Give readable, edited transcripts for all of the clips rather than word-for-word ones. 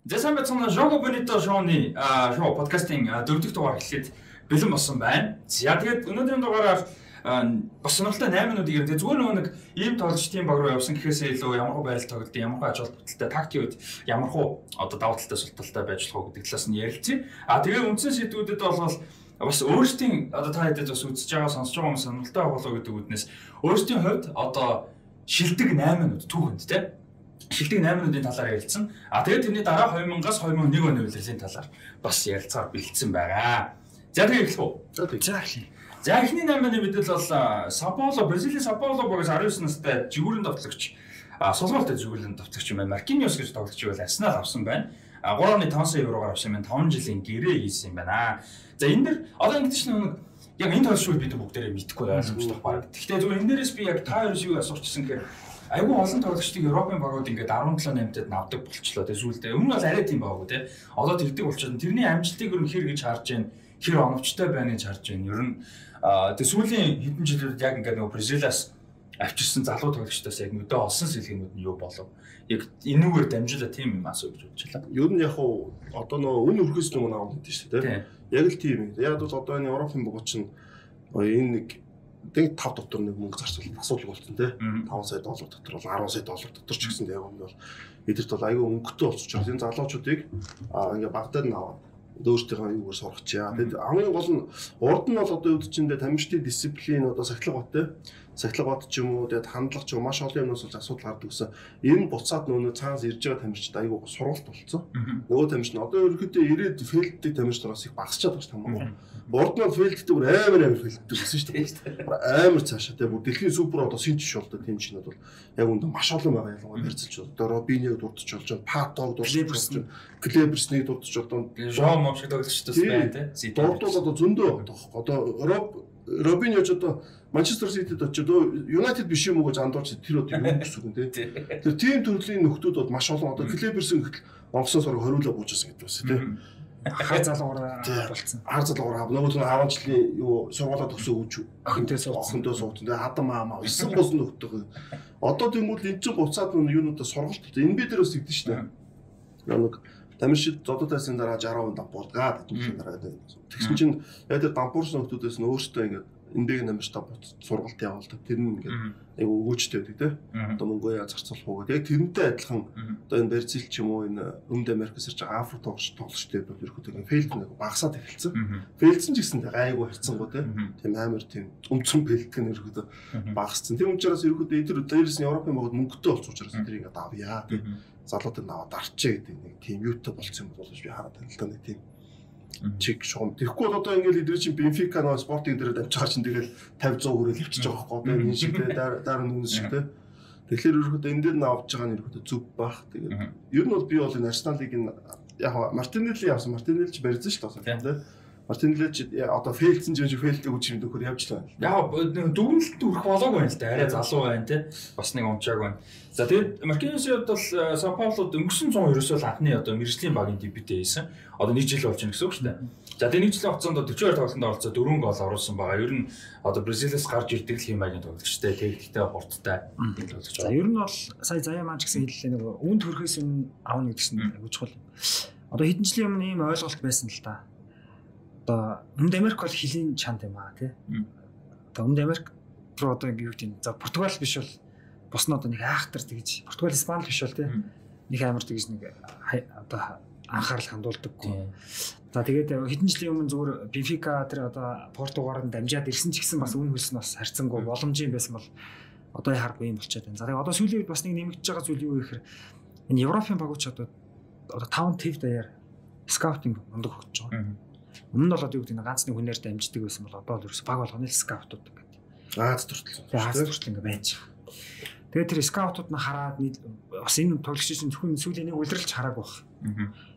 За сайн байцгаана Жого Бенито шоуны шоу подкастинг 4-р дугаар эхлээд бэлэн болсон байна. За тэгээд өнөөдрийн дугаараар бас сонирхолтой 8 минут ирээд зүгээр нэг ийм тоглолтын баг руу явсан гэхээсээ илүү ямар байрал тоглолт, ямар ач холбогдолтой тактик үед ямар одоо давуу талтай сул талтай байж болох уу гэдэг талаас нь ярилцъя. Тэгээд үндсэн сэдвүүдэд болвол бас өөрсдийн одоо та хэдэд бас үзэж байгаа сонсож байгаа юм сонирхолтой болоо гэдэг үднээс өөрсдийн хувьд одоо шилдэг 8 минут түүхэнд те шилдэг 8 минутын талаар ярилцсан. Тэгээд тэрний дараа 2000-аас 2001 оны үеэрлийн талаар бас ярилцаар бэлдсэн байгаа. За тэгээд эхлэх үү? За эхлэе. За эхний 8 минутын мэдээлэл бол Бразилийн Сапаоло багаас 19 настай жигүүрэн товтлогч сулгуултай жигүүрэн товтлогч юм байна. Маркиньос гэж тоглогч байл Арсенал авсан байна. 3.5 сая евроор авсан байна. 5 жилийн гэрээ хийсэн юм байна. За энэ дэр одоо ингэж нэг яг энэ төлшүүд бид бүгдээрээ мэдхгүй ойлгомжтой баг. Гэхдээ зөвхөн энэ дээрээс би яг та хоёр юу асуурчсан гэхээр айгүй олон тоглогчдыг Европын багууд ингээд 17-8-д навдаг болчлоо. Тэгээ сүүлдээ өмнө бол арай тийм байгаагүй те. Одоо тэгдэг болчихсон. Тэрний амжилтыг ер нь хэр гэж харж байна? Хэр оновчтой байна гэж харж байна. Ер нь тэгээ сүүлийн хэдэн жилүүд яг ингээд нөгөө Бразилаас авчирсан залуу тоглогчдоос яг өдөө олсон сэлгэнүүд нь юу болов? Яг энүүгээр дамжуулаад тийм юм асуу гэж бодчихлаа. Ер нь яг одоо нөгөө үн өрхөөс нөгөө наав гэдэг шүү дээ. Яг л тийм юм. Яг бол одоо энэ Европын багууд чинь энэ нэг тэг 5 дотор нэг мөнгө зарцуулах асуудал болсон тий. 5 сая доллар дотор бол 10 сая доллар дотор ч гэсэн яг юм бол эдэрт бол аюу өнгөтэй болчихж байгаа. Энэ залуучуудыг ингээ багтаад нь аваад өөртөөхөө юугаар сургачаа. Тэгэд хамгийн гол нь урд нь бол одоо үдчиндээ тамирчдын дисциплин одоо сахилга бод ч юм уу тэгээд хандлага ч юм маш олон юмнаас болж асуудал гардаг гэсэн. Энэ буцаад нөгөө цаанаас ирж байгаа тамирчид аюу сургалт болцсон. Нөгөө тамирч нь одоо ерөөхдөө ирээд фейлддэг тамирчдаас их багасчаад байгаа юм. Урд нь фейлддэг бүр амар фейлддэг гэсэн шүү дээ. Амар цаашаа тэгээд бүр дэлхийн супер одоо синч болдог тийм шинүүд бол яг үндэ маш олон байгаа ялангуяа хэрцэлж одоо Робиньог дурдж болж байна. Патог дурдж болж байна. Клеберснийг дурдж одоо Жоо шиг тоглогчдос байна тий. Дурдвал одоо зөндөө одоо Робиньо ч одоо Манчестер Ситид очиж Юнайтед биш юм уу гэж андуурч тэр одоо юу гэсэн үг нэ. Тэр тийм төрлийн нөхдүүд бол маш олон одоо Клеберсэн гэхэл онгоцон сорог хориулаа буужсан гэдэг бас тий. Хар залуугаар болцсон. Хар залуугаар нөгөө нь 10 жилийн юу сургуулаа төгсөө өгч охинтой суудсан. Тэгээ хадам аамаа 9 бос нөхдөг. Одоо тэгмүүд эн чинь буцаад юунуудаа сургалт энэ би дээрээс тэгдэж штэ. Нэг тамирчид зодод тайсан дараа 60% дампуурдаг гэдэг дараа тэгсэн чинь яг тэр дампуурсан нөхдүүдээс нь өөртөө ингээд эндийг намжтаа сургалт явуулдаг. Тэр нь ингээд айгу өгөөжтэй байдаг те. Одоо мөнгөө зарцуулах уу гэдэг. Яг тэрнтэй адилхан одоо энэ Бразил ч юм уу энэ Өмнөд Америкээс ирж байгаа Африк тоглогчдод бол ерөөхдөө фейлд нэг багасаад эхэлсэн. Фейлдсэн ч гэсэн айгу харцсангуу те. Тийм амар тийм өмцөн фейлдэх нь ерөөхдөө багассан. Тийм учраас ерөөхдөө тэр дээрээс нь Европын багууд мөнгөтэй болчих учраас тэрийг ингээд авъя. Залуудад наваад арчээ гэдэг нэг тийм юутай болцсон юм бол би хараад байна л да нэг тийм чиг шугам. Тэгэхгүй одоо ингээл эдгээр чинь Бенфика нөө спортын дээр давж байгаа чинь тэгэл 50 100 хүрэл өвчиж байгаа байхгүй одоо энэ шиг дараа нүнс шиг те. Тэгэхээр ерөөхдөө энэ дээр нь авч байгаа нь ерөөхдөө зүг бах. Тэгээд ер нь бол би бол энэ Арсеналыг яг Мартинелли явсан. Мартинелли ч барьсан шүү дээ те. Мартинелли ч одоо фейлдсэн ч фейлдэг үуч юм дөхөр явж байгаа. Яг дүгнэлт үрэх болоогүй байна л да. Арай залуу байна те. Бас нэг унчааг байна. За тэгээд Маркиньосд бол Сапаолод өнгөрсөн 100 ерөөсөө анхны одоо мэржлийн багийн дебютээ хийсэн. Одоо 1 жил болж байна гэсэн үг шүү дээ. За тэгээд 1 жилийн хугацаанд 42 тоглолтод оролцоод 4 гол оруулсан байгаа. Ер нь одоо Бразилаас гарч ирдэг л юм аягийн тоглогчтой, техниктэй, хурдтай энэ тоглогч. За ер нь бол сая Заяа маань ч гэсэн хэллээ нэг үнд хөрхөөс юм аавна гэсэн агуу чухал юм. Одоо хэдэн жилийн өмнө ийм ойлголт байсан л да. Одоо Өмнөд Америк бол хилийн чанд юм аа тий. Одоо Өмнөд Америк руу одоо юу гэдэг нь за Португал биш бол бус нь одоо нэг айхтар тэгж Португал Испани биш бол тий. Нэг амар тэгж нэг одоо анхаарал хандуулдаггүй. За тэгээд хэдэн жилийн өмнө зүгээр Бенфика тэр одоо Португалаар нь дамжаад ирсэн ч гэсэн бас үн хөлс нь бас харьцангуй боломжийн байсан бол одоо яхахгүй юм болчиход байна. За тэгээд одоо сүүлийн үед бас нэг нэмэгдэж байгаа зүйл юу гэхээр энэ Европын багууч одоо 5 төв даяар скаутинг мундаг хөгжиж байгаа. Өмнө нь бол одоо юу гэдэг нь ганц нэг хүнээр дамждаг байсан бол одоо л ерөөс баг болгоно л скаутууд гэдэг. Аз туртал. Аз туртал ингэ байж. Тэгээд тэр скаутууд нь хараад бас энэ тоглогчийн зөвхөн сүүлийн нэг үлрэлж хараагүй баг.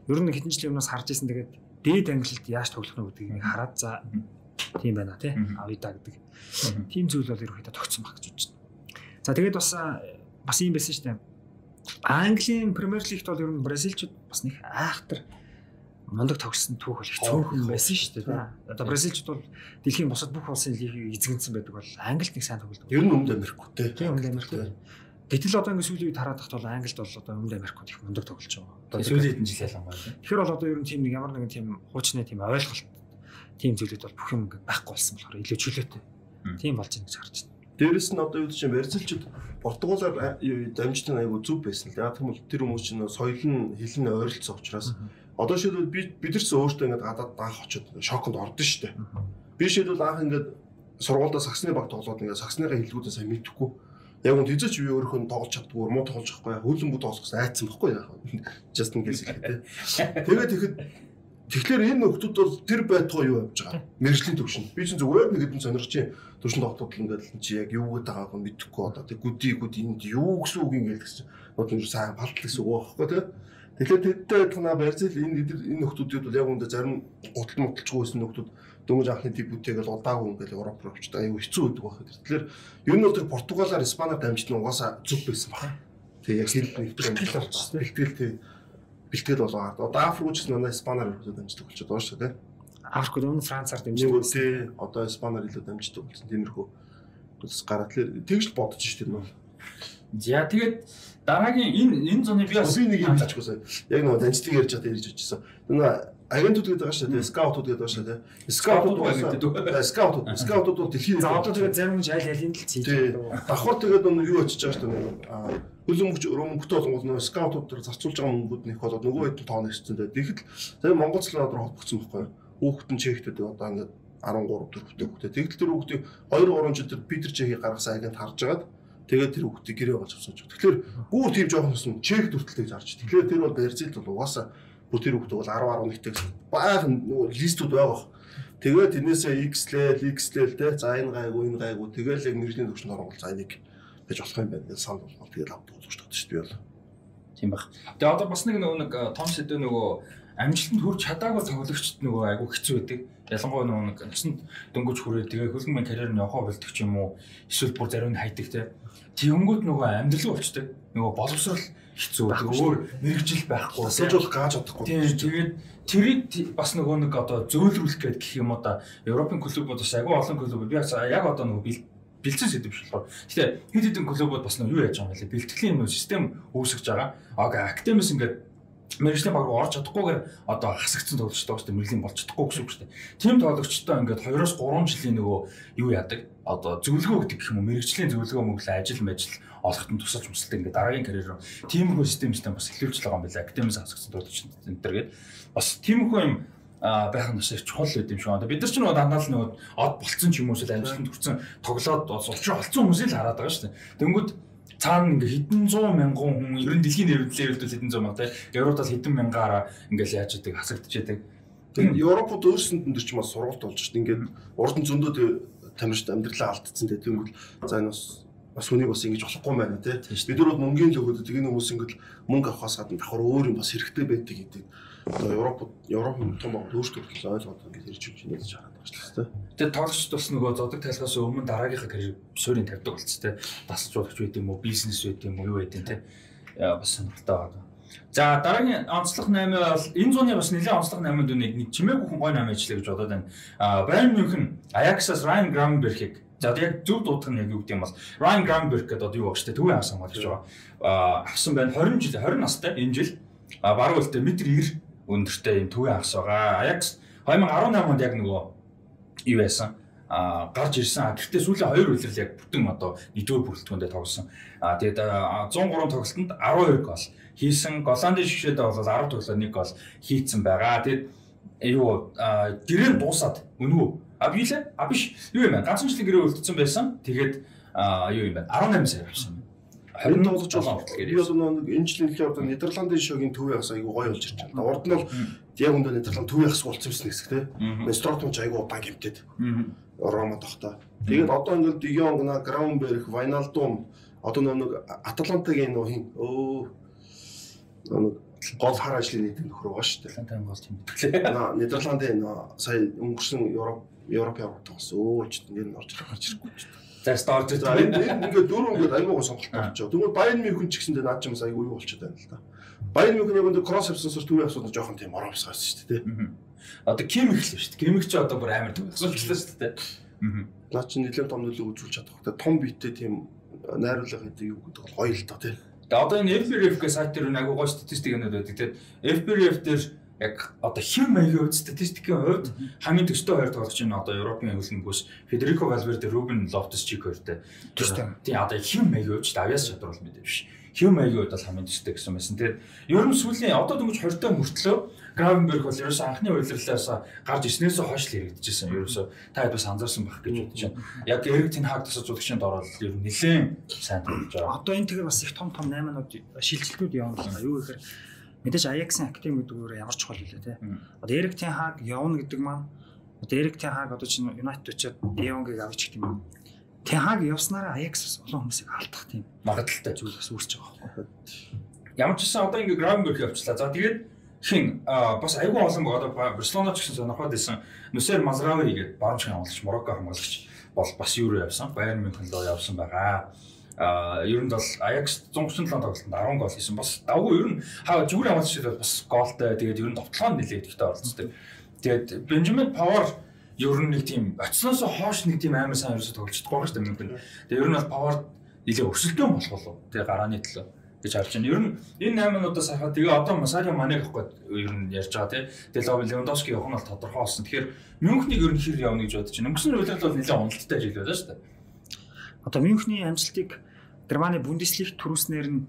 Ер нь хэдэн жилийн өмнөөс харж ирсэн тэгээд дээд ангилалд яаж тоглох нь гэдгийг хараад за тийм байна тий. Авъя да гэдэг. Тийм зүйл бол ерөөхдөө тогтсон баг гэж бодож байна. За тэгээд бас юм байсан шүү дээ. Английн Премьер Лигт бол ер нь Бразилчууд бас нэг айхтар мундаг тогссон түүх бол их цөөхөн байсан шүү дээ. Одоо Бразилчууд бол дэлхийн бусад бүх улсын лигийг эзэгэнсэн байдаг бол Англид нэг сайн тоглолт. Ер нь Өмнөд Америктэй. Тийм Өмнөд Америктэй. Гэтэл одоо ингэ сүүлийн үед хараад тахт бол Англид бол одоо Өмнөд Америкт их мундаг тоглож байгаа. Сүүлийн хэдэн жил ялангуяа. Тэгэхээр бол одоо ер нь тийм нэг ямар нэгэн тийм хуучны тийм ойлголт тийм зүйлүүд бол бүх юм ингэ байхгүй болсон болохоор илүү чөлөөтэй. Тийм болж байгаа гэж харж байна. Дээрэс нь одоо юу гэж Бразилчууд Португалаар дамжтын айгу зүв байсан л. Яг юм бол тэр хүмүүс чинь соёл нь хэл нь ойролцсон учраас одоо шийдвэл бид нар ч өөртөө ингэ гадаад даах очоод шоконд ордон шүү дээ. Би шийдвэл анх ингэ сургуульдаа саксны баг тоглоод ингэ саксныхаа хэллгүүдээ сайн мэдэхгүй. Яг нь тэзэж би өөрийнхөө тоглож чаддгүй, муу тоглож байхгүй, хөлбөмбөг тоглох гэсэн айцсан байхгүй яах вэ? Just in case гэдэг. Тэгээд тэгэхээр энэ нөхдүүд бол тэр байтугай юу явж байгаа? Мэргэжлийн төвшин. Би чинь зүгээр нэг хэдэн сонирч чинь төвшин тоглолтод ингээд чи яг юу гэдэг байгааг нь мэдэхгүй одоо тэг гүд энд юу гэсэн үг ингээд гэсэн. Одоо энэ сайн палтал гэсэн үг байхгүй тийм. Тэгэхээр тэдтэй тунаа Бразил энэ нөхдүүдүүд бол яг үүндээ зарим гутал муталчгүй байсан нөхдүүд дөнгөж анхны дебютэйг л удаагүй ингээд Европ руу очиж аюу хэцүү байдаг байх. Тэгэхээр ер нь бол тэр Португалаар Испаниар дамжтны угаасаа зүг байсан баг. Тэгээ яг хэл бэлтгэл болчихсон. Бэлтгэл болоо. Одоо Африк ч манай Испаниар илүү дамждаг болчиход байгаа шүү дээ. Африкт өмнө Францаар дамждаг байсан. Одоо Испаниар илүү дамждаг болсон. Тиймэрхүү бас гараад тэгж л бодож шүү дээ. За тэгээд дараагийн энэ зуны би нэг юм зачгүй сая. Яг нэг дамжтыг ярьж чадаа ярьж очсон. Энэ агентууд гэдэг байгаа шүү дээ. Скаутууд гэдэг байгаа шүү дээ. Скаутууд бол дэлхийн. За одоо тэгээд зарим хүн аль нь л хийж байгаа. Давхар тэгээд юу очиж байгаа шүү дээ. Хөлөмгч өрөмгөтэй болгол нөө скаутууд дээр зарцуулж байгаа мөнгүүд нэх болоод нөгөө хэд тоон ирсэн дээ. Тэгэхэд тэгээд Монголчлал одоо холбогдсон байхгүй юу? Хүүхдэн чектэд одоо ингээд 13 4 хүүхдээ. Тэгэхдээ тэр хүүхдийн 2 3 жил тэр Питер Чехийн гаргасан агент харж агаад тэгээд тэр хүүхдийг гэрээ болж авсан ч. Тэгэхээр гүүр тийм жоохон ус нь чек дүртэлтэй гэж харж. Тэгэхээр тэр бол Бразилд бол угаасаа бүр тэр хүүхдүүд бол 10 11-тэй баг нөгөө листүүд байгаа. Тэгээд тэрнээсээ XL те за энэ гайгүй тэгэл яг мэржлийн төвшөнд орвол за энийг гэж болох юм байна гэж санд болохоор тэгээд авд болж байгаа шүү дээ би бол. Тийм баг. Тэгээ одоо бас нэг том сэдв нөгөө амжилтанд хүрч чадаагүй тоглогчд нөгөө айгүй хэцүү байдаг. Ялангуяа нөгөө насанд дөнгөж хүрээ тэгээ хөлбөмбөгийн карьер нь явахаа болдог ч юм уу эсвэл бүр зарим нь хайдаг те. Тэгэнгүүт нөгөө амьдрал болчтой. Нөгөө боловсрал хэцүү. Өөр мэрэгжил байхгүй. Асуужуулах gaаж чадахгүй. Тэгээд тэрийг бас нөгөө одоо зөөлрүүлэх гээд гэх юм уу да Европын клубудаас айгүй олон клуб би яг одоо нөгөө бэлдсэн сэдв биш болохоор. Гэтэ хэд хэдэн клубуд бас юу яаж байгаа юм бэ? Бэлтгэлийн юм систем үүсгэж байгаа. Академис ингээд мэргэжлийн баг руу орж чадахгүйгээр одоо хасагдсан тоглогчтой шүү дээ. Мэргэжлийн болж чадахгүй гэсэн үг шүү дээ. Тим тоглогчтой ингээд 2-3 жилийн нөгөө юу яадаг? Одоо зөвлөгөө гэдэг гэх юм уу? Мэргэжлийн зөвлөгөө мөнгөлөө ажил олоход нь тусалж өмсөлтэй ингээд дараагийн карьер руу тиймэрхүү систем бас эхлүүлж байгаа юм байна. Академис хасагдсан тоглогчтой энэ төр гээд бас тиймэрхүү юм байх нь бас чухал байд юм шиг байна. Бид нар ч нөгөө дандаа л нөгөө од болцсон ч юм уу эсвэл амжилтанд хүрсэн тоглоод улчраа олцсон хүмүүсийг л хараад байгаа шүү дээ. Тэнгүүд цаана ингээ хэдэн 100 мянган хүн ер нь дэлхийн левелд хэдэн 100 мянга те Европод хэдэн мянгаараа ингээл яаж идэг хасагдчихэдэг. Тэгээд Европод өөрсөнд нь ч бас сургалт болж шүү дээ. Ингээд урд нь зөндөө тамирчид амьдралаа алдсан те. Тэнгүүд за энэ бас хүнийг бас ингэж болохгүй байна те. Бид нар бол мөнгөний л өгөөд тэгээд хүмүүс ингээд мөнгө авахаас гадна давхар өөр юм бас хэрэгтэй байдаг гэдэг. Европын том баг өөрсдөө ойлгоод ингэж ярьж байна гэж хараад байгаа шүү дээ. Тэгээд тоглогчд бас нөгөө зодог тайлхаас өмнө дараагийнхаа карьер суурийг тавьдаг болцсон те. Дасалжуулагч байд юм уу, бизнес байд юм уу, юу байд юм те. Бас сонирхолтой байна. За дараагийн онцлог 8 бол энэ зууны бас нэлээд онцлог 8-д нэг чимээгүй хүн гой 8 ажиллая гэж бодоод байна. Bayern München Ajax-аас Ryan Gravenberch-ийг за яг зөв дуудах нь яг юу гэдэг юм бол Ryan Gravenberch гэдэг одоо юу баг штэ төвийн хас хамгаалагч байгаа. Авсан байна 20 настай энэ жил. Баруун үлдээ метр 90 өндөртэй юм төвийн хас байгаа. Ajax 2018 онд яг нөгөө юу байсан гарч ирсэн. Гэхдээ сүүлийн 2 үлрэл яг бүтэн одоо нэгдүгээр бүрэлдэхүүндээ тоглосон. Тэгээд 103 тоглолтод 12 гол хийсэн. Голландын шгшээдээ бол 10 тоглолтод 1 гол хийцэн байгаа. Тэгээд юу гэрээ дуусаад өнөө би лээ биш юу юм бэ? Ганцхан жилийн гэрээ үлдсэн байсан. Тэгээд юу юм бэ? 18 сая авсан. 20 тоглож байгаа. Би бол нэг энэ жилийн эхлээд одоо Нидерландын шогийн төвийн хас айгуу гоё болж ирж байна. Урд нь бол яг өндөө Нидерланд төвийн хас болцсон хэсэг те. Стортмунд айгуу удаан гэмтээд. Рома тогтоо. Тэгээд одоо ингээд De Jong, Gravenberch, Wijnaldum одоо нэг Аталантагийн нөө хин нэг гол хар ажлын нийтэм нөхөр байгаа шүү дээ. Аталантагийн гол тийм битлээ. Нидерландын сая өнгөрсөн Европ тоглосон. Ч нэр нь орж гарч ирэхгүй ч. За стart за ингээд дөрөв ингээд аймаг сонголт болчихоо. Тэгвэл Bayern München ч гэсэндээ наад чимээс айгүй юу болчиход байна л да. Bayern München яг энэ кросс авсанаас төвийн асуудал жоохон тийм оромс гарсан шүү дээ. Одоо Кимих л шүү дээ. Кимих ч одоо бүр амар төв асуулчлаа шүү дээ. Наа чи нэлээд том нөлөө үзүүлж чадах. Том биттэй тийм найруулга гэдэг юу гэдэг нь гоё л доо тий. Тэгээ одоо энэ FBref гэх сайт дээр агуу гоо статистикнууд байдаг. Тэгээд FBref дээр яг одоо хэв маягийн хувьд статистикийн хувьд хамгийн төстэй хоёр тоглогч нь одоо Европын хөлбөмбөс Федерико Валверде, Рубен Лофтус-Чик хоёртой. Тийм одоо хэв маягийн хувьд авьяас чадвар бол мэдээ биш. Хэв маягийн хувьд бол хамгийн төстэй гэсэн байсан. Тэгээд ер нь сүүлийн одоо дөнгөж 20-той мөртлөө Гравенберг бол ерөөсөө анхны удирлаас гарч ирснээс хойш л хэрэгдэжсэн. Ерөөсөө та хэд бас анзаарсан байх гэж бодож байна. Яг Эрик Тен Хаг тасаж удагчийн дорол ер нь нэлээд сайн тоглож байгаа. Одоо энэ тэгэхээр бас их том 8-ууд шилжилтүүд явна л байна. Юу гэхээр мэдээж Аяксын академи гэдгээр ямар чухал вэ те. Одоо Эрик Тен Хаг явна гэдэг маань одоо Эрик Тен Хаг одоо чинь Юнайтед очиод Деонгийг авч гэх юм. Тен Хаг явснараа Аякс олон хүмүүсийг алдах тийм магадaltaй зүйл бас үүсэж байгаа байхгүй. Ямар ч гэсэн одоо ингээ Гравенберг явчлаа. За тэгээд хин бас айгүй олон одоо Барселона ч гэсэн сонирхоод байсан. Нүсэр Мазрави гэдэг баруун хамгаалагч, Марокко хамгаалагч бол бас Евро явсан. Байерн Мюнхен руу явсан байгаа. Ер нь бол Аякс 137 тоглолтод 10 гол хийсэн. Бас давгүй ер нь зүгээр хамгаалагч бол бас голтой. Тэгээд ер нь товтлогоо нэлээд ихтэй оролцдог. Тэгээд Бенжамин Павар ер нь нэг тийм очсноос хойш нэг тийм амар сайн ерөөсө тоглож чадахгүй шүү дээ Мюнхен. Тэгээд ер нь бол Павар нэлээд өрсөлдөөн болох болов. Тэгээд гарааны төлөө гэж харж байна. Ер нь энэ 8-уудаас харахад тэгээ одоо Масарио Манег авахгүй ер нь ярьж байгаа тий. Тэгээ Левандовски явах нь бол тодорхой болсон. Тэгэхээр Мюнхнийг ер нь хэр явна гэж бодож байна. Өнгөрсөн үеэр бол нэлээд уналттай жил байлаа шүү дээ. Одоо Мюнхний амжилтыг Германы Бундеслиг төрүүлснээр нь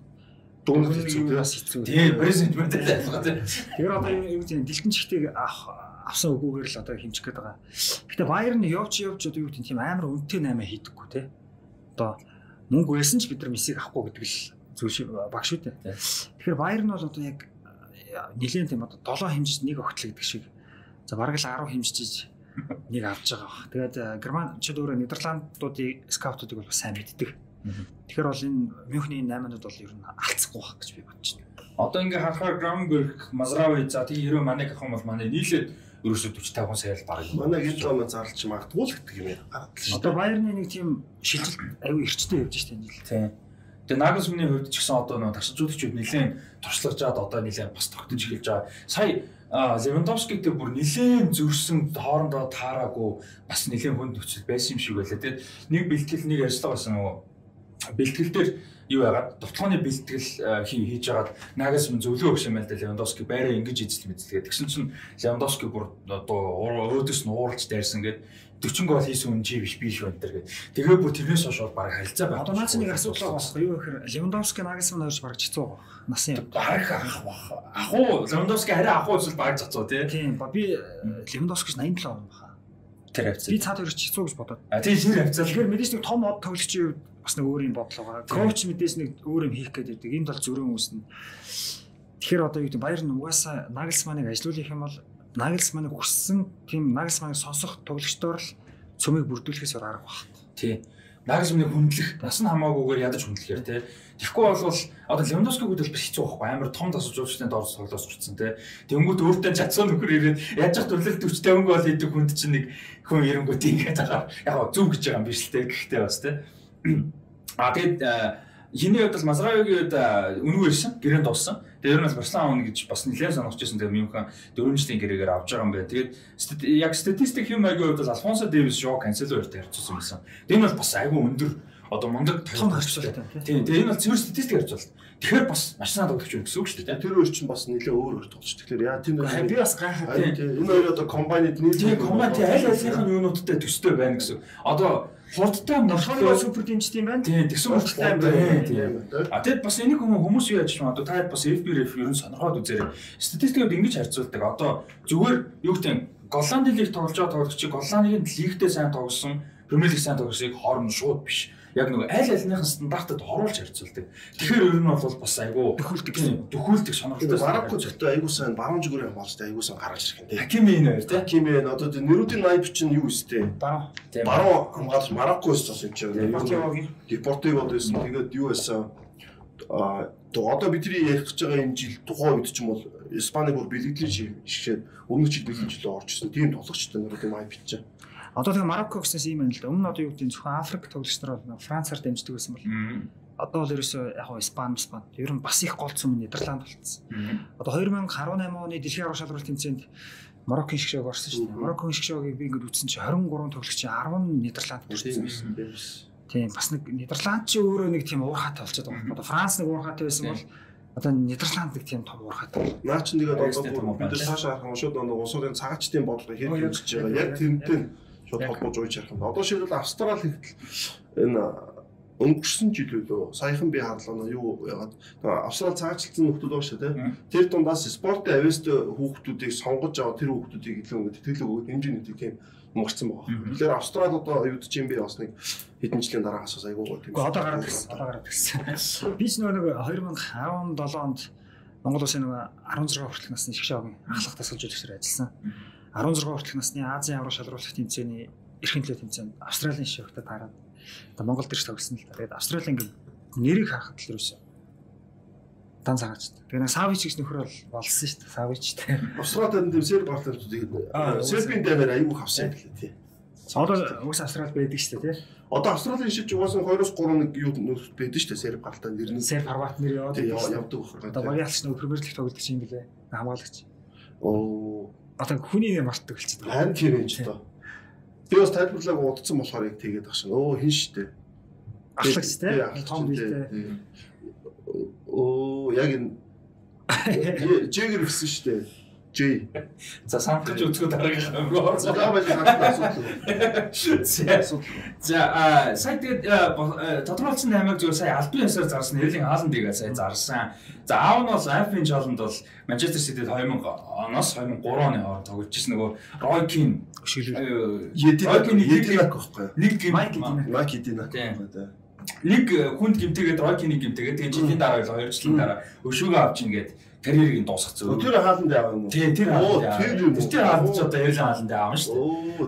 дөнгөж хэцүү. Тийм, Брезент мэдээлэл авах тий. Тэгэхээр одоо юу гэдэг нь дэлгэн чихтийг авсан өгөөгээр л одоо хэмжих гээд байгаа. Гэтэ Байерн явж одоо юу гэдэг нь тийм амар үнэтэй 8 хийдэггүй тий. Одоо мөнгө байсан ч бид нар Мессиг авахгүй гэдэг л зүйл баг шүү дээ. Тэгэхээр Байерн бол одоо яг нэлээд тийм одоо 7 хэмжиж нэг огтлог гэдэг шиг за бараг л 10 хэмжиж нэг авч байгаа баг. Тэгээд Германчууд өөрөө Нидерландуудын скаутуудыг бол сайн мэддэг. Тэгэхээр бол энэ Мюнхний 8-ууд бол ер нь алдахгүй байх гэж би бодож байна. Одоо ингээ харахаар Гравенберг, Мазрави за тийм 90 Манег авах юм бол манай нийлээд ерөөсөө 40-50 хүн сайл баг. Манай энэ зам зарлж магадгүй л гэдэг юм яа. Одоо Байерны нэг тийм шилжилт аюу эрчтэй явж штэ нийл. Тийм. Тэгээ Нагelsmann-ийн хувьд ч гэсэн одоо нэг тагшилжуулагчид нэлээд туршлагажаад одоо нэлээд бас тогтож эхэлж байгаа. Сая Левандовски дээр бүр нэлээд зөрсөн хоорондоо таараагүй бас нэлээд хүнд нөхцөл байсан юм шиг байлаа. Тэгээд нэг бэлтгэл нэг ажиллагаа байсан нөгөө бэлтгэл дээр юу яагаад довтлооны бэлтгэл хийж агаад Nagelsmann зөвлөгөө өгсөн юм байна да Левандовски байраа ингэж эзэл мэдлээ. Тэгсэн чинь Левандовски бүр одоо өөдөөс нь ууралж дайрсан гээд 40 гол хийсэн хүн чи биш байна гэдэг. Тэгээ бүр тэрнээс хойш бол баг харилцаа байна. Одоо наац нэг асуудал байгаа байхгүй юу гэхээр Левандовски Nagelsmann хоёрч баг хэцүү байгаа. Насын баг ахуу Левандовски арай ахуу зүйл баг цацуу тийм би Левандовски 87 он баха. Тэр хавцаа. Би цаад хоёрч хэцүү гэж бодоод. Тийм шинэ хавцаа. Тэгэхээр мэдээж нэг том од тоглогчийн үед бас нэг өөр юм бодлоо байгаа. Коуч мэдээж нэг өөр юм хийх гэдэг. Энд бол зөрөн үүснэ. Тэгэхээр одоо юу гэдэг Байерн угаасаа Nagelsmann-ыг ажилуулах юм бол Nagelsmann-ыг хүссэн тийм Nagelsmann-ыг сонсох тоглогчдоор л цөмийг бүрдүүлэхээс арга баг. Тий. Nagelsmann-ыг хүндлэх нас нь хамаагүйгээр ядаж хүндлэхээр тий. Тэгэхгүй бол одоо Lewandowski-г бол биш хэцүү байхгүй амар том тасалжуулагчдын дор тоглоос хүрсэн тий. Тэнгүүд өөртөө чадсан нөхөр ирээд яаж ч төрлөл 40-50 гол хийдэг хүнд чинь нэг хүн ирэнгүүт ингэж байгаа. Яг зөв гэж байгаа юм биш л тий. Гэхдээ бас тий. Тэгээд хиний хувьд бол Мазравигийн хувьд үнэгүй ирсэн, гэрээнд дууссан. Тэгээд ер нь бол Барселона авна гэж бас нэлээд санагч байсан. Тэгээд Мюнхен 4 жилийн гэрээгээр авч байгаа юм байна. Тэгээд яг статистик хэмээгийн хувьд бол Алфонсо Дэвис Жоо Кансело хоёртой харьцуулсан байсан. Тэгээд энэ бол бас айгүй өндөр одоо мундаг том харьцуулалт. Тийм. Тэгээд энэ бол зөвхөн статистик харьцуулалт. Тэгэхээр бас маш сайн тоглож байна гэсэн үг шүү дээ. Тэр өөр чинь бас нэлээд өөр тоглож. Тэгэхээр яа тийм би бас гайхаад энэ хоёр одоо комбайнад нийлээ комбайн аль алийнхын юунуудтай төстэй байна гэсэн. Одоо хурдтай морхоо супер дэмжтэй юм байна. Тийм, тэгсэн хурдтай байна. Тийм. Тэгэд бас энийг хүмүүс юу яаж байна? Одоо та бас FBref ер нь сонирхоод үзээрэй. Статистикууд ингэж харьцуулдаг. Одоо зүгээр юу гэдэг Голландын лиг тоглож байгаа тоглогчид Голландын лигтээ сайн тоглосон, Премьер лиг сайн тоглогчийг хооронд шууд биш. Яг нэг аль альныхын стандартад оруулж харьцуулдаг. Тэгэхээр ер нь бол бас айгүй дөхүүлдэг сонирхолтой. Марокко зөвхөн айгүй сайн баруун зүгээрээ хамгаалжтай айгүй сайн гаргаж ирэх юм тий. Хакими энэ хоёр тий. Хакими одоо нэрүүдийн найп чинь юу өстэй? Баруун хамгаалж Мароккоос бас юм чинь. Депортиво байсан. Тэгээд юу байсан? Одоо бидний ярих гэж байгаа энэ жил тухайн үед ч юм бол Испанийг бол бэлгэдлийн шигшээд өмнө жил бэлгийн жилөө орж ирсэн. Тийм тоглогчтой нэрүүдийн найп чинь. Одоо тэгээ Марокко гэснээс ийм байна л да. Өмнө одоо юу гэдэг зөвхөн Африк тоглогч нар бол Францаар дэмждэг байсан бол одоо бол ерөөсөө яг нь Испани ер нь бас их голцсон Нидерланд болцсон. Одоо 2018 оны дэлхийн арга шалралт тэмцээнд Мароккын шгшөөг орсон шүү дээ. Мароккын шгшөөгийг би ингэж үзсэн чинь 23 тоглогчийн 10 нь Нидерланд бүрдсэн байсан. Тийм бас нэг Нидерланд ч өөрөө нэг тийм уурхаатай болчиход байгаа. Одоо Франц нэг уурхаатай байсан бол одоо Нидерланд нэг тийм том уурхаатай. Наа чи тэгээд одоо бид цаашаа харах шууд нэг улсуудын цагаачдын бодлого хэрэг үүсэж байгаа. Яг тэрнтэй шууд холбож ууж ярих юм. Одоо шийдэл Австрали хэвтэл энэ өнгөрсөн жил үү саяхан би харлаа юу ягаад Австрали цагаачлалцсан нөхдөл байгаа шүү дээ. Тэр дундаас спортын авьяаст хүүхдүүдийг сонгож аваад тэр хүүхдүүдийг илүү ингэ тэтгэлэг өгөх хэмжээний тийм мөрцөн байгаа. Тэгэхээр Австрали одоо юу гэж юм бэ бас нэг хэдэн жилийн дараа асуусан айгуу гоо тийм. Одоо гараад ирсэн. Би ч нэг 2017 онд Монгол улсын нэг 16 хүртэлх насны шгшаагийн ахлах тасгалжуулагчаар ажилласан. 16 хүртэлх насны Азийн аврах шалруулах тэмцээний эрхэм төлөө тэмцээнд Австралийн шивхтад хараад одоо Монгол дээрс тоглосон л та. Тэгээд Австралийн нэрийг харахад л ерөөсөө дан цагаач. Тэгээд Савич гэж нөхөр болсон шүү дээ. Савич те. Австралид энэ Серб бартуудыг Сербийн дээр аюул авсан гэлээ тий. Одоо уус Австрал байдаг шүү дээ тий. Одоо Австралийн шивч угаасан 2-3 нэг юу нөхд байдаг шүү дээ. Серб гартаа нэр нь Серб Хорват нэр яваад явдаг бохор. Одоо багийнч нэг Премьер лиг тоглогч юм блэ. Хамгаалагч. Оо. Одоо хүний нэр мартдаг болчихсон. Харин тийм юм ч одоо. Би бас тайлбарлаг удацсан болохоор яг тэгээд ах шин. Оо хин штэ. Ахлагч те. Том бийтэй. Оо яг энэ Жэгэр гэсэн штэ. Ж. За самтж үзгөө дараагийн руу. За байж асуудал. За сая тэгээд тодорхойлсон 8-ыг зөв сая албан ёсоор зарсан Эрлинг Хааландыг сая зарсан. За аав нь бол Альфин Жолонд бол Манчестер Ситид 2000 оноос 2003 оны хооронд тоглож ирсэн нөгөө Рой Кин Единак байхгүй. Нэг гим Майк Единак байхгүй да. Нэг хүнд гимтэйгээд Рой Кинийг гимтэйгээд тэгээд жилийн дараа 2 жилийн дараа өшөөгөө авч ингээд карьерийг дуусгах зөв. Тэр хааланд аваа юм уу? Тийм тэр хааланд. Тэр хааланд ч одоо Эрлинг Хааланд аваа шүү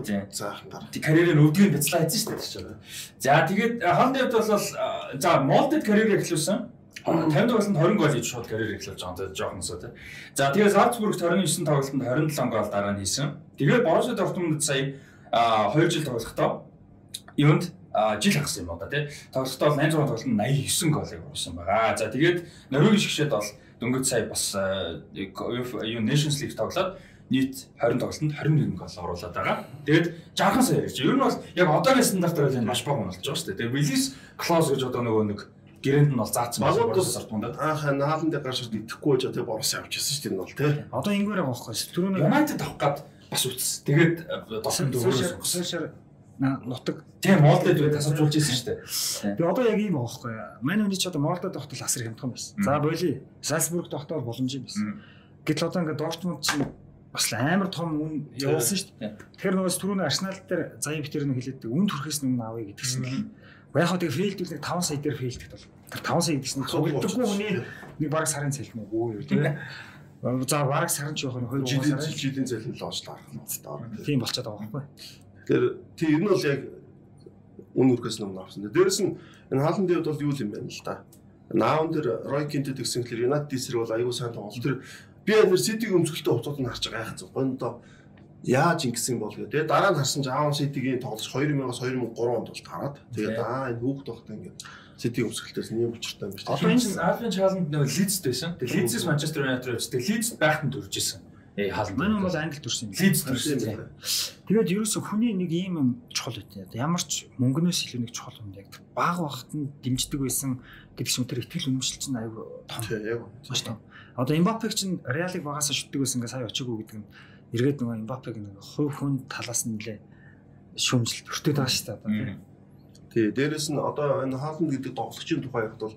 дээ. Оо заахан гар. Тэг карьерийн өвдгийг бяцлаа хийсэн шүү дээ. За тэгээд Хааландд бол за Молдод карьер эхлүүлсэн. 50 тоглолтод 20 гол хийж шууд карьер эхлүүлж байгаа юм жоохносоо тий. За тэгээд Зальцбургт 29 тоглолтод 27 гол дараа нь хийсэн. Тэгээд Боруссия Дортмунд сая 2 жил тоглохдоо юунд жил хагас юм одоо тий. Тоглохдоо 86 тоглолтод 89 голыг оруулсан байгаа. За тэгээд Норвегийн шгшэд бол дөнгөж сая бас юу Nations League тоглоод нийт 20 тоглолтод 21 гол оруулаад байгаа. Тэгээд жаахан сая ярьж. Ер нь бол яг одоогийн стандартаар бол маш бага болж байгаа шүү дээ. Тэгээд Willis Klaus гэж одоо нөгөө нэг гэрээнд нь бол заацсан байна. Дортмундад хааланд гарч идэхгүй байж тэгээ Борус авч ирсэн шүү дээ энэ бол тий. Одоо ингээр байгаа байхгүй шүү. Түрүүний United авах гад бас үтс. Тэгээд досон дөрөөр сошиал нутаг тийм Молдод үе тасалжуулж ирсэн шүү дээ. Тэгээ одоо яг ийм байгаа байхгүй. Мань үний ч одоо Молдод тогтол асар хямдхан байсан. За боли Зальцбург тогтоол боломж юм байсан. Гэтэл одоо ингээд Дортмунд чинь бас амар том үн явуулсан шүү дээ. Тэгэхээр нөгөө түрүүний Арсенал дээр заяа битэр нэг хэлээдэг үн төрхөөс өмнө авъя гэдгсэн. Яг хөө тэгээ фейлдүүл 5 сая дээр фейлдэх бол тэр 5 сая гэсэн нь тоглодоггүй хүний нэг бараг сарын цалин уу юу тийм. За бараг сарын ч явах нь 2 жилийн цалин л оочлаа харах. Тийм болчиход байгаа байхгүй. Тэгэхээр тийм энэ бол яг үн үрхээс өмнө авсан. Дээрээс нь энэ Хааландын хувьд бол юу юм бэ л да. Наавн дээр Рой Кинтэд гэсэн хэлээр Юнайтед эсрэг бол аюул сайн тоглолт. Тэр би энэ Ситиг өмсгөлтэй хуцууд нь харж байгаа яах зөв. Гондоо яаж ингэсэн бол гэдэг. Дараа нь харсан ч Аавн Ситигийн тоглож 2000-аас 2003 онд бол хараад. Тэгээд энэ хүүхд тогтоо ингээд Ситиг өмсгөлтөөс нэм учиртай юм байна. Одоо энэ чинь Альфин Чаланд нөгөө Лидс байсан. Тэгээд Лидсээс Манчестер Юнайтед явж тэгээд Лидс байхад төрж исэн. Хааланд. Манай бол Англи төрсэн юм. Лидс төрсэн. Тэгээд ерөөсө хүний нэг ийм юм чухал үтэй. Ямар ч мөнгнөөс илүү нэг чухал юм яг. Бага багт нь дэмждэг байсан гэдэг шиг тэр ихтгэл үнэмшил чинь аюу том. Яг маш том. Одоо Мбаппег чинь Реалыг багасаа шүтдэг байсан ингээ сая очиагүй гэдэг нь эргээд нөгөө Мбаппег нэг хувь хүн талаас нь нэлээ шүүмжлэлт өртөд байгаа шүү дээ одоо. Тий, дээрэс нь одоо энэ Хааланд гэдэг тоглогчийн тухай явахад бол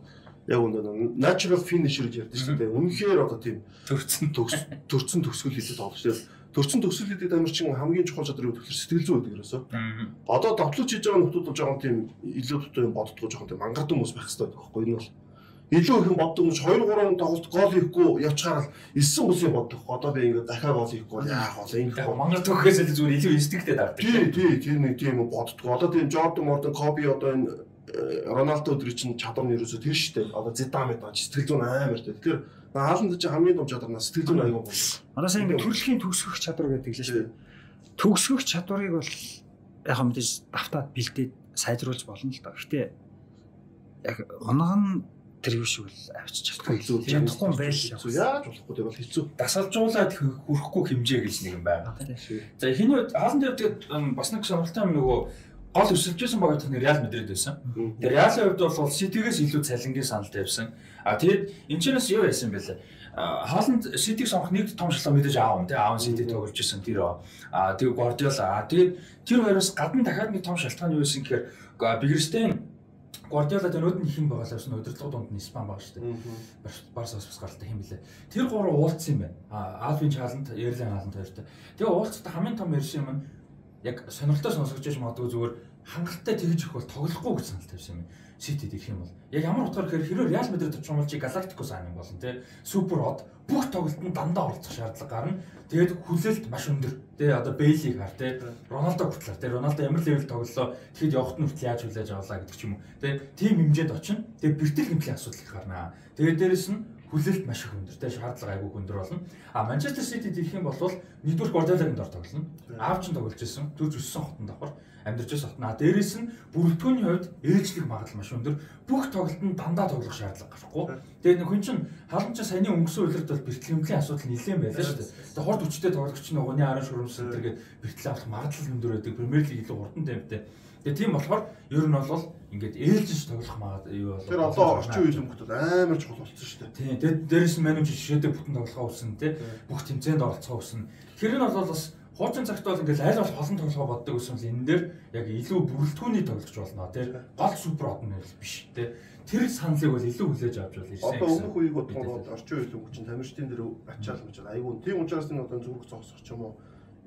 яг үнэ natural finisher гэж ярьдаг шүү дээ. Үнэхээр одоо тийм төрцөн төгсгөл хийдэг тоглогч. Төрцөн төгсгөл хийдэг амарчин хамгийн чухал чадрын үед сэтгэл зүй гэдэг ерөөсөө. Одоо тоглож хийж байгаа нөхдүүд бол жоохон тийм илүү дутуу юм боддгоо жоохон тийм мангар хүмүүс байх хэрэгтэй байхгүй. Энэ бол илүү их юм боддог юм. 2-3 тоглолт гол хийхгүй явчихаар л 9 үсээ боддог. Одоо би ингээд дахиад гол хийхгүй яах вэ? Энэ мангар төгөхөөс л зүгээр илүү инстинктэд авдаг. Тий, тийм нэг тийм боддог. Одоо тийм Jordan Kobe одоо энэ Роналдо өдрийн чинь чадвар нь ерөөсөө тэр штэ. Одоо Зидан мэдээ сэтгэл зүйн амар тэ. Тэгэхээр Хааланд чинь хамгийн том чадвар нь сэтгэл зүйн аягүй бол. Одоо сайн ингээд төрөлхийн төгсгөх чадвар гэдэг л штэ. Төгсгөх чадварыг бол яг мэдээж давтаад бэлдээд сайжруулж болно л доо. Гэхдээ яг унган тэр юу шиг л авчиж чадахгүй. Чадахгүй байл. Яаж болохгүй тэг бол хэцүү. Дасалжуулаад хүрэхгүй хэмжээ гэж нэг юм байна. За хиний Хааланд тэгээд бас нэг сонирхолтой юм нөгөө гол өсөлтжсэн баг гэх нь Реал Мадрид байсан. Тэгээ Реалын хувьд бол Ситигээс илүү цалингийн саналтай байсан. Тэгээд энэ ч юу байсан бэ лээ? Хааланд Ситиг сонгох нэг том шалгал мэдээж аав тий аав Сити тоглож исэн тэр тэгээ Гвардиола тэгээд тэр хоёроос гадна дахиад нэг том шалтгаан юу байсан гэхээр Бигерстейн Гвардиола төнөөд нь хэн байгаа лавсан удирдлага дунд нь Испани байгаа шүү дээ. Барсаас бас гаралтай хэм билээ. Тэр гурав уулзсан юм байна. Альвин Чааланд, Эрлин Хааланд хоёртой. Тэгээ уулзалтаа хамгийн том ярьсан юм нь яг сонирхолтой сонсогч байж магадгүй зүгээр хангалттай тэгж их бол тоглохгүй гэж санал тавьсан юм. Ситид ирэх юм бол яг ямар утгаар гэхээр хэрвээ Реал Мадрид очих юм бол чи Галактикос аан юм болно те. Супер од бүх тоглолтод дандаа оролцох шаардлага гарна. Тэгээд хүлээлт маш өндөр. Тэ одоо Бейлиг хар те. Роналдо хүртэл те. Роналдо ямар левел тоглолоо тэгэхэд явахт нь хүртэл яаж хүлээж авлаа гэдэг ч юм уу. Тэ тим хэмжээнд очино. Тэгээд бэртэл хэмтлийн асуудал их гарнаа. Тэгээд дээрэс нь хүлээлт маш их өндөр. Тэ шаардлага айгүй өндөр болно. Манчестер Ситид ирэх юм бол нэгдүгээр Гвардиолагийн дор тоглоно. Аав ч тоглож исэн. Түр өссөн хотод давхар амьдарч сотнаа. Дээрээс нь бүрэлдэхүүний хувьд ээлжлэх магадлал маш өндөр. Бүх тоглолтод дандаа тоглох шаардлага гарахгүй. Тэгээд нэг хүн чинь хаалт ч саяны өнгөрсөн үйлрэлт бол бэртэл хэмтлийн асуудал нэлээд байлаа шүү дээ. Тэгээд хорд хүчтэй тоглогч нь угны арын шурамсан тэргээд бэртэл авах магадлал өндөр байдаг. Премьер лиг илүү хурдан темптэй. Тэгээд тийм болохоор ер нь бол ингээд ээлжиж тоглох магадлал юу болоо. Тэр одоо орчин үеийн хүмүүс амар чухал болсон шүү дээ. Тийм. Тэгээд дээрээс нь менежер жишээдээ бүтэн тоглохоо үсэн тий. Бүх тэмцээнд оролцохоо үсэн. Тэгэхээр энэ бол бас хуучин цагт бол ингээд аль болох олон тоглохоо боддог гэсэн л энэ дээр яг илүү бүрэлдэхүүний тоглогч болно тий. Гол супер одны биш тий. Тэр саналыг бол илүү хүлээж авч бол ирсэн. Одоо өмнөх үеиг бодоход орчин үеийн хүмүүс чинь тамирчдын дээр ачаал мачаал айгүй. Тийм учраас энэ одоо зүрх зогсох ч юм уу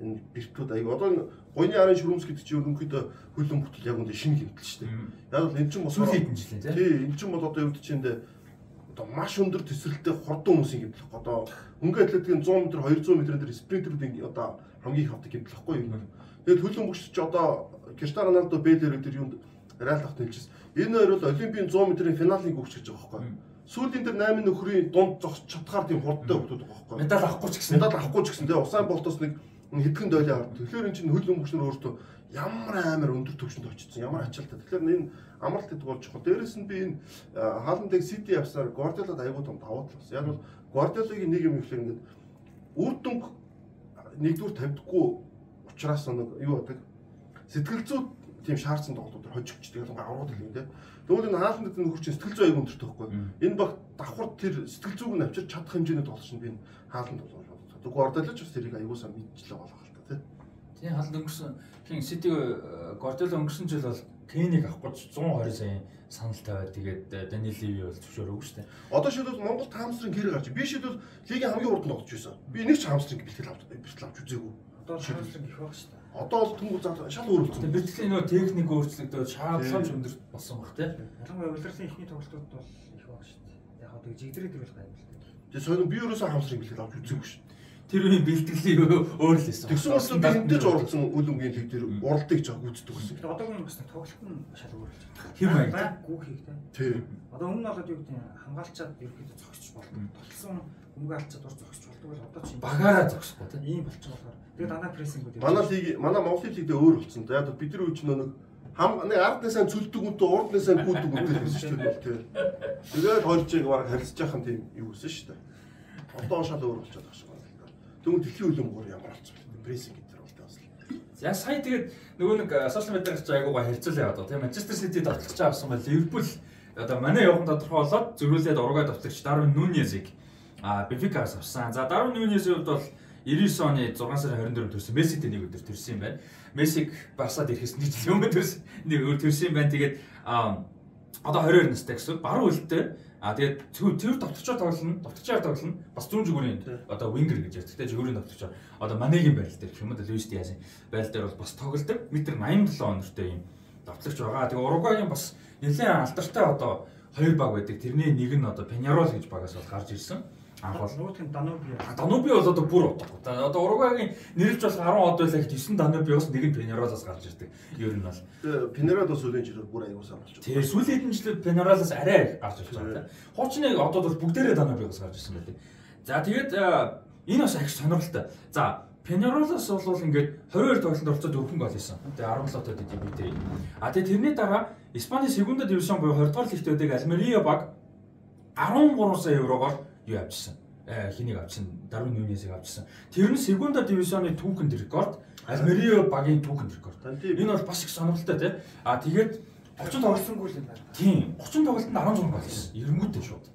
энэ бэртүүд айгүй. Одоо энэ гойны арын шүрмс гэдэг чинь ерөнхийдөө хөлөн бүтэл яг үндэ шинэ хэмтэл шүү дээ. Яг л энэ чинь бас сүүлийн хэдэн жилийн тий. Тийм энэ чинь бол одоо юу гэдэг чинь одоо маш өндөр төсрэлтэй хурдан хүмүүсийн хэмтэл. Одоо хөнгө атлетикийн 100 м 200 м дээр спринтерүүдийн одоо хамгийн их авдаг хэмтэл байхгүй юу. Тэгээд хөлөн бүгч чи одоо Криштиано Роналдо Бэлэр өдөр юунд Реал авах хэлжсэн. Энэ хоёр бол Олимпийн 100 м-ийн финалыг өгч гэж байгаа байхгүй юу. Сүүлийн дээр 8 нөхрийн дунд зогсож чадхаар тийм хурдтай хүмүүс байгаа байхгүй юу. Медаль авахгүй ч гэсэн. Медаль авахгүй ч гэсэн тэгээ Усайн Болтоос нэг хэдхэн дойлоо авах. Тэгэхээр эн чинь хөлөн бүгч нар өөртөө ямар амар өндөр түвшинд очсон. Ямар ачаалтай. Тэгэхээр энэ амралт гэдэг бол чухал. Дээрээс нь би энэ хааландыг Сити явсаар Гвардиолад аягүй том давуу тал болсон. Яг бол Гвардиолагийн нэг юм ихлээр ингээд үр дүнг нэгдүгээр тавьдаггүй учраас нэг юу байдаг. Сэтгэл зүй тийм шаардсан тоглолтууд хожигчдаг юм аврууд л юм те. Тэгвэл энэ хааландд нөхөр чинь сэтгэл зүй аягүй өндөртэй байхгүй. Энэ баг давхар тэр сэтгэл зүйг нь авчирч чадах хэмжээний тоглолт нь би энэ хааланд болгож байна. Гвардиола ч бас тэрийг аягуусаа мэдчихлээ болох л та тий. Тийм хаалт өнгөрсөн хин Сити Гвардиола өнгөрсөн жил бол Кэнийг авах гэж 120 сая саналтай бай. Тэгээд Даниэл Леви бол зөвшөөрөөгүй шүү дээ. Одоо шийдвэл Монголд хамстрын гэр гарч. Би шийдвэл лигийн хамгийн урд нь тоглож байсан. Би нэг ч хамстрын бэлтгэл авч үзээгүй. Одоо хамстрын гэх байх шүү дээ. Одоо бол тэнгуү заа шал өөрчлөлт. Бэлтгэлийн нөө техник өөрчлөгдөж шаардлага өндөр болсон баг тий. Ялангуяа улирлын ихний тоглолтууд бол их баг шүү дээ. Яг одоо жигдрээд ирвэл гайвал дээ. Тэгээ сонин би ерөөсөө хамстрын бэлтгэл авч үзээгүй шүү. Тэр үеийн бэлтгэлийн өөр л байсан. Тэгсэн бас би энтэйж оролцсон үл өмгийн лиг дээр уралдыг жоо гүйцэтгэв гэсэн. Тэгээд одоогийн бас тоглолт нь шал өөр болж байна. Хэм байгаад гүү хийхтэй. Тийм. Одоо өмнө нь болоод юу гэдэг хамгаалчаад ерөөхдөө зогсож болдог. Тоглосон өмгөө алцаад ор зогсож болдог бол одоо чинь багаараа зогсохгүй тийм ийм болчих болохоор. Тэгээд дандаа прессингүүд. Манай Монголын лиг дээр өөр болсон. За яг бидний үеч нэг нэг ард насаа цөлдөг үнтэй урд насаа гүйдэг үнтэй байсан шүү дээ. Тэгээд хоёрчиг бараг харьцаж яхах тийм юу гэсэн шүү дээ. Одоо шал өөр болчиход байгаа шүү. Тэгвэл дэлхийн хөлбөмбөр ямар болчих вэ? Прессинг гэдэг нь бол таасал. За сая тэгээд нөгөө нэг сошиал медиа гарч айгуугаа харьцуулаа одоо тийм Манчестер Сити давтлагч авсан бол Ливерпул одоо манай явган тодорхой болоод зөрүүлээд ургаа давтлагч Дарвин Нуньезийг Бенфикаас авсан. За Дарвин Нуньезийн хувьд бол 99 оны 6 сарын 24-нд төрсэн. Месситэй нэг өдөр төрсэн юм байна. Мессиг Барсад ирэхээс нэг жил өмнө төрсэн. Нэг өдөр төрсэн юм байна. Тэгээд одоо 22 настай гэсэн. Баруун хөлтэй. Тэгээд тэр давтагчаар тоглоно. Бас зүүн зүгүүрийн одоо вингер гэж ярьдаг. Тэгээд зүгүүрийн давтагчаар одоо Манегийн байрал дээр гэх юм да Луис Диасын байрал дээр бол бас тоглодог. Метр 87 онортой юм давтагч байгаа. Тэгээд Уругвайгийн бас нэлээд алдартай одоо хоёр баг байдаг. Тэрний нэг нь одоо Пеньярол гэж багаас бол гарч ирсэн. Анх бол нүүтэн Дануби. Дануби бол одоо бүр утгагүй. Одоо Уругвайгийн нэрлж болох 10 од байлаа гэж 9 Данубиос нэг нь Пеньяролоос гарч ирдэг. Ер нь бол Пеньяролоос үлийн жилүүд бүр аягуусаа болчихсон. Тэгээ сүүлийн жилүүд Пеньяролоос арай гарч ирж байгаа. Хуучны одоо бол бүгдээрээ Данубиос гарч ирсэн байдаг. За тэгээд энэ бас их сонирхолтой. За Пеньяролоос бол ингээд 22 тоглолтод оролцоод 4 гол хийсэн. Тэгээ 17 тоо дебютээ. Тэгээ тэрний дараа Испаний Сегунда дивизион буюу 20 дугаар лигт байдаг Альмерия баг 13 сая еврогоор юу авчихсан. хэнийг авчихсан, Дарвин Нуньесийг авчихсан. Тэр нь Сегунда дивизионы түүхэнд рекорд, Альмерио багийн түүхэнд рекорд. Энэ бол бас их сонирхолтой тий. Тэгээд 30 тоглосон гол юм байна. Тийм, 30 тоглолтод 16 гол хийсэн. Эргэмүүдтэй шууд.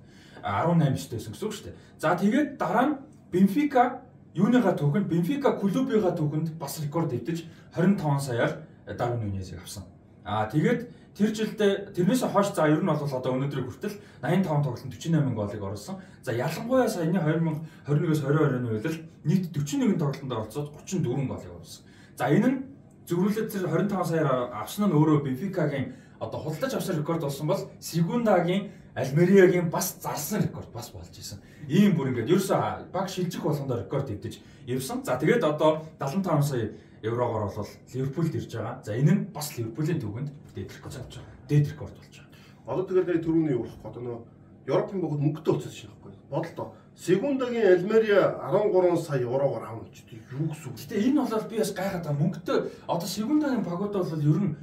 18 штэй байсан гэсэн үг шүү дээ. За тэгээд дараа нь Бенфика юуныга түүхэнд, Бенфика клубыга түүхэнд бас рекорд эвдэж 25 саяар Дарвин Нуньесийг авсан. Тэгээд тэр жилдээ тэрнээс хойш за ер нь бол одоо өнөөдрийг хүртэл 85 тоглолтод 48 голыг оруулсан. За ялангуяа саяны 2021-с 22 оны үед нийт 41 тоглолтод оролцоод 34 голыг оруулсан. За энэ нь зөвлөлд тэр 25 саяар авсан нь өөрөө Бенфикагийн одоо худалдаж авсан рекорд болсон бол Сегундагийн Альмериагийн бас зарсан рекорд бас болж исэн. Ийм бүр ингээд ерөөсөө баг шилжих болгондоо рекорд эвдэж явсан. За тэгээд одоо 75 сая еврогоор бол Ливерпулд ирж байгаа. За энэ нь бас Ливерпулийн түүхэнд дээд рекорд болж байгаа. Дээд рекорд болж байгаа. Одоо тэгээд түрүүний юу болох гэдэг нөө Европын богод мөнгөтэй болчихсон шин байхгүй. Бодлоо. Сегундагийн Альмерия 13 сая еврогоор авна ч юу гэсэн үг. Гэтэ энэ бол би бас гайхаад байгаа. Мөнгөтэй одоо Сегундагийн багууд бол ер нь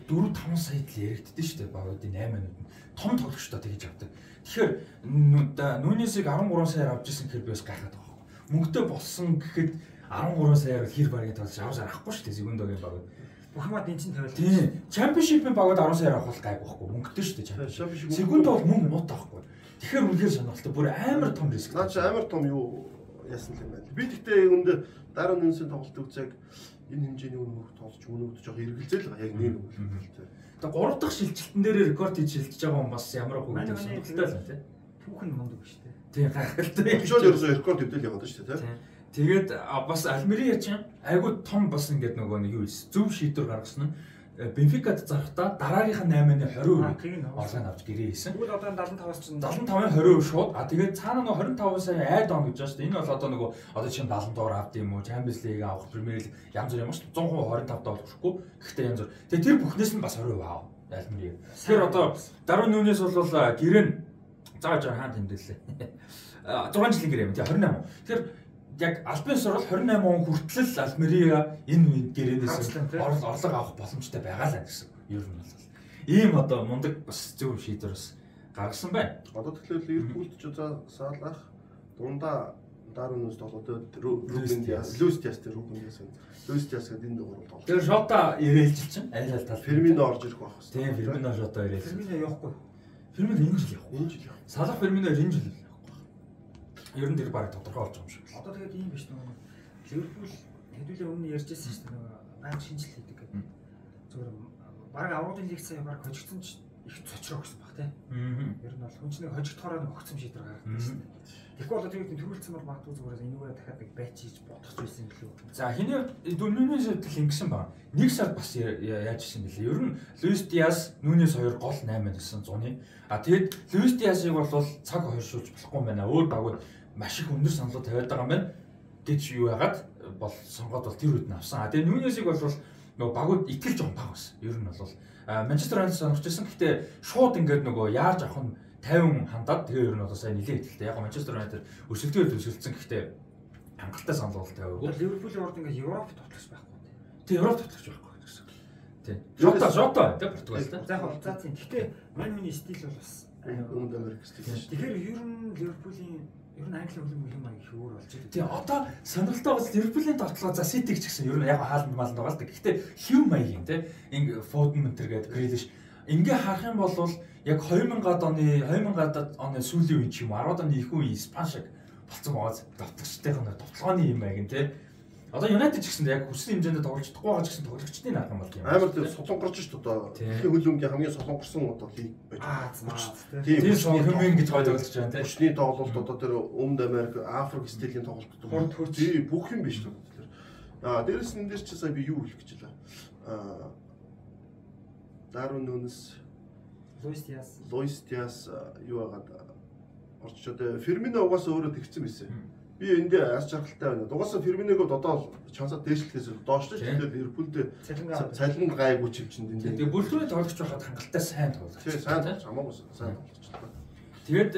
4-5 саяд л яригддээ шүү дээ. Багуудын 8 минут нь том тоглогчтой тэгж авдаг. Тэгэхээр Нуньесийг 13 саяар авч ирсэн гэхээр би бас гайхаад байгаа. Мөнгөтэй болсон гэхэд 13 саяар хэр багийн тоглож авсаар авахгүй шүү дээ. Сегундагийн багууд. Бүх юмаа дэнчин тавиал. Тийм. Чемпионшипын багууд 10 саяар авах бол гайгүй байхгүй. Мөнгөтэй шүү дээ чемпионшип. Сегунда бол мөнгө муутай байхгүй. Тэгэхээр үнэхээр сонирхолтой. Бүр амар том риск. Наа чи амар том юу яасан юм байна. Би тэгтээ үүнд дараа нүүнсийн тоглолт үзэг энэ хэмжээний үнэ тоолж өнөөдөр жоох эргэлзээл байгаа. Яг нэг үг. Тэгээ 3 дахь шилжилтэн дээр рекорд хийж шилжиж байгаа хүн бас ямар хөвгтэй сонирхолтой л тий. Түүхэн мундаг биш тий. Тийм гайхалтай. Өчигдөр ерөөсөө рекорд хэвдэл яваад шүү дээ тий. Тэгээд бас Альмерия ч айгүй том бас ингээд нөгөө нэг юу зөв шийдвэр гаргасан нь Бенфикад зарахтаа дараагийнх нь 8-ны 20% орлогыг авч гэрээ хийсэн. Тэгвэл одоо 75-аас чинь 75-ын 20% шууд. Тэгээд цаана нөгөө 25 сая айд он гэж байна шүү дээ. Энэ бол одоо нөгөө одоо чинь 70 доор авд юм уу, Champions League авах, Premier League янз бүр юм шүү дээ. 100% 25 доор хүрэхгүй. Гэхдээ янз бүр. Тэгээд тэр бүхнээс нь бас 20% аав. Альмерия. Тэгэхээр одоо Дарвин Нуньес бол гэрээ нь зааж хаан тэмдэглээ. 6 жилийн гэрээ юм тий 28. Тэгэхээр яг албан ёсоор 28 он хүртэл Альмерия энэ гэрээнээс орлого авах боломжтой байгаа л гэсэн. Ер нь бол ийм одоо мундаг бас зөв шийдвэр бас гаргасан байна. Одоо тэгэхээр Ливерпулд ч Салах дундаа Дарвинус тоглоод Рубен Диас, Луис Диас гэдэг энэ дугаар тоглоо. Тэр Жота ирээлжил чинь айл тал Фермино орж ирэх байх хэвээр. Тийм Фермино Жота ирээлжил. Фермино явахгүй. Фермино энэ жил явах. Энэ жил явах. Салах Фермино энэ жил явах. Ер нь тэр баг тодорхой болж байгаа юм шиг. Одоо тэгээд ийм биш нөгөө Ливерпул хэдүүлээ өмнө ярьжсэн шүү дээ нөгөө баян шинжил хийдэг гэдэг. Зүгээр баг авралын лиг сая баг хожигдсон ч их цочроо гэсэн баг тий. Ер нь бол хүн чинь хожигдохороо нэг огцом шийдвэр гаргадаг шээ. Тэгэхгүй одоо тэгээд төрүүлсэн бол магадгүй зүгээр энэгээр дахиад нэг байч хийж бодох байсан гэлээ. За хэний Нуньес хэвдэл ингэсэн баг. Нэг сар бас яаж хийсэн бэлээ. Ер нь Луис Диас, Нуньес хоёр гол 8 гэсэн зуны. Тэгээд Луис Диасыг бол цаг хойшуулж болохгүй юм байна. Өөр багууд маш их өндөр саналууд тавиад байгаа юм байна гэж юу яагаад бол сонгоод бол тэр үед нь авсан. Тэгээ Нуньесийг бол нөгөө багууд итгэл жоон баг байсан. Ер нь бол Манчестер Юнайтед сонгож ирсэн. Гэхдээ шууд ингээд нөгөө яаж авах нь 50 хандаад тэгээ ер нь одоо сайн нэлээд ихтэй. Яг Манчестер Юнайтед өсөлтөөр өсөлдсөн. Гэхдээ хангалттай санал бол 50%. Ливерпулийн урд ингээд Европ тоглож байхгүй. Тэгээ Европ тоглож байхгүй гэсэн. Тий. Жота тий Португалтай. За яг за тийм. Гэхдээ мань хүний стил бол бас Өмнөд Америк стил. Тэгэхээр ер нь Ливерпулийн ер нь англи хөлбөмбөг юм аа их өөр болж байгаа. Тэгээ одоо сонирхолтой бол Ливерпулийн тоглоо за Ситиг ч гэсэн ер нь яг хаалт маалт байгаа л да. Гэхдээ хив маягийн тий ингээ Foden мэтэр гэдэг Grealish ингээ харах юм бол яг 2000-ад оны сүүлийн үе ч юм 10-ад оны их үе Испани шиг болцсон байгаа давтагчтайхын товтлооны юм байг тий. Одоо United ч гэсэн яг хүссэн хэмжээнд тоглож чадахгүй байгаа ч гэсэн тоглогчдын наадам бол юм. Амар тийм солонгорч шүү дээ. Дэлхийн хөлбөмбөгийн хамгийн солонгорсон одоо лиг байж байгаа. Тийм хэмээн гэж ойлгож байна тий. Өчний тоглолт одоо тэр Өмнөд Америк, Африк стилийн тоглолтууд тий бүх юм биш үү тэгэхээр. Дээрээс нь энэ дээр чи сая би юу хэлэх гэж байлаа. Дарвин Нуньес, Луис Диас юу хагаад орчод Фермино угаасаа өөрөө тэгсэн байсан. Би эндээ аз жаргалтай байна. Дугаасаа Ферминогод одоо чансаа дээшлэхээс доош шүү дээ. Ливерпулд цалин гайгүй чивчэнд энэ. Тэгээ бүртгүүний тоглогч байхад хангалттай сайн тоглож. Тийм сайн хамаагүй сайн тоглож байна. Тэгээд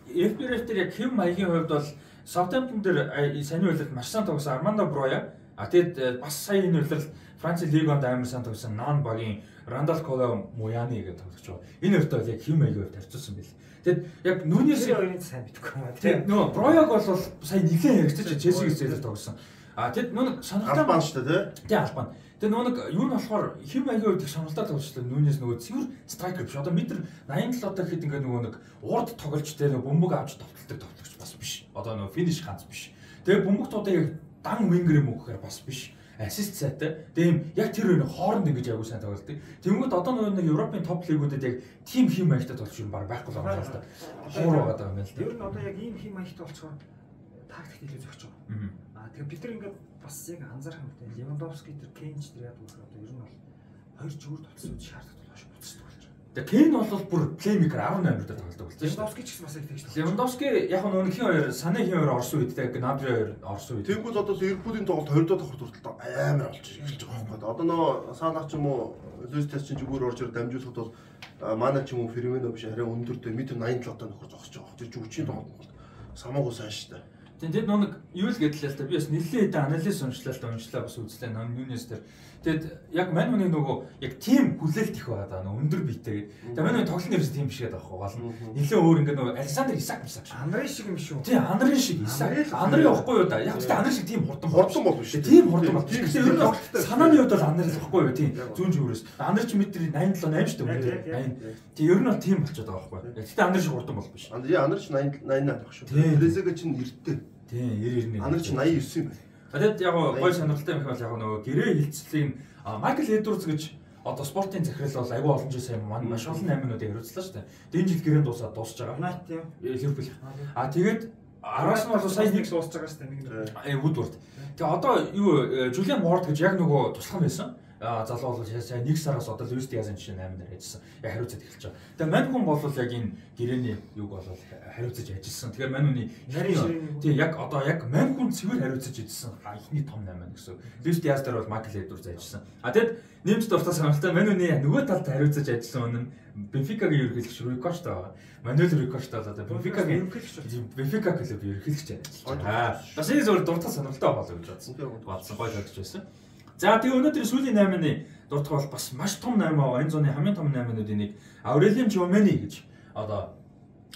FPL дээр яг хэм маягийн хувьд бол Southampton дээр саний үйлдэл маш сайн тоглосон Armando Broja А тэгэд бас сая энэ үйлрэл Франц лиг онд амар сайн тогсон Нан багийн Рандал Коло Муяны гэдэг тоглогч байгаа. Энэ өртөө яг хэм аягаар тарцуулсан байл. Тэгэд яг Нүнес хоёрын сайн битгэхгүй байна. Тэг нөө Брояг бол сая нэлээд яригдчих Челсигээс зээлэр тогсон. А тэгэд нүг сонирхолтой албан шүү дээ тий. Тэг албан. Тэг нүг юу нь болохоор хэм аягаар их сонирхолтой тоглолцтой Нүнес нөгөө цэвэр страйкер биш. Одоо метр 87 одоо хэд ингээд нөгөө нэг урд тоглож тэр бөмбөг авч товтлдог тоглогч бас биш. Одоо нөгөө финиш ганц биш. Тэгээ бөмбөг туудаа яг дан вингер юм уу гэхээр бас биш. Ассист сайтай. Тэгээ юм яг тэр нэг хооронд ингэж аягүй сайн тоглолдог. Тэнгүүд одоо нэг Европын топ лигүүдэд яг тим хим маягтай тоглож юм баг байхгүй л байна л да. Хуур байгаа юм байна л да. Ер нь одоо яг ийм хим маягтай болцохоор тактик илүү зөгч байгаа. Тэгээ бид нар ингээд бас яг анзаарах хэрэгтэй. Левандовски тэр Кейнч тэр яадаг вэ? Одоо ер нь бол хоёр зүгээр тоглолцоод шаардлагатай болж буцдаг болж байгаа. Тэгээ Кейн бол бүр плеймейкер 18 дээр тоглодог болсон шүү. Левандовски ч гэсэн бас их тэгж. Левандовски яг нэг хин хоёр, Сане хин хоёр орсон үед тэгээ Гнабри хоёр орсон үед. Тэнгүүд одоо Ливерпулийн тоглолт 2 дахь хүртэл амар болж эхэлж байгаа байхгүй. Одоо нөө Санах ч юм уу Луистас ч зүгээр орж ир дамжуулахад бол манай ч юм уу Фермино биш арай өндөртэй метр 87 одоо нөхөр зогсож байгаа. Тэр жүжигчийн тоглолт бол самаагүй сайн шүү дээ. Тэгээд нэг юу л гэдлээ л та би бас нэлээд хэдэн анализ уншлаа бас үзлээ Нүнес дээр. Тэгэд яг мань хүний нөгөө яг тим хүлээлт их байгаа даа өндөр биетэй. Тэгээд мань хүний тоглолт нэрс тим биш гэдэг байхгүй гол. Нэлээд өөр ингээд нөгөө Александр Исак мсаж. Андрей шиг юм шүү. Тийм Андрей шиг Исак. Андрей явахгүй юу да. Яг ч Андрей шиг тим хурдан бол биш. Тийм хурдан бол. Тэгэхээр ер нь санааны хувьд бол Андрей л байхгүй юу тийм зүүн зүгээрээс. Андрей ч метр 87 8 шүү дээ. 80. Тийм ер нь бол тим болчиход байгаа байхгүй. Гэхдээ Андрей шиг хурдан бол биш. Андрей ч 88 байх шүү. Трезега ч нэртэй. Тийм 90 Андрей ч 89 юм байна. Тэгээд яг гой сонирхолтой юм бол яг нөгөө гэрээ хилцлийн Майкл Эдвардс гэж одоо спортын захирал бол аюул олон жил сайн маш олон 8 минутыг хариуцлаа шүү дээ. Тэгээд энэ жил гэрээнд дуусаад дуусч байгаа. Тийм. Ливерпул. А тэгээд араас нь бол сая нэг дуусч байгаа шүү дээ. Вудворд. Тэгээд одоо юу Жулиан Ворд гэж яг нөгөө туслах байсан. Залуу бол сая 1 сараас одоо Луис Диазын жишээ 8 дээр ажилласан. Яг хариуцаад эхэлж байгаа. Тэгээ мань хүн бол яг энэ гэрээний юг бол хариуцаж ажилласан. Тэгэхээр мань хүний тий яг одоо яг мань хүн цэвэр хариуцаж ажилласан. Ихний том 8 гэсэн. Луис Диаз дээр бол Майкл Эдвардс ажилласан. А тэгэд нэмж дуртай сонирхолтой мань хүний нөгөө талд хариуцаж ажилласан үнэн Бенфикагийн ерөнхийлөгч Руй Кошта байгаа. Мануэл Руй Кошта бол одоо Бенфика клуб ерөнхийлөгч ажиллаж. Бас энэ зөвхөн дуртай сонирхолтой болоо гэж бодсон. Гоё төгсөж байсан. За тэгээ өнөөдрийн сүүлийн 8-ны дуртах бол бас маш том 8 аа. Энэ зууны хамгийн том 8-нуудын нэг Аурелиан Чомени гэж одоо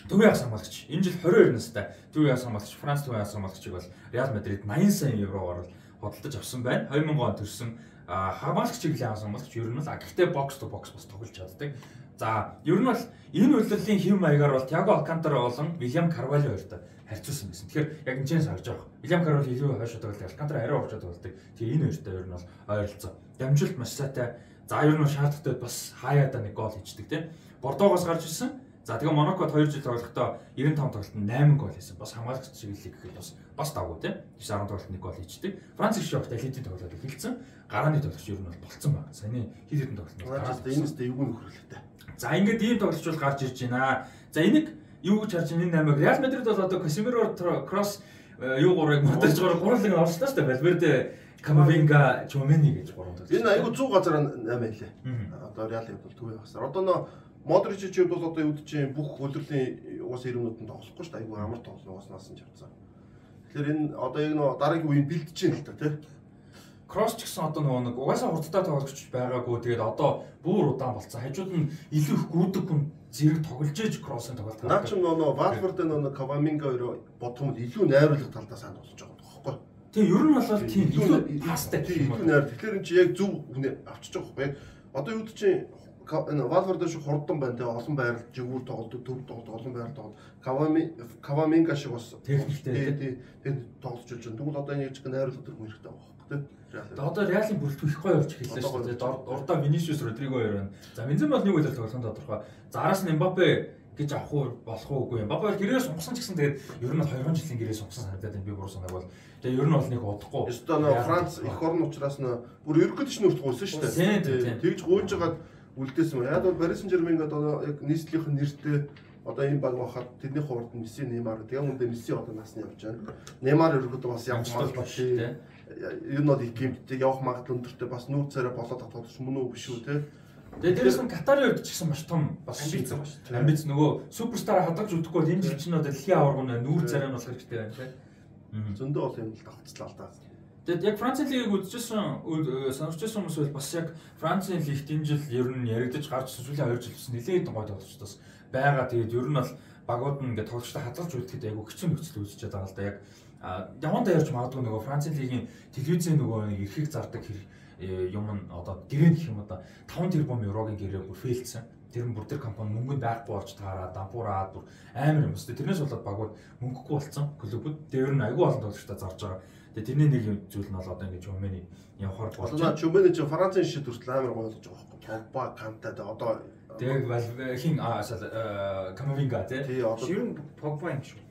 төвийн ах хамгаалагч. Энэ жил 22 настай төвийн ах хамгаалагч, Франц төвийн ах хамгаалагчийг бол Реал Мадрид 80 сая евроор худалдаж авсан байна. 2000 он төрсэн хамгаалагч чиглэлийн ах хамгаалагч ер нь л гэхдээ бокс то бокс бас тоглож чаддаг. За ер нь бол энэ үйлдвэрлэлийн хэв маягаар бол Тиаго Алкантара болон Вильям Карвалио хоёртой харьцуулсан байсан. Тэгэхээр яг энэ ч харж байгаа. Вильям Карвалио илүү хойш тоглолт, Алкантара арай урагшаа тоглолт. Тэгээ энэ хоёртой ер нь бол ойролцоо. Дамжуулт маш сайтай. За ер нь шаардлагатай бас хаяада нэг гол хийждэг тийм. Бордогоос гарч ирсэн. За тэгээ Монакод 2 жил тоглохдоо 95 тоглолтод 8 гол хийсэн. Бас хамгаалагч чиглэлийг гэхэд бас давгүй тийм. 9 10 тоглолтод 1 гол хийждэг. Франц их шогт Атлетик тоглолтод эхэлсэн. Гарааны тоглолт ер нь бол болцсон байна. Саяны хэд хэдэн тоглолт. Энэстэй юу нөхөрлөлтэй. За ингээд ийм тоглолч бол гарч ирж байна. За энийг юу гэж харж байна энэ 8-ыг Реал Мадрид бол одоо Касемиро кросс юу гурыг модерч гурлыг орсон шүү дээ. Валверде, Камавинга, Чомени гэж гурав. Энэ айгу 100 газар 8 байлээ. Одоо Реалын бол төвийн хасаар. Одоо нөө Модрич ч бол одоо юу гэж чинь бүх хөлөрлийн угаас 90 минутанд тоглохгүй шүү дээ. Айгу амар тоглоно угаас наасан ч авцсан. Тэгэхээр энэ одоо яг нөө дараагийн үеийн бэлдэж чинь л та тийм. Кросс ч гэсэн одоо нөгөө нэг угаасаа хурдтай тоглогч байгаагүй. Тэгээд одоо бүр удаан болцсон. Хажууд нь илүү их гүдэг хүн зэрэг тоглож ээж кроссын тоглолт. Наа ч нөгөө Валверде нөгөө Камаминга хоёр бодхомд илүү найруулга талдаа сайн тоглож байгаа байхгүй. Тэгээ ер нь бол тийм илүү пастай тийм илүү найр. Тэгэхээр энэ чи яг зөв хүнээ авчиж байгаа байхгүй. Одоо юу гэж чинь энэ Валверде шиг хурдан байна те олон байрал жигүүр тоглолт төв тоглолт олон байрал тоглолт Камаминга шиг бас техниктэй тэгээд тоглож болж байна. Тэгвэл одоо энэ яг ч найруулга төр хүн хэрэгтэй байгаа байхгүй. Одоо Реалын бүрэлдэхүүн их гоё болж эхэллээ шүү дээ. Урдаа Винишиус Родриго хоёр байна. За Бензема бол нэг үйл тоглоом тодорхой. За араас нь Мбаппе гэж авах уу болох уугүй. Мбаппе бол гэрээ сунгасан ч гэсэн тэгээд ер нь бол 2 жилийн гэрээ сунгасан санагдаад байна. Би буруу санааг бол тэгээд ер нь бол нэг удахгүй. Өстөө нөө Франц эх орн учраас нөө бүр ерөнхийдөө ч нүрт гуйсан шүү дээ. Тэгж гуйж байгаад үлдээсэн. Яг бол Paris Saint-Germain одоо яг нийслэлийн нэртэй одоо энэ баг бахад тэдний хувьд Месси, Неймар тэгээ үндэ Месси одоо насны явж байна. Неймар ерөнхийдөө бас явж байна шүү дээ. Ер нь бол их гэмтдэг явах магадлал өндөртэй бас нүүр царай болоод татгалж мөн үү биш үү те. Тэгээд дээрээс нь Катарын хувьд ч гэсэн маш том бас шийдсэн байна шүү дээ. Амбиц нөгөө суперстараа хадгалж өгөхгүй бол энэ жил чинь одоо дэлхийн аварга нүүр царай нь болох хэрэгтэй байна те. Зөндөө бол юм л давцлаа л да. Тэгэд яг Францын лигийг үзчихсэн сонирхчихсан хүмүүс бол бас яг Францын лигт энэ жил ер нь яригдаж гарч сүүлийн 2 жил бас нэлээд гой тоглолцоос байгаа. Тэгээд ер нь бол багууд нь ингээд тоглолцоо хадгалж үлдэхэд айгүй хэцүү нөхцөл үүсчихэд байгаа л да. Яг явандаа ярьж магадгүй нөгөө Францын лигийн телевизийн нөгөө нэг эрхийг зардаг юм нь одоо гэрээ гэх юм одоо 5 тэрбум еврогийн гэрээ бүр фейлдсэн. Тэр нь бүр тэр компани мөнгөнд байхгүй болж таараа дампуураад бүр амар юм өстэй. Тэрнээс болоод багууд мөнгөгүй болсон клубүүд. Тэр нь айгүй олон тоглогчтой зарж байгаа. Тэгээ тэрний нэг зүйл нь бол одоо ингэж Чумэний явахаар болж байна. Чумэний ч Францын шид хүртэл амар гой болж байгаа байхгүй. Погба, Канте одоо тэг хин Камавинга тий. Одоо ер нь Погба юм шүү.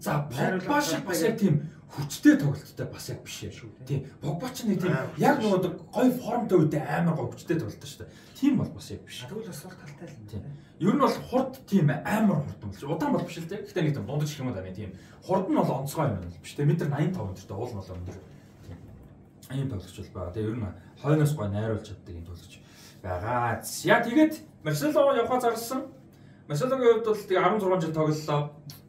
За Погба шиг бас яг тийм хүчтэй тоглолттой бас яг биш шүү. Тий. Погба ч нэг тийм яг нөгөө гой формтой үедээ амар гой хүчтэй тоглолттой шүү дээ. Тийм бол бас яг биш. Тэгвэл бас бол талтай л юм тий. Ер нь бол хурд тийм амар хурд юм л. Удаан бол биш л тий. Гэхдээ нэг тийм дундаж гэх юм уу даа тийм. Хурд нь бол онцгой юм биш тий. Метр 85 өдөртэй уул нь бол өндөр. Ийм тоглогч бол байгаа. Тэгээ ер нь хойноос гой найруулж чаддаг юм тоглогч байгаа. За тэгээд Марсело явахаа зарласан. Марселогийн хувьд бол тэгээ 16 жил тоглолоо.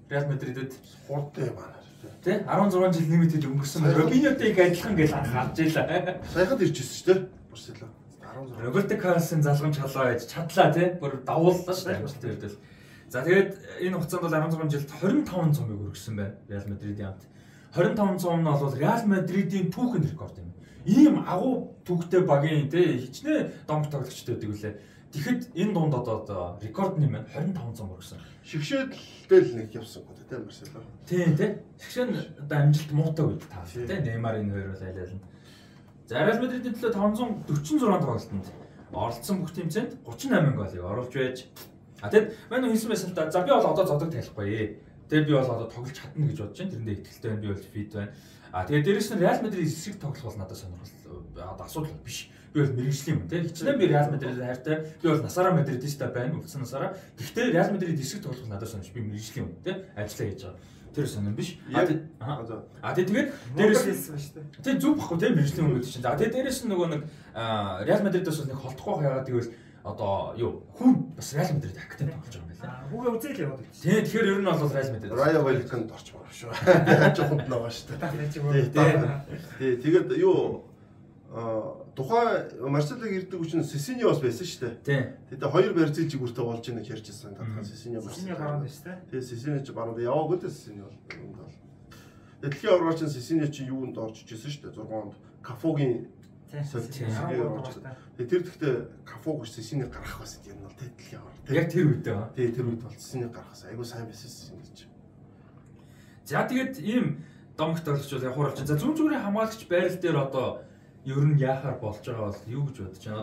Реал Мадридэд хурдтай байна. Тэ 16 жил нэмэтэд өнгөрсөн. Робиньотыг адилхан гэж харж ийлээ. Саяхад ирчихсэн шүү дээ. Марсело. 16. Роберто Карлосын залгамж халаа байж чадлаа тий. Бүр давууллаа шүү дээ Марсело хувьд. За тэгээд энэ хугацаанд бол 16 жилд 25 цомыг өргөсөн байна. Реал Мадридийн хамт. 25 цом нь бол Реал Мадридийн түүхэн рекорд юм. Ийм агуу түүхтэй багийн тий хичнээн домог тоглогчтой байдаг үлээ. Тэгэхэд энэ дунд одоо рекорд нэм 25 цом өргөсөн. Шигшээдэл нэг явсан гоо тий Марсело. Тийм тий. Шигшээ одоо амжилт муутай үед таа тий Неймарын хоёр бол айлал нь. За Реал Мадридийн төлөө 546 тоглолтод оролцсон бүх тэмцээнд 38 голыг оруулж байж. Тэгэд манай хэлсэн байсан л да. За би бол одоо зодог тайлахгүй. Тэгээ би бол одоо тоглож чадна гэж бодож байна. Тэрэндээ ихтэй байна. Би бол фит байна. Тэгээ дээрэс нь Реал Мадрид эсрэг тоглох бол надад сонирхол одоо асуудал биш. Би бол мэрэгжлийн юм тий. Хичнээн би Реал Мадрид хайртай. Би бол Насара Мадридиста байна. Үлдсэн Насара. Гэхдээ Реал Мадрид эсрэг тоглох надад сонирхол би мэрэгжлийн юм тий. Ажиллаа хийж байгаа. Тэр сонирн биш. Тэгээд дээрээс хэлсэн шүү дээ. Тэг зүг баггүй тий мэрэгжлийн хүмүүс чинь. За тэгээд дээрээс нь нөгөө нэг Реал Мадридаас бол нэг холдохгүй хаягаад тэгвэл одоо юу хүн бас Реал Мадрид хактай тоглож байгаа юм байна. Хүүгээ үзээл яваад байна. Тий тэгэхээр ер нь бол Реал Мадрид. Райо Вальканд орчмоор шүү. Хажууханд байгаа шүү дээ. Тий тэгээд юу тухайн Марселог ирдэг хүчин Сесиньо бас байсан шүү дээ. Тий. Тэгээд хоёр барьцыг жигүүртэй болж байгааг ярьж байсан. Татхан Сесиньо гараад байна шүү дээ. Тэгээд Сесиньо ч баруун яваагүй дээ Сесиньо бол. Дэлхийн аврагч нь Сесиньо чи юунд орж ижсэн шүү дээ. 6 онд Кафогийн тэр гэхдээ Кафог гэж Сесиньо гарах байсан юм бол дэлхийн авраг. Яг тэр үед аа. Тий тэр үед бол Сесиньо гарахсан. Айгуу сайн байсан гэж. За тэгээд ийм домогт тоглогч бол явахаар болж байна. За зүүн зүгээрийн хамгаалагч байрал дээр одоо ер нь яахаар болж байгаа бол юу гэж бодож байна.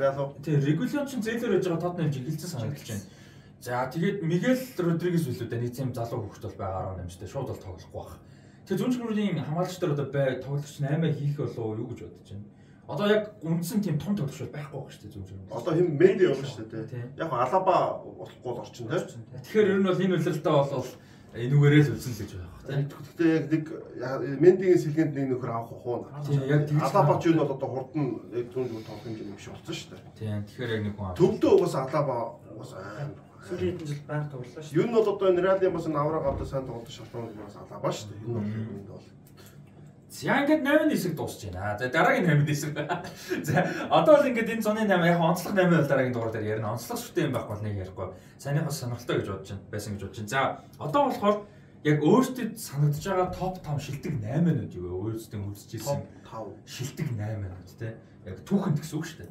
Одоо тий регулион ч зээлэр байж байгаа Тотнхэм жигэлцэн санагдаж байна. За тэгээд Мигел Родригес үлээ нэг тийм залуу хөвгт бол байгаа 18 настай шууд бол тоглохгүй байх. Тэгээд зүүн зүгээрийн хамгаалагч дээр одоо тоглогч 8 хийх болов юу гэж бодож байна. Одоо яг үндсэн тийм том тоглогч байхгүй байх шүү дээ зүүн зүгээрээ. Одоо хэм Менди явна шүү дээ тий. Яг Алаба болохгүй л орчин тий. Тэгэхээр ер нь бол энэ үлрэлтээ бол энүүгээрээ л үлсэн л гэж байна. Гэхдээ яг нэг Мендигийн сэлгэнд нэг нөхөр авах уу. Яг Алаба ч юу нь бол одоо хурд нь яг зүүн зүг тоглох юм биш болсон шүү дээ. Тийм. Тэгэхээр яг нэг хүн авах. Төвдөө угаасаа Алаба угаасаа сүүлийн жил байнга тоглолоо шүү. Юу нь бол одоо энэ Реалын бас авраг авдаг сайн тоглолт шалтгаан бас Алаба шүү дээ. Энэ бол За ингээд 8 хэсэг дуусч байна. За дараагийн 8 хэсэг. За одоо л ингээд энэ зуны 8 яг онцлог 8 бол дараагийн дугаар дээр ярина. Онцлог шүтээ юм байхгүй бол нэг ярихгүй. Санийхаас сонирхолтой гэж бодож байна. Байсан гэж бодож байна. За одоо болохоор яг өөртөө санагдаж байгаа топ 5 шилдэг 8-нууд юу вэ? Өөрсдөө үзчихсэн 5 шилдэг 8-нууд те. Яг түүхэнд гэсэн үг шүү дээ.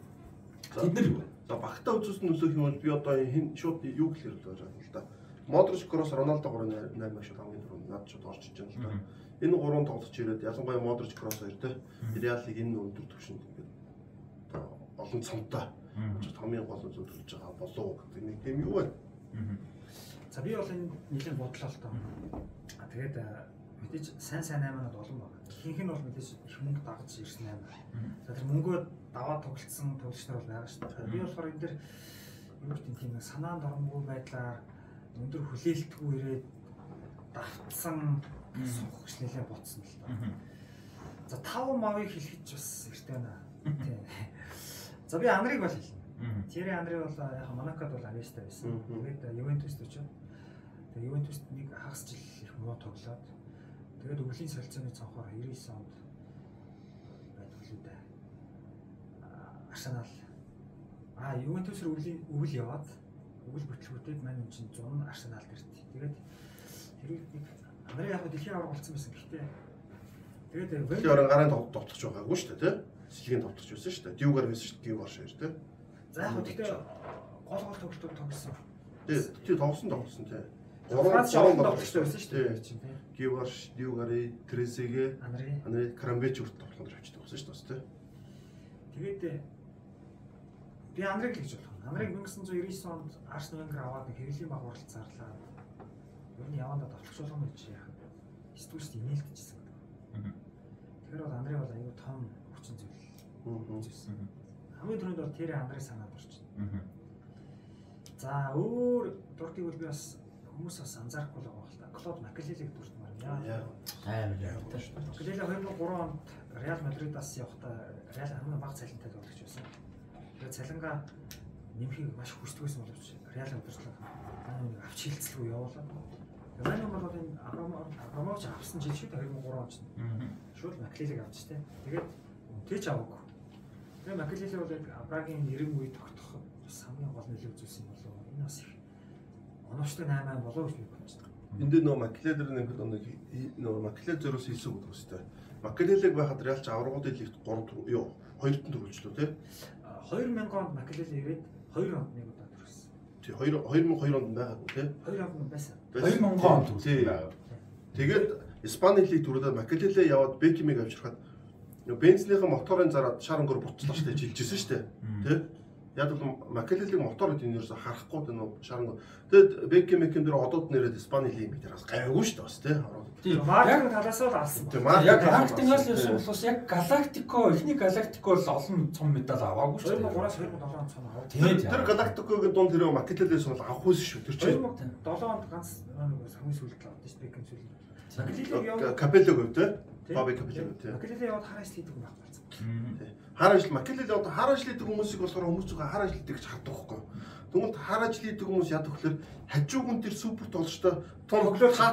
Тэд нар юу вэ? За багтаа үзүүлсэн нөлөөх юм бол би одоо энэ шууд юу гэхээр болж байгаа юм л да. Модрич, Кросс, Роналдо 3 8 шууд хамгийн түрүүнд над шууд орж иж байгаа юм л да. Энэ 3 тоглож ирээд ялангуяа Модрич, Кросс хоёр те. Реалыг энэ өндөр түвшинд ингээд олон цомтой хамгийн гол зүйл төлж байгаа болов гэдэг нэг юм юу вэ? За би бол энэ нэлийн бодлоо л тоо. Тэгээд мэдээж сайн 8-аад олон байна. Ихэнх нь бол мэдээж их мөнгө дагаж ирсэн 8. За тэр мөнгөө даваад тоглолцсон тоглогч нар бол байгаа шүү дээ. Би болохоор энэ дэр юу гэдэг тийм санаанд оромгүй байдлаар өндөр хүлээлтгүй ирээд давтсан сухагч нэлээ ботсон л тоо. За 5 мавыг хэлэхэд ч бас эртээ байна. Тийм. За би Анриг бол хэлнэ. Тири Анри бол яг Монакод бол авьяастай байсан. Тэгээд Ювентуст очив. Тэгээд Ювентуст нэг хагас жил их муу тоглоод Тэгээд өвлийн солилцооны цонхоор 99 онд байдаг л үү. Арсенал Ювентус руу өвөл яваад өвөл бүтлгүүтэд маань юм чинь 100 Арсеналд иртий. Тэгээд тэр Андрей яг дэлхийн авраг болсон байсан. Тэгээд Венгерын гарын тоглож байгаагүй шүү дээ, тий? Сэлгийн тоглож байсан шүү дээ. Дьюгар байсан шүү дээ, Дьюгар шир, тий? За яг гэхдээ гол тоглолтууд тоглосон. Тий, тоглосон тий. Франц тоглолтод байсан шүү дээ чинь тий. Дьюгар, Дьюгари, Тресеге, Андрей Крамбеч хүртэл тоглоход явчихдаг байсан шүү дээ, тий? Тэгээд би Андрейг гэж болох. Андрейг 1999 онд Арсен Венгер аваад нэг хэвлэлийн баг уралд зарлаа. Ер нь явандаа тоглох болгоно гэж яах. Стүүст инээлтжсэн. Тэгэхээр бол Андрей бол аюу том хүчин зүйл үзсэн. Хамгийн түрүүнд бол тэр Андрей санаад орчихно. За өөр дуртыг бол би бас хүмүүс бас анзаарахгүй л байгаа хэл та. Клод Макалелиг дуртмаар яа. Амар яригтай шүү дээ. Макалеле 2003 онд Реал Мадридаас явахдаа Реал хамгийн бага цалинтай тоглогч байсан. Тэгээд цалингаа нэмхийг маш хүсдэгсэн боловч Реал удирдлага нэг авч хилцэлгүй явуулаад. Тэгээд маань бол энэ Абрамович авсан жил шүү дээ 2003 онд чинь. Шууд Макалелиг авч штэ. Тэгээд үнтэй ч аваагүй. Тэгээд Макалеле бол Абрагийн 90 үе тогтох бас хамгийн гол нөлөө үзүүлсэн юм болов. Энэ бас их оновчтой 8 болов гэж би бодож байна. Энд нөө Макалелер нөө Макалелерөөс хийсэн үг өстэй. Макалелег байхад Реалч аврагуудын лигт 2 төрүүлжлөө тий. 2000 онд Макалеле ирээд 2 онд нэг удаа төрсөн. Тий 2002 онд байгаад үү тий. 2 онд байсан. 2000 онд төрсөн. Тэгээд Испани лиг төрүүлээд Макалеле яваад Бекимиг авчирхад бензинийхэн моторын зараад шарангөр буцлаа штэ жилжсэн штэ тий. Яг бол Макалелег мотор гэдэг нь ерөөсө харахгүй дээ нөө шарангөр. Тэгэд Бекимиг дээр одод нэрээд Испани лиг дээр бас гайгүй штэ бас тий. Маркетинг талаас нь алсан. Яг маркетингаас явсан болохоос яг Галактико эхний Галактико бол олон цом медаль аваагүй шүү дээ. 2003-аас 2007 онд цом авав. Тэр Галактикогийн дунд тэр Макалелес бол авах байсан шүү. Тэр чинь 2007 онд ганц нэг хамгийн сүүлд л авдаг шүү Бекэм сүүлд. Макалелег яваад Капеллог тий. Баби Капеллог тий. Макалелег яваад хараа шлийдэг юм байна. Хараа ажил Макалелег яваад хараа ажилладаг хүмүүсийг болохоор хүмүүс зүгээр хараа ажилладаг гэж харддаг байхгүй. Тэгвэл хараа ажилладаг хүмүүс яд гэхээр хажуугын тэр супер тоглолттой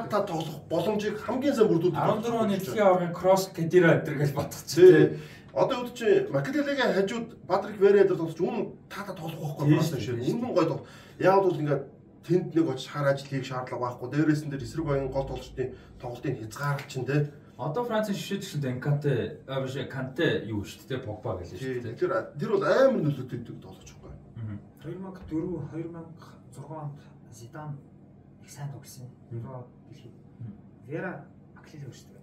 та тоглох боломжийг хамгийн сайн бүрдүүлдэг. 14 оны дэлхийн аваргын кросс Кадира гэдэг гэж бодчихсон. Одоо үуд чи Макалелегийн хажууд Патрик Вере дээр тоглож үнэн та тоглох байхгүй байна шүү. Үнэн гой тоглох. Яг бол ингээд тэнд нэг очиж хараа ажил хийх шаардлага байхгүй. Дээрээс нь тэр эсрэг баян гол тоглолтын тоглолтын хязгаарлалт чинь те. Одоо Францын шишээд гэсэн Канте юу шүү дээ Погба гэлээ шүү дээ. Тэр бол амар нөлөөтэй тоглож байгаа. 2004 2006 онд Зидан их сайн тоглосон. Евро дэлхийд. Вера Макалеле өштэй.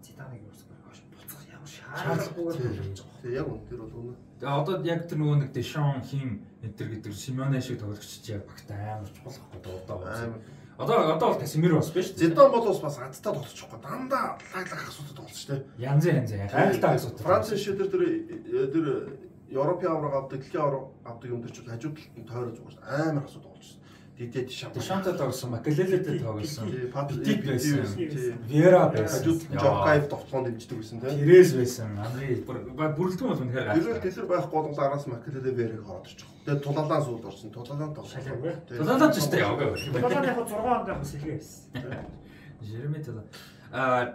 Зиданыг юусгаар буцах ямар шаардлагагүй болж байгаа. Тэгээ яг үн тэр бол үнэ. Тэгээ одоо яг тэр нөгөө нэг Дэшон хим энтер гэдэг Симоне шиг тоглогч чи яг багтаа амар чухал удаа болсон. Одоо бол Касимиро бас биш. Зидан бол бас азтай тоглочихгүй. Дандаа лаглах асуудал тоглож штэ. Янз гайхалтай асуудал. Францын шидэр тэр Европын авраг авдаг, дэлхийн авраг авдаг юм дээр ч хажууд талд нь тойрож байгаа амар асуудал болж байна. Дидэ Дешантай тоглосон, Макалелетэй тоглосон. Патрик байсан. Вера байсан. Хажууд Жокаев тоглоом дэмждэг байсан тийм. Терез байсан. Андрей бүрэлдэхүүн бол үнэхээр гайхалтай. Дэлгэр байхгүй бол араас Макалеле Верэг ороод ирчих. Тэгээ тулалаан сууд орсон. Тулалаан тоглосон. Тулалаан ч гэсэн яг. Тулалаан яг 6 онд яг сэлгээ байсан. Жереми Тулалаан.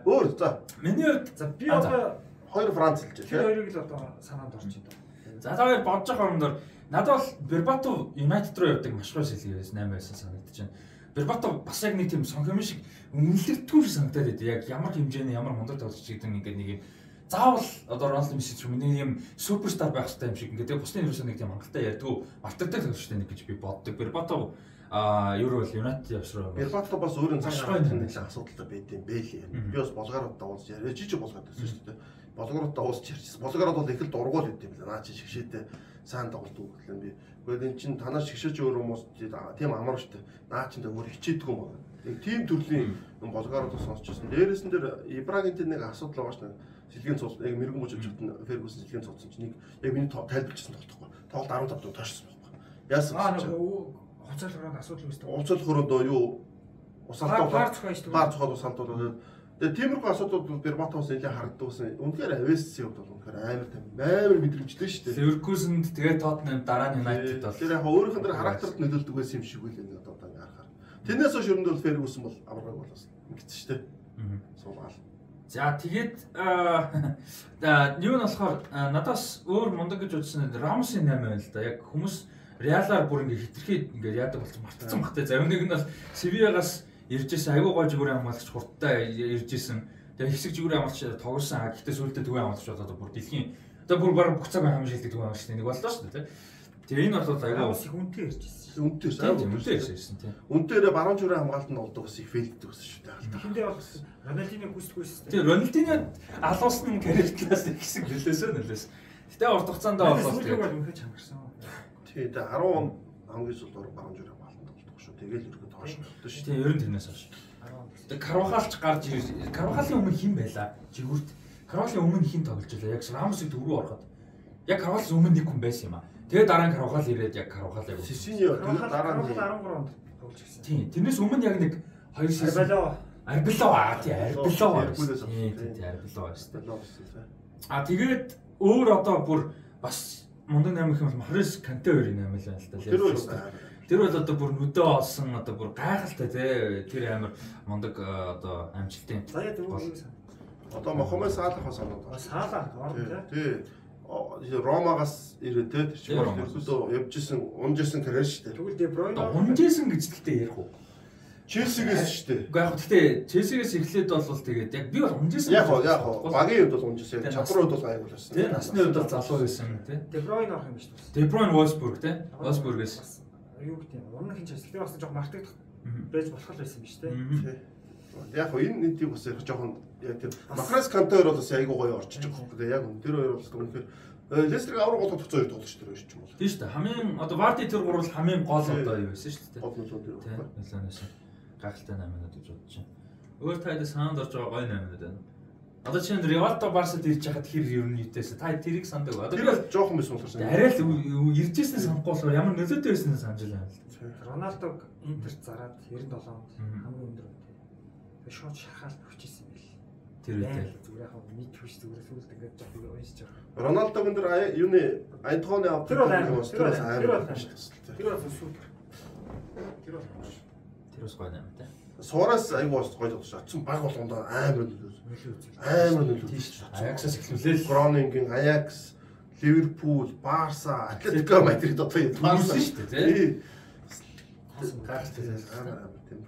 Өөр за. Миний хувьд за би одоо 2 Франц хэлж байна. Тэр хоёрыг л одоо санаанд орж байна. За таваар бодож байгаа юмдор надад бол Бербатов Юнайтед руу явдаг маш гой сэлгээс 8 байсан санагдаж байна. Бербатов бас яг нэг тийм сонгомын шиг үнэлэгдэхгүй шиг санагдаад байдаг. Яг ямар хэмжээний ямар мундаг тоглож гэдэг нь ингээд нэг заавал одоо Рональдо Месси ч юм нэг юм суперстар байх хэрэгтэй юм шиг ингээд тэгээ бусны нэрээс нэг тийм хангалттай ярьдгүй мартагддаг тоглогчтой нэг гэж би боддог. Бербатов юу бол Юнайтед явсраа. Бербатов бас өөрийн цаашаа нэг асуудалтай байдсан бэлээ. Би бас болгоороо давуулж яриа жижиг болгоод байсан шүү дээ. Болгоороо давуулж ярьчихсан. Болгоороо бол их л дургуул өгд юм байна. Наа чи шгшээтэй сайн тоглолт гэхлээр би гэхдээ эн чин танаа шгшээж өөр хүмүүс тийм амар штэ. Наа чин өөр хичээдэг юм байна. Нэг тийм төрлийн болгоороо сонсчихсон. Дээрээс нь тэр Ибрагийн тэр нэг асуудал байгаа штэ. Сэлгийн цуц яг мэрэгэн мужиж хатна Фергюсон сэлгийн цуцсан чинь нэг яг миний тайлбарчсан тоглохгүй. Тоглолт 15 дуу тойрсон байхгүй. Яасан нэг хуцаалгороод асуудал үүсдэг. Хуцаалгороо юу усаалтаа баар цохол усаалтууд тэгээ тиймэрхүү асуудлууд Бербатовс нэлээд харагдсан. Үнэхээр Авесси хувьд бол үнэхээр амар мэдрэмжтэй шүү дээ. Leverkusen тэгээ Tottenham дараа нь United бол тэр яг өөрийнх нь характерт нөлөөлдөг байсан юм шиг үл энэ одоо харахаар. Тэрнээс хойш ер нь бол Ferguson бол авраг болоос ингэсэн шүү дээ. Суугаал. За тэгээд юу нь болохоор надаас өөр мундаг гэж үзсэн Рамсын 8 байна л да. Яг хүмүүс Реалаар бүр ингээ хитрхий ингээ яадаг болсон мартцсан багтай. Зарим нэг нь бол Севиягаас ирж исэн аягүй гой жигүүрийн хамгаалагч хурдтай ирж исэн. Тэгээ хэсэг жигүүрийн хамгаалагч тоглосон. Гэхдээ сүүлдээ төвийн хамгаалагч болоод бүр дэлхийн одоо бүр баг бүх цаг хамгаалдаг төвийн хамгаалагч нэг боллоо шүү дээ. Тэгээ энэ бол аягүй их үнэтэй ирж исэн. үнэтэй ирсэн тийм. Үнтээрээ баруун зүрийн хамгаалтанд олдог бас их фейлддэг гэсэн шүү дээ. Тэхэндээ бол Рональдиныг хүсдэггүйс. Тэгээ Рональдино алуулсан карьертлаас ихсэг нөлөөс. Гэтэ урт хугацаанд бол сүүлд бол үнэхээр чангарсан. Тэгээ 10 он хамгийн сүүлд баруун зүрийн хамгаалтанд олдог шүү. Тэгээл ерөөд хоош болдог шүү. Тэгээ ер нь тэрнээс хойш. Тэгээ Карвахалч гарч Карвахалын өмнө хэн байла? Жигүүрт Карвахалын өмнө хэн тоглож байлаа? Яг Рамосыг дөрөв ороход. Яг Карвахалс өмнө нэг хүн байсан юм аа. Тэгээ дараа нь Карвахал ирээд яг Карвахал яг Сисиньо тэгээ дараа нь 13 онд тоглож гисэн. Тийм. Тэрнээс өмнө яг нэг 2 сезон Арбилоо Арбилоо шүү дээ. Тэгээд өөр одоо бүр бас мундаг 8 гэх юм бол Махрес Канте хоёрын 8 л байна л да. Тэр бол одоо бүр нүдөө олсон одоо бүр гайхалтай тий. Тэр амар мундаг одоо амжилтын. Заяа дөрөв сан. Одоо Мохамед Салах бас оноо. Салах орно тий. Ромагаас ирээд тэр чинь ерөөдөө явжсэн, унжсэн карьер шүү дээ. Тэгвэл Де Бройне унжсэн гэж тэгтээ ярих уу? Челсигээс шүү дээ. Уу яг гэхдээ Челсигээс эхлээд бол тэгээд яг би бол унжсэн. Яг багийн хувьд бол унжсэн. Чадварын хувьд бол аяг болсон. Тэ насны хувьд бол залуу байсан тий. Де Бройне орох юм биш үү? Де Бройне Wolfsburg тий. Wolfsburg-ээс юу гэх юм. Өмнө хин часлтыг бас жоох мартагдах байж болох л байсан биш тий. Яг энэ нийтийг бас яг жоохон яг тэр Махрес Канте хоёр бол бас айгуу гоё орчиж байгаа хөөх. Яг тэр хоёр бол үнэхээр Лестерийг авраг голох цоо хоёр тоглож тэр шүү дээ. Тийм шүү дээ. Хамгийн одоо Варди тэр гурвал хамгийн гол одоо юу байсан шүү дээ. Гол нөлөө тэр байна. Нөлөөнөөс гахалтай 8 минут гэж бодож байна. Өөр тайд санд орж байгаа гоё 8 минут байна. Одоо чинь Ривалто Барсад ирж хахад хэр ер нь юутэйс та тэрийг сандаг. Одоо би жоохон байсан болохоор арай л ирж ирсэн санахгүй болохоор ямар нөлөөтэй байсан санаж байна л да. Роналдог Интерт зараад 97 онд хамгийн өндөр шууд шахаад хүчээсэн байл. Тэр үедээ зүгээр яг мэд хүч зүгээр сүлд ингээд жоох уншиж байгаа. Роналдог өндөр юуны Антони авт тэр бол амар шүү дээ. Тэр бол супер. Тэр бас гоё юм та. Суураас айгуу гоё тоглож очсон баг болгонд амар нөлөө. Тийм шүү дээ. Аяксаас эхлүүлээл Гронингийн Аякс, Ливерпул, Барса, Атлетико Мадрид одоо юм Барса шүү дээ тий. Гайхалтай амар тийм.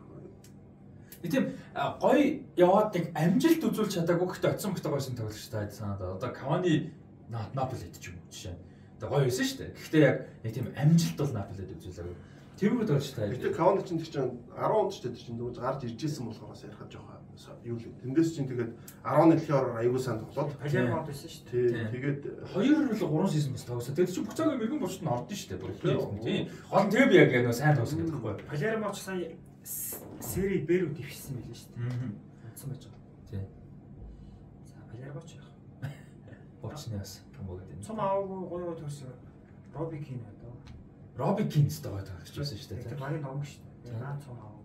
Тийм гоё яваад нэг амжилт үзүүлж чадаагүй гэхдээ очсон бахтай гойсон тоглогч таад санаад одоо Кавани Наполид ч юм уу жишээ. Одоо гоё байсан шүү дээ. Гэхдээ яг нэг тийм амжилт бол Наполид үзүүлээгүй. Тэрүүг тоглогч таад. Гэхдээ Кавани чинь тэр чинь 10 онд ч тэр чинь дөнгөж гарч иржсэн болохоор бас ярихад жоохон юу л. Тэндээс чинь тэгээд 11 дэлхийн аягүй сайн тоглоод Палермо байсан шүү дээ. Тэгээд 2 3 сезон бас тоглосон. Тэгээд чи бүх цагийн мэрэгэн борчд нь ордон шүү дээ. Тийм. Гол нь тэг би яг нөө сайн тоглосон гэдэг байхгүй. Палермо ч сая сери Б рүү дэвшсэн байлээ шүү дээ. Онцсон байж байгаа. Тийм. За Палермо ч яах. Боцноос юм уу гэдэг. Цом аагүй гоё төрсөн. Роби Кин одоо. Роби Кинс дэгээ тоглож байсан шүү дээ. Тэр багийн том шүү дээ. Наа цом аагүй.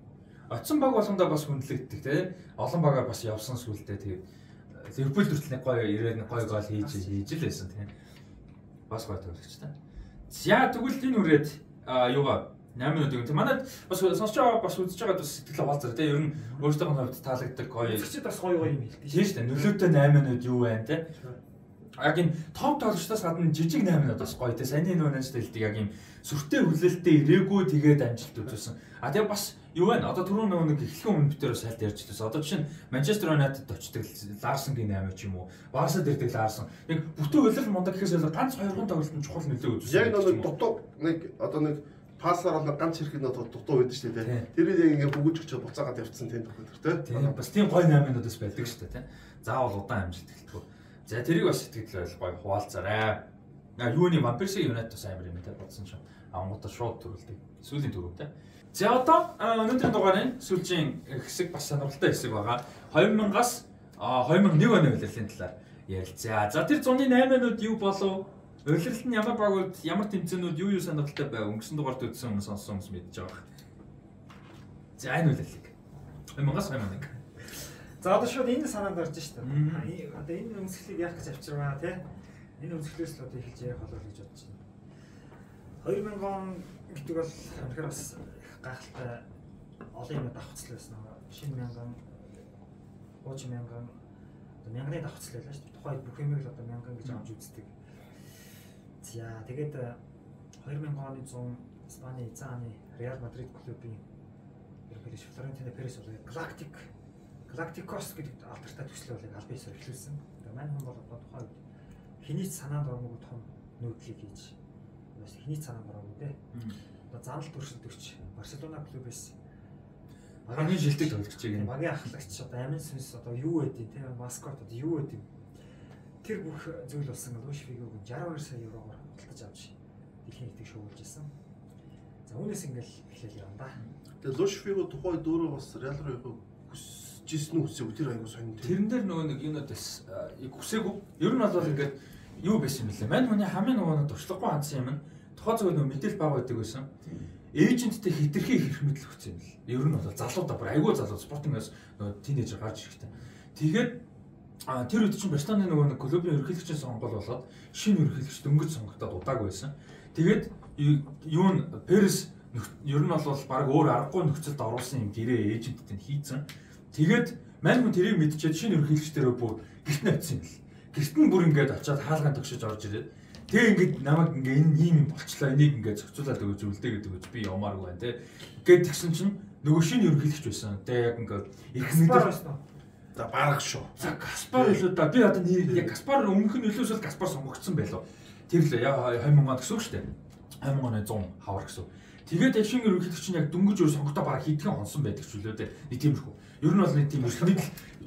Очсон баг болгондоо бас хүндлэгддэг тий. Олон багаар бас явсан сүлдээ тэгээд Ливерпул хүртэл нэг гоё ирээд нэг гоё гол хийж л байсан тий. Бас гоё тоглогч та. За тэгвэл энэ үрээд юугаа 8 минут юм. Манайд бас сонсож байгаа бас үзэж байгаа бас сэтгэл хаваалцар тий. Ер нь өөрсдөө хувьд таалагддаг гоё. Үзэгчд бас гоё юм хэлдэг. Тийм шүү дээ. Нөлөөтэй 8 минут юу байна тий. Яг энэ топ тоглогчдоос гадна жижиг 8 минут бас гоё тий. Саяны нүүнээс хэлдэг яг юм сүртэй хүлээлттэй ирээгүй тэгээд амжилт үзүүлсэн. А тэгээ бас юу вэ? Одоо түрүүн нэг эхлэхэн өмнө битээр сайлт ярьж байсан. Одоо жишээ нь Манчестер Юнайтед очдог Ларсенгийн 8 ч юм уу. Барсад ирдэг Ларсен. Яг бүтэн хөлөл мундаг гэхээс илүү ганц 2 тоглолтод чухал нөлөө үзүүлсэн. яг нэг дутуу нэг одоо нэг пассаар бол ганц хэрэг нэг дутуу байдаг шүү дээ. Тэрийг яг ингээ бүгэж өчөө буцаагаад явцсан тийм тохиолдол тийм. Бас тийм гоё 8 минутаас байдаг шүү дээ. Заавал удаан амжилт эхэлдэг. За тэрийг бас сэтгэл гоё хуваалцаарай. Юуны Вампирсийн Юнайтед бас амар юм те бодсон ч ангуудаа шууд төрүүлдэг. Сүүлийн дөрөв те. За одоо өнөөдрийн дугаарын сүүлийн хэсэг бас сонирхолтой хэсэг байгаа. 2000-аас 2001 оны улирлын талаар ярилцъя. За тэр 108 минут юу болов? Улирлын ямар багууд, ямар тэмцээнүүд юу сонирхолтой байв? Өнгөрсөн дугаард үзсэн хүмүүс сонссон хүмүүс мэдж байгаа. За энэ улирлыг 2000-аас 2001. За одоо шууд энэ санаанд орж шүү дээ. Одоо энэ өмсгөлийг яах гэж авчирваа тий. Энэ өмсгөлөөс л одоо эхэлж ярих болов гэж бодож байна. 2000 он гэдэг бол үнэхээр бас их гайхалтай олон юм давхцал байсан. Шинэ мянган 30 мянган мянганы давхцал байлаа шүү дээ. Тухайд бүх юмыг л одоо мянган гэж авч үздэг. За тэгээд 2000 оны 100 Испани эзэн хааны Реал Мадрид клубын ерөнхийлөгч Флорентино Перес бол Галактикос гэдэг алдартай төсөл болыг аль биесээр эхлүүлсэн. Тэгээд мань хүн бол одоо тухайд хэний санаанд ороогүй том нөөдлийг хийж хэний санаанд ороогүй те. Одоо занал төршөлтөгч Барселона клубээс багийн жилдэг тоглогч юм. Багийн ахлагч одоо амин сүнс одоо юу байдیں۔ те маскот одоо юу байдیں۔ Тэр бүх зүйл болсон Луиш Фигог 62 сая евроор худалдаж авч дэлхийн хэтийг шоулж исэн. За үүнээс ингээл эхлээл явна да. Тэгээ Луиш Фиго тухайд өөрөө бас Реал руу явах хүсэжсэн үү хүсээгүй тэр аягүй сонин. Тэрэн дээр нөгөө нэг юунаас хүсээгүй. Ер нь бол ингээд юу байсан юм бэлээ. Мань хүний хамгийн нөгөө туршлагагүй хандсан юм нь тухайн зөв нөгөө мэдээлэл баг байдаг байсан. Эйженттэй хитрхи их мэдл өгсөн юм л. Ер нь бол залуудаа бүр аягүй залуу спортингээс нөгөө тинейжер гарч ирэхтэй. Тэгээд тэр үед чинь Барселоны нөгөө нэг клубын ерөнхийлөгчийн сонгол болоод шинэ ерөнхийлөгч дөнгөж сонгогдоод удаагүй байсан. Тэгээд юу н Перес ер нь бол баг өөр аргагүй нөхцөлд оруулсан юм гэрээ эйженттэй хийцэн. Тэгээд мань хүн тэрийг мэдчихээд шинэ ерөнхийлөгчдөрөө бүр гэрт навцсан юм л. Гэрт нь бүр ингээд очиад хаалгаан тогшиж орж ирээд тэгээ ингээд намайг ингээ энэ ийм юм болчлаа энийг ингээд зохицуулаад өгөө зүйлдэ гэдэг үз би ямааргүй байна те. Ингээд тэгсэн чинь нөгөө шинэ ерөнхийлөгч байсан. Тэгээ яг ингээд их мэдээ байсан. За барах шүү. За Гаспар илүү да би одоо нэр яг Гаспар өмнөх нь илүүсэл Гаспар сонгогдсон байлоо. Тэр л 2000 он гэсэн үг шүү дээ. 2000 оны 100 хавар гэсэн. Тэгээд яг шинэ ерөнхийлөгч чинь яг дөнгөж өөр сонгогдоо бараг хийдгэн онсон байдаг ч үлээ дээ. Нэг тиймэрхүү. Ер нь бол нэг тийм нэг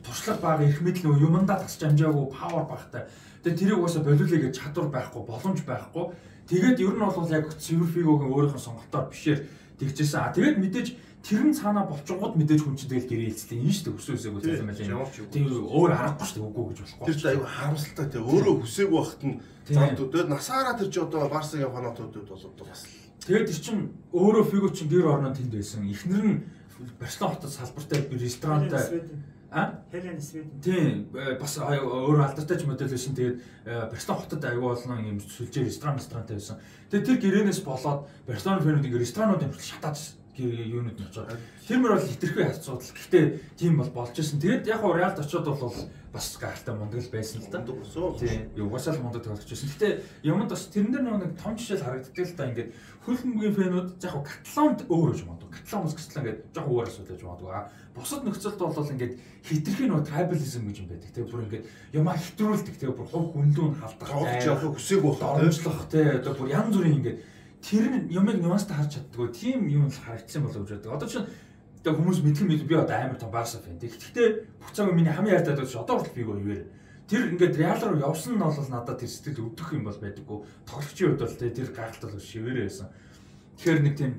туршлага бага их мэдл нөгөө юмдаа тасч амжаагүй павер багтай. Тэгээд тэрийг угаасаа болиулъя гэж чадвар байхгүй, боломж байхгүй. Тэгээд ер нь бол яг Цэвэр Фигогийн өөрийнх нь сонголтоор бишээр тэгжсэн. Тэгээд мэдээж тэр нь цаанаа болчгоод мэдээж хүн чинь тэгэл гэрээлцлээ. Энэ шүү дээ хүсээсэйгөө тийм байлаа. Тийм өөр аргагүй шүү дээ үгүй гэж болохгүй. Тэр чинь аюу харамсалтай тийм өөрөө хүсээгүй байхад нь замдууд насаараа тэр чи одоо Барсагийн фанатуудад бол одоо бас. Тэгээд тэр чинь өөрөө Фиго чинь гэр орноо тэнд байсан. Эхнэр нь Барселона хотод салбартай ресторантай Хелен Сведен. Тийм бас өөр алдартай ч модель байсан. Тэгээд Барселона хотод аюу олон юм сүлжээ ресторантай байсан. Тэгээд тэр гэрээнээс болоод Барселона фэнүүд ингээ ресторануудын хүртэл шатаад юунууд нь очоод тэр мөр бол хитрхи асуудал. Гэхдээ тийм бол болж исэн. Тэгээд яг Реалд очиод бол бас гайхалтай мундаг л байсан л да. Тийм угаасаа л мундаг тоглож байсан. Гэхдээ юмд бас тэрэн дээр нэг том жишээл харагддаг л да. Ингээд хөлбөмбөгийн фэнүүд яг Каталонд өөр гэж боддог. Каталон хүмүүс гэсэн ингээд жоохон өөр асуудал гэж боддог. Бусад нөхцөлд бол ингээд хитрхи нөгөө трибализм гэж юм байдаг. Тэгээ бүр ингээд юмаа хэтрүүлдэг. Тэгээ бүр хувь хүнлүүн халдах. Тоглож явах хүсээгүй байна. Дормжлох тэгээ одоо бүр янз бүрийн ингээд тэр юмыг нюанстай харж чаддгүй. Тийм юм л харагдсан болов уу гэж боддог. Одоо чинь тэгээ хүмүүс мэдлэг би одоо амар том Барса фэн. Гэхдээ бүх цаг миний хамгийн хайртай дуу одоо хүртэл Фиго ивэр. Тэр ингээд Реал руу явсан нь бол надад тэр сэтгэл өвдөх юм бол байдаггүй. Тоглогчийн хувьд бол тэр гайхалтай л шивэрээ байсан. Тэгэхээр нэг тийм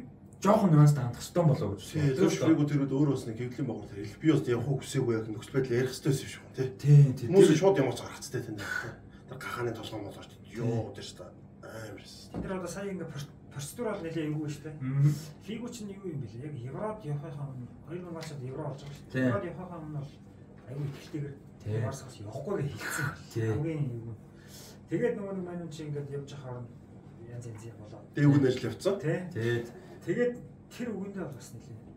жоохон нюанстай хандах хэрэгтэй болов уу гэж боддог. Тэр Фиго тэр үед өөрөө бас нэг хэвлэлийн багаар хэлэх. Би бас явах хүсээгүй яг нөхцөл байдал ярих хэрэгтэй юм шиг байна тий. Хүмүүс шууд ямаач гарах хэрэгтэй тийм. Тэр гахааны толгой болгож ёо тэр та амар. Тэр одоо сая ингээ процедур бол нэлээ эвгүй шүү дээ. Фиго ч юу юм бэлээ? Яг Еврод явахын өмнө 2000 онд Евро болж байгаа шүү дээ. Еврод явахын өмнө бол аюу ихтэйгээр Барсаас явахгүй гэж хэлсэн. Хамгийн юм. Тэгээд нөгөө нэг маань чи ингээд явж ахаар янз янз болоо. Дээгүүн ажил явцсан. Тэгээд тэр үгэндээ бас нэлээ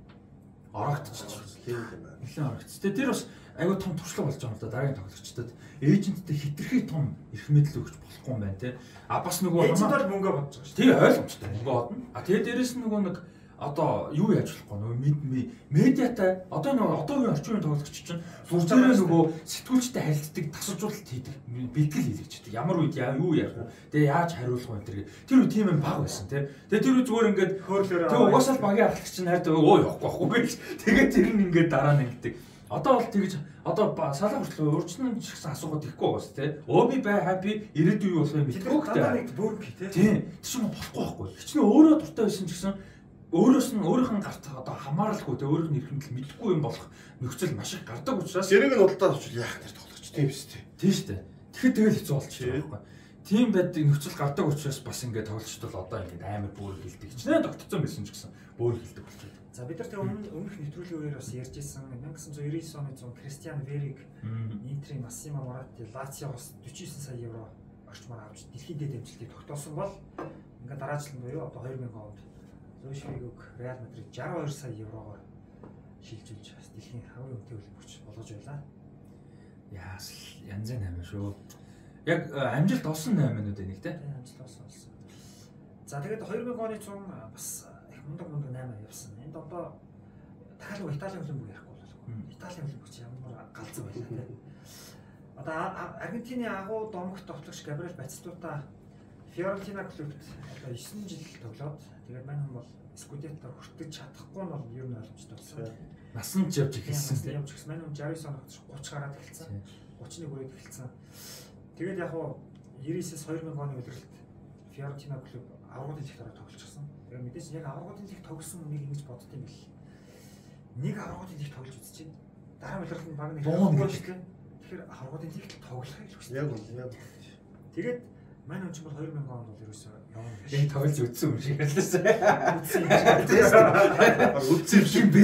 орогдчихсон. Тийм юм байна. Нэлээ орогдсон. Тэгээд тэр бас аюу том туршлага болж байгаа юм л да дараагийн тоглогчдод. Эйженттэй хитрхи том эрх мэдэл өгч болохгүй юм байна те. Бас нөгөө эйжент бол мөнгө бодож байгаа шүү. Тийм ойлгомжтой мөнгө бодно. Тэгээд дээрэс нь нөгөө нэг одоо юу яаж болохгүй нөгөө медиатай одоо нөгөө одоогийн орчин үеийн тоглогч чинь сурчаараа нөгөө сэтгүүлчтэй харилцдаг тасалжуулалт хийдэг бэлтгэл хийлгэж байдаг. Ямар үед юу ярих вэ? Тэгээ яаж хариулах вэ гэдэг. Тэр үе тийм юм баг байсан тий. Тэгээ тэр үе зүгээр ингээд хөөрлөөр тэгээ угаасаа л багийн ахлагч чинь хайртай өө явахгүй байхгүй гэж. Тэгээ тэр нь ингээд дараа нь ингэдэг. Одоо бол тэгж одоо салаа хүртэл урьдчилан ч гэсэн асуугаад ихгүй байгаас тий. Өө би бай хаппи ирээдүй юу болох юм мэдгүй гэдэг. Нэг бүрг тий. Тийм. Тэр чинь болохгүй байхгүй. Хичнээн өөрөө дуртай байсан ч гэсэн өөрөөс нь өөрийнх нь гарт одоо хамааралгүй те өөрийнх нь эрх мэдэл мэдгүй юм болох нөхцөл маш их гардаг учраас зэрэг нь удаа авчвал яах гэж тоглогч тийм биз дээ. Тийм шүү дээ. Тэгэхээр тэгэл хэцүү болчихсон байхгүй. Тийм байдаг нөхцөл гардаг учраас бас ингээд тоглогчд бол одоо ингээд амар бүр хилдэг. Хичнээн тогтцсон байсан ч гэсэн бүр хилдэг болчиход. За бид нар тэг өмнөх нэвтрүүлгийн үеэр бас ярьжсэн 1999 оны 100 Кристиан Вериг, Интери Массимо Моратти, Лациогоос 49 сая евро орчмоор авч дэлхийн дэд амжилтыг тогтоосон бол ингээд дараачлан буюу одоо 2000 онд Луиш Фигог Реал Мадрид 62 сая евроор шилжүүлж бас дэлхийн хамгийн өндөр хөлбөмбөгч болгож байлаа. Яас янзын 8 шүү. Яг амжилт олсон 8-нууд энийг те. Тийм амжилт олсон. За тэгээд 2000 оны 100 бас их мундаг 8 явсан. Энд одоо дахиад Италийн хөлбөмбөг ярихгүй болов. Италийн хөлбөмбөг чи ямар галзуу байлаа те. Одоо Аргентины агуу домогт товтлогч Габриэл Батистута Фиорентина клубт одоо 9 жил тоглоод тэгээд мань хүн бол Скудетто хүртэж чадахгүй нь бол ер нь ойлгомжтой болсон. Насанд явж эхэлсэн. Явж эхэлсэн. Мань хүн 69 оноос 30 гараад эхэлсэн. 31 хүрээд эхэлсэн. Тэгээд яг нь 99-с 2000 оны өдрөлт Фиорентина клуб аврагын лигт ороод тоглолцсон. Тэгээд мэдээж яг аврагын лигт тоглосон нэг ингэж бодд юм бэл. Нэг аврагын лигт тоглож үзчихээн. Дараа удирдал нь баг нэг бохгүй шүү дээ. Тэгэхээр аврагын лигт тоглохыг л хүссэн. Яг. Тэгээд мань хүн ч бол 2000 онд бол ерөөсөө явна. Яг тоглож үзсэн юм шиг байлаа. Үдсэн юм бэ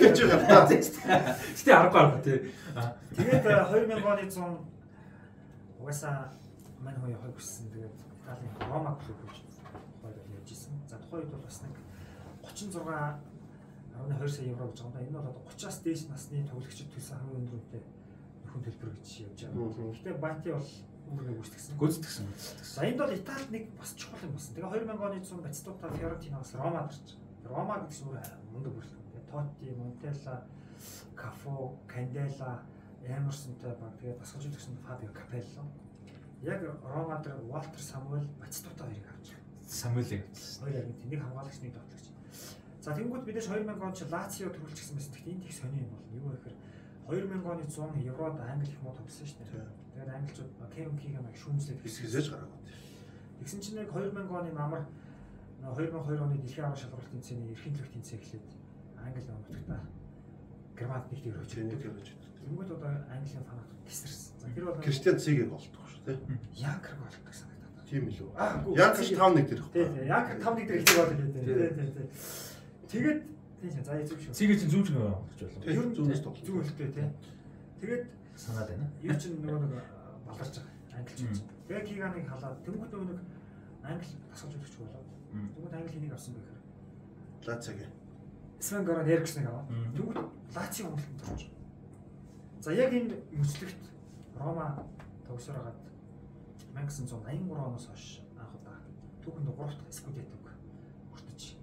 гэж байгаа. Гэтэ аргагүй тий. Тэгээд 2000 оны 100 угаасаа мань хүн явахыг хүссэн. Тэгээд Италийн Рома клуб гэж хоёр явж исэн. За тухайн үед бол бас нэг 36.2 сая евро гэж байгаа юм да. Энэ бол одоо 30-аас дээш насны тоглогчид төлсөн хамгийн өндөртэй нөхөн төлбөр гэж явж байгаа. Гэтэ Бати бол үүргээ гүйцэтгсэн. За энд бол Италид нэг бас чухал юм болсон. Тэгээ 2000 оны 100 Батистута Фиорентинаас Ромад ирж. Рома гэдэг нь мундаг бүрэлдэхүүн. Тоти, Монтелла, Кафо, Кандела, Эмерсонтэй баг тэгээ тасгалж өгсөн Фабио Капелло. Яг Ромад Валтер Самуэль Батистута хоёрыг авч. Самуэлийг. Хоёр яг тэнийг хамгаалагч нэг тоглогч. За тэнгууд бидээс 2000 онд ч Лацио төрүүлчихсэн байсан. Гэхдээ энэ их сони юм бол юу гэхээр 2000 оны 100 Еврод Англи их муу тоглосон шүү дээ. Тэгээд англичууд Кевин Киган яг шүүмжлээд хэсгэж гаргаад. Тэгсэн чинь яг 2000 оны намар 2002 оны дэлхийн аврал шалралт тэмцээний эрхийн төлөв тэмцээн эхлээд Англи нутагта Германд нэг дээр очиж байгаа. Тэнгууд одоо Английн фанат тесэрсэн. За тэр бол Кристиан Цэгийг олдох шүү дээ. Янкер гол гэж санагдаад. Тийм илүү. Янкер 5-1 дээр. Тийм. Янкер 5-1 дээр ихтэй гол гэдэг. Тэгээд тийм за эзэг шүү. Цэгийг чинь зүүж нөгөө болж болов. Ер нь зүүнээс тоглож. Зүүн хөлтэй тийм. Тэгээд санаад байна. Юу ч нөгөө нэг баларч байгаа. Англич. Тэгээд Киганыг халаад тэнгууд нөгөө нэг англи тасгалж өгч болоод. Тэнгууд англи хэнийг авсан бэ гэхээр Лацагийн. Свен Горан Эриксныг аваад. Тэнгууд Лацио хөндлөлтөнд орж. За яг энэ мөчлөгт Рома тогсоор хагаад 1983 оноос хойш анх удаа түүхэнд 3 дахь Скудеттог хүртэж.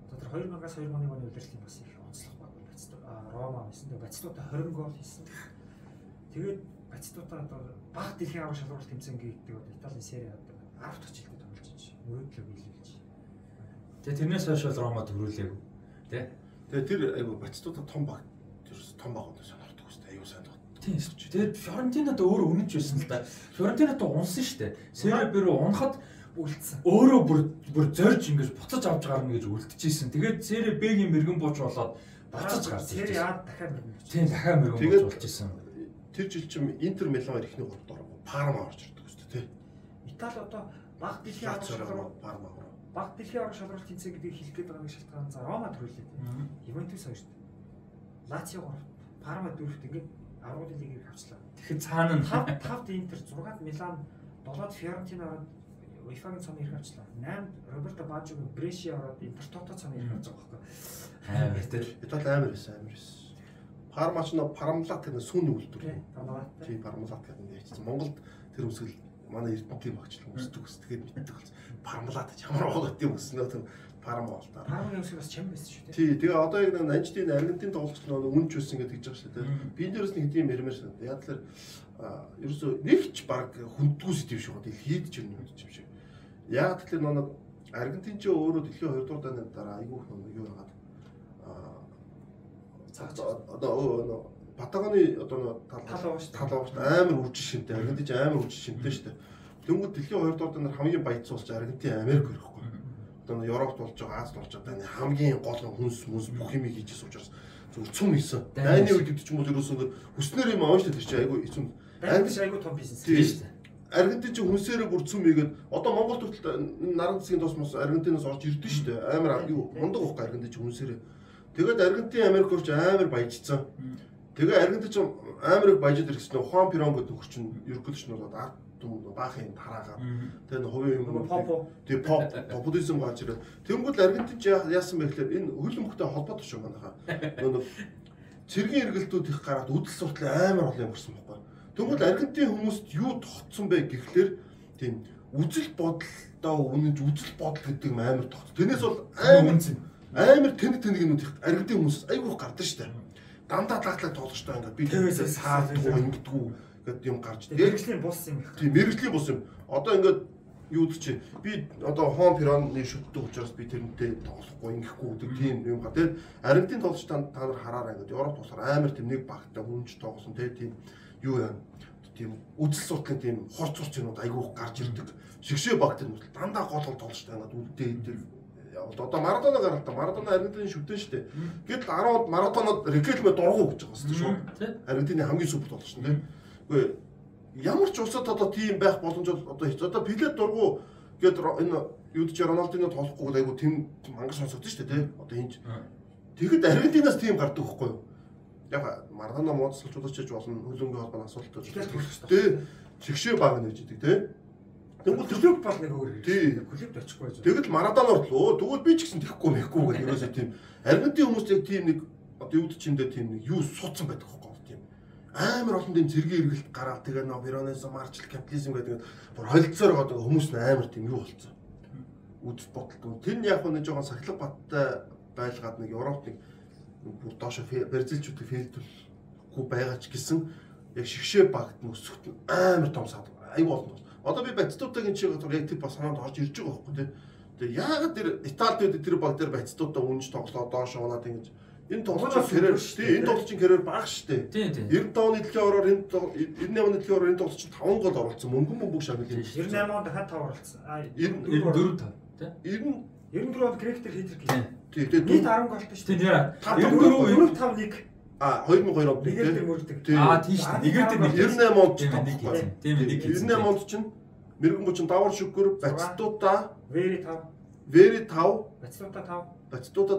За тэр 2000-аас 2001 оны удирдлын бас их онцлог баг Батистута Рома хийсэн. Батистута 20 гол хийсэн. Тэгээд Батистута одоо баг дэлхийн аврал шалралт тэмцээн гэдэг одоо Италийн Сери А 10 дахь жилдээ тоглож байна. Мөрөдлөг биелүүлж. Тэгээ тэрнээс хойш бол Рома төрүүлээгүй. Тэ? Тэгээ тэр айгу Батистута том баг. Тэрс том баг одоо сонирхдаг үстэй аюу сайн тоглож. Тийм. Тэгээд Фиорентинад өөрөө үнэнч байсан л да. Фиорентинад унсан шүү дээ. Сери Б рүү унахад үлдсэн. Өөрөө бүр зорж ингэж буцаж авч гарна гэж үлдчихсэн. Тэгээд Сери Б-ийн мэрэгэн бууч болоод буцаж гарсан. Сери А дахиад мэрэгэн бууч. Тийм дахиад мэрэгэн бууч болж исэн. Тэр жил чим Интер Милан ихний 3-д ороо Парма орж ирдэг үстэй тий. Итали одоо баг дэлхийн аврал шалралт Парма. баг дэлхийн аврал шалралт тэмцээн гэдгийг хэлэх гээд байгаа нэг шалтгаан за Рома төрүүлээ. Ювентус 2-т. Лацио 3-т. Парма 4-т ингээд аврагын лигийг авчлаа. Тэгэхээр цаана нь 5-д Интер, 6-д Милан, 7-д Фиорентина ороод UEFA-гийн цоныг ирэх авчлаа. 8-д Роберто Бажио Брешиа ороод Интер Тото цоныг ирэх авч байгаа байхгүй. амар тэр Итали амар байсан. Парма ч нөө Пармалат гэдэг сүүний үйлдвэр. Тийм Пармалат гэдэг нь яжсан. Монголд тэр үсгэл манай Эрдэнэтийн багчлал өсдөг ус тэгээд мэддэг болсон. Пармалат ямар байгаа гэдэг өснөө тэр Парма бол та. Пармагийн үсгэл бас чам байсан шүү дээ. Тий, тэгээ одоо яг Нанжтын Аргентин тоглогч нөө үнч байсан гэдэг гэж байгаа шүү дээ. Би дээрээс нэг тийм ярмаар санаа. Яг л ерөөсөө нэг ч баг хүндгүү сэдв шүү дээ. Хийдэж ирнэ юм шиг. Яг тэгэхээр нөө Аргентин ч өөрөө дэлхийн 2 дугаар дааны дараа айгүй юу яагаад одоо Патагоны одоо тал амар үржиж шимтэй Аргентин амар үржиж шимтэй шүү дээ. Тэнгүүд дэлхийн 2 дугаар даанаар хамгийн баяц улс Аргентин Америк ирэхгүй. Одоо Европт болж байгаа, Азид болж байгаа хамгийн гол хүнс бүх юм хийж ирсэн учраас зүгээр цум хийсэн. Дайны үед гэдэг ч юм уу ерөөсөө хүснэр юм аав шүү дээ. Тэр чинь айгүй эцүн. Айгүй том бизнес шүү дээ. Аргентин ч хүнсээрээ бүр цум хийгээд одоо Монгол төрөлд наран засгийн тосмос Аргентинаас орж ирдэ шүү дээ. Амар юу мундаг байхгүй Аргентин ч хүнсээрээ. Тэгээд Аргентин Америкч амар баяжсан. Тэгээ Аргентин ч амар их баяжд ирсэн нь Хуан Пирон гэдэг нөхөр чинь ерөнхийдөө ч нэг ард түмэн баахын тараагаад тэгээд хувийн юм тэгээд популизм гарч ирээ. Тэнгүүд Аргентин ч яасан бэ гэхээр энэ хөл өмгтэй холбоотой шүү манайхаа. Нөгөө цэргийн эргэлтүүд их гараад үдэл суртал амар олон юм болсон байхгүй. Тэгвэл Аргентин хүмүүст юу тогтсон бэ гэхлээр тийм үзэл бодолдоо үнэнж үзэл бодол гэдэг юм амар тогт. Тэрнээс бол амар тэнэг юмнууд их Аргентин хүмүүс айгүйх гардаг шүү дээ. Дандаа лаглаг тоглохтой ингээд би тэрээс саадгүй ингэдэггүй гэдэг юм гарч. Мэргэжлийн бус юм. Тийм мэргэжлийн бус юм. Одоо ингээд юу гэж чи би одоо хоон пироны шүтдэг учраас би тэрнтэй тоглохгүй ингэхгүй гэдэг тийм юм га. Тэгээд Аргентин тоглож та нар хараарай гэдэг. Европ тусаар амар тийм нэг багтаа хүнч тоглосон тийм юу яа. Тийм үзэл судлын тийм хорц юмуд айгүйх гарч ирдэг. Шигшээ багт нь дандаа гол тоглолттой ингээд үлдээ идэг. Одоо Марадона гаралтай. Марадона Аргентины шүтэн шүү дээ. Гэтэл 10-д Марадонод Рикелме дургу гэж байгаа шүү дээ. Аргентины хамгийн супер тоглогч нь тийм. Үгүй ямар ч усад одоо тийм байх боломжтой одоо Пеле дургу гээд энэ юу ч Роналдино тоглохгүй айгу тийм мангар сонсогдсон шүү дээ тийм. Одоо энэ тэгэхэд Аргентинаас тийм гардаг байхгүй юу? Яг Марадона модсолчудаас ч болно хөлбөмбөгийн холбооны асуултууд тийм. Шигшээ баг нэж идэг тийм. Тэгвэл клуб бол нэг өөр. Тийм. Клубд очихгүй байж. Тэгэл Марадоноор л өө тэгвэл би ч гэсэн тэхгүй мэхгүй гэх ерөөсөө тийм. Аргентин хүмүүс яг тийм нэг одоо юу гэчиндээ тийм нэг юу суудсан байдаг хөөхгүй тийм. Амар олон тийм зэргийн эргэлт гараад тэгээ нөө Веронес марчл капитализм гэдэг бүр холилцоор байгаа хүмүүс нь амар тийм юу болцсон. Үзэл бодолтой. Тэр нь яг нэг жоохон сахилга баттай байлгаад нэг Европт нэг бүр доошо Бразилчуудыг фейлдүүлэхгүй байгаа ч гэсэн яг шигшээ багт өсөхт амар том сад аюу болно. Одоо би Батистутагийн чиг яг тэр бас санаанд орж ирж байгаа байхгүй тийм. Тэгээ яагаад тэр Италид тэр баг дээр Батистутаа үнж тоглоо доош унаад ингэж энэ тоглолтын карьер шүү дээ. Энэ тоглолтын карьер бага шүү дээ. Тийм. 95 оны дэлхийн ороор энэ 98 оны дэлхийн ороор энэ тоглолтын 5 гол оруулсан. Мөнгөн шагнал юм шүү. 98 онд хат 5 оруулсан. 94 94 онд Гректер хитрх юм. Тийм. Тэгээд 10 голтой шүү дээ. 94 4-5-1 2002 онд нэгэр мөрдөг. Тийм шүү. Нэгэр 98 онд ч тоглохгүй. Тийм нэг. 98 онд ч мэрэгэн бучин давар шүгүр Батистута Вери 5 Батистута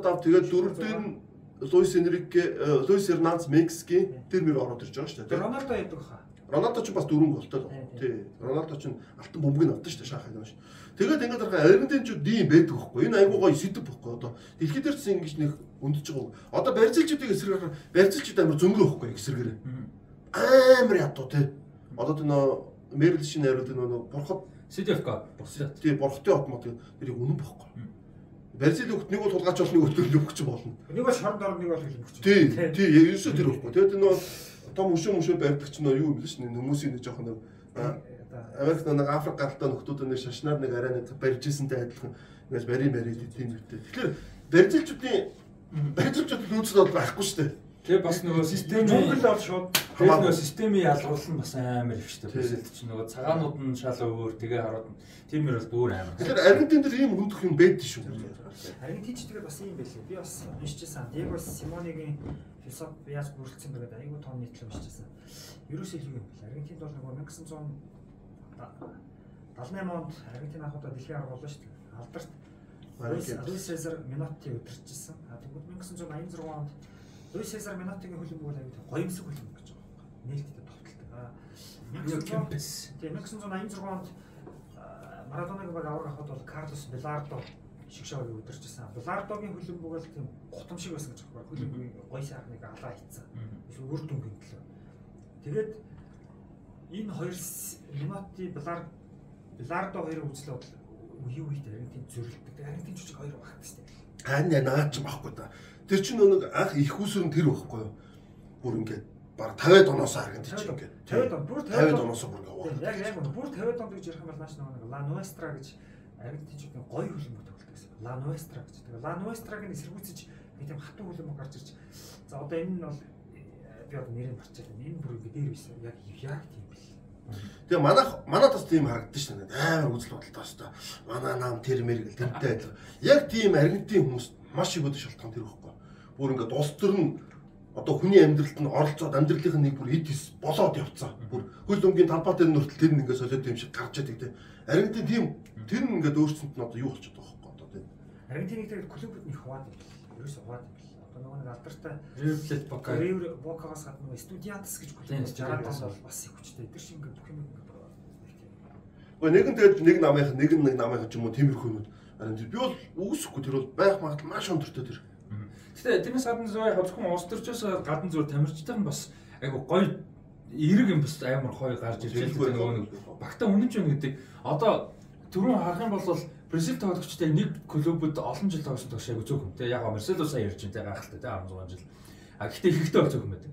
5 тэгээд дөрөвдөө нь Луис Энрике Луис Эрнандес Мексикийн тэр мөр ороод ирж байгаа шүү дээ. Роналдо яадаг хаа. Роналдо ч бас 4 голтой л. Тий. Роналдо ч алтан бөмбөгийг авдаг шүү дээ шахах юм шиг. Тэгээд ингээд харахад Аргентинчууд ийм байдаг байхгүй. Энэ айгуу гоё сэдв байхгүй. Одоо дэлхийд дээрс ингэж нэг өндөж байгаа. Одоо Бразилчуудыг эсрэгээр Бразилчууд амар зөнгөө байхгүй эсрэгээрээ. Амар ядуу тий. Одоо тэр нөө Мерлшин хариулт нөө бурхад Сидевка бурсаа. Тий, бурхтын отмод тэрийг үнэн бохгүй. Бразил хөлт нэг бол тулгаач бол нэг өтөл өгч болно. Нэг бол шоронд орно нэг бол хөлбөгч. Тий, ерөөсөө тэр өгөхгүй. Тэгээд нөө том өшөө барьдаг ч нөө юу юм л ш нь хүмүүсийн нэг жоохон нэг Америк нэг Африк гаралтай нөхдүүд нэг шашнаар нэг арай нэг барьжсэнтэй адилхан ингэж бари тийм үгтэй. Тэгэхээр Бразилчууд нөөцөд бол байхгүй шүү дээ. Тэгээ бас нөгөө системийн Монгол бол шууд тэгээ нөгөө системийн ялгуул нь бас амар их шүү дээ. Бразилд ч нөгөө цагаанууд нь шал өөр тэгээ хараад тийм мөр бол бүр амар. Тэгэхээр Аргентин дээр ийм хөндөх юм байдаг шүү. Аргентинч тэгээд бас ийм байлээ. Би бас уншижсэн. Диего Симонегийн философиас бүрэлдсэн байгаа айгүй том нийтлэл уншижсэн. Ерөөсөө юу юм бэ? Аргентинд бол нөгөө 1978 онд Аргентин анхудаа дэлхийн арга боллоо шүү дээ. Алдарт Луис Сезар Минотти удирчсан. Тэгвэл 1986 онд Луис Сезар Миноттигийн хөлбөмбөг бол аюул гоёмсог хөлбөмбөг гэж байгаа юм. Нээлттэй тогтолдог. 1986 онд Марадонагийн баг авраг авахд бол Карлос Белардо шигшээгийг удирчсан. Белардогийн хөлбөмбөг бол тийм гутам шиг байсан гэж байгаа. Хөлбөмбөгийн гоё сайхныг алаа хийцэн. Эсвэл үр дүнгийн төлөө. Тэгээд энэ хоёр Минотти Белардо хоёрын үзэл бодол юу хийдэг Аргентин зөрөлдөг. Аргентин жүжиг хоёр багт шүү дээ. Хаана наач байхгүй да. Тэр чинь нэг анх их усүр нь тэр байхгүй юу? Бүр ингээд баг 50 оноос Аргентин чинь ингээд 50 он бүр 50 оноос бүр ингээд. Яг бүр 50 онд гэж ярих юм бол нааш нэг Ла Нуэстра гэж Аргентинчүүдийн гоё хөлбөмбөг тоглолт гэсэн. Ла Нуэстра гэж. Тэгээ Ла Нуэстраг нь эсэргүүцэж тийм хатуу хөлбөмбөг гарч ирж. За одоо энэ нь бол би одоо нэрийг марчаад байна. Энэ бүр ингээд дээр байсан. Яг тийм бил. Тэгээ манайд бас тийм харагдсан шүү дээ. Амар үзэл бодолтой шүү дээ. Манай нам тэр мэрэгэл тэнтэй адилхан. Яг тийм Аргентин хүмүүс маш их өдөр шалтгаан тэр байхгүй. Бүр ингээд улс төр нь одоо хүний амьдралд нь оролцоод амьдралын нэг бүр эдис болоод явцсан. Бүр хөл өмгийн талбай дээр нүртэл тэр нь ингээд солиод юм шиг гарч яадаг тийм. Аргентин тийм тэр нь ингээд өөрсөнд нь одоо юу болчиход байгаа байхгүй одоо тийм. Аргентиныг тэр клубүүд нь их хуваад юм. Ерөөсөө хуваад юм. Одоо нөгөө нэг алдартай River Boca-гаас гадна Estudiantes гэж клуб 60 он бол бас их хүчтэй. Тэр шиг ингээд бүх юм нэг нь тэгээд нэг намынх ч юм уу тиймэрхүү юмуд. Би бол үүсэхгүй тэр бол байх магадлал маш өндөртэй тэр. Гэтэ тэрнээс гадна зөв яг зөвхөн улс төрчөөс гадна зөв тамирчтай нь бас айгу гоё эрэг юм бас амар хой гарч ирж байгаа нөгөө нэг багтаа үнэнч байна гэдэг. Одоо түрүүн харах юм бол Бразил тоглогчтой нэг клубуд олон жил тоглосон тогшааг зөөхөн те яг Марсело сая ярьж байна те гайхалтай те 16 жил. А гэхдээ ихтэй бол зөөхөн байдаг.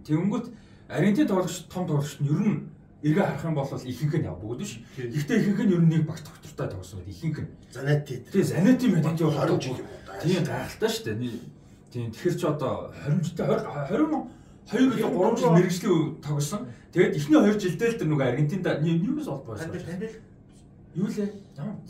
Тэнгүүд Аргентин тоглогч том тоглогчт нь ер нь эргээ харах юм бол ихэнх нь яв бүгд биш. Гэхдээ ихэнх нь ер нь нэг багт доктортой тоглосон гэдэг ихэнх нь. Занати. Тэгээ Занати мэдээ 20 жил юм уу. Тийм гайхалтай шүү дээ. Тийм тэгэхээр ч одоо 20 жилдээ 2 жил 3 жил мэрэгжлийн тоглосон. Тэгээд эхний 2 жилдээ л тэр нөгөө Аргентинд ньюс олд байсан. Юу лээ?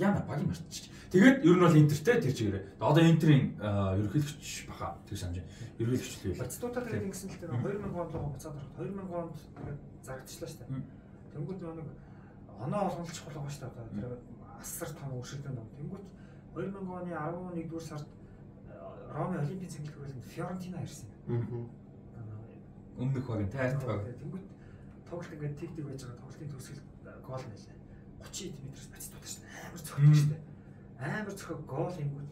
Яна багийн марччих. Тэгээд ер нь бол Интертэй тэр чигээрээ. Одоо Интерийн ерөнхийлөгч баха тэр санаж. Ерөнхийлөгч л Батистута тэгээд ингэсэн л тэр 2000 онд л буцаад ороход 2000 онд тэгээд зарагдчихлаа шүү дээ. Тэнгүүд нэг оноо олгоно чухал байгаа шүү дээ. Тэр асар том өршөлтөнд ном. Тэнгүүд 2000 оны 11-р сард Роми Олимпийн цэнгэлэг хөрөлд Фиорентина ирсэн. Өмнөх баг тайлт баг. Тэнгүүд тоглолт ингээд тэг байж байгаа тоглолтын төгсгөл гол нэлээ. 30 метрээс Батистута шүү дээ. Амар цогтой шүү дээ. Амар цохоо гол ингүүд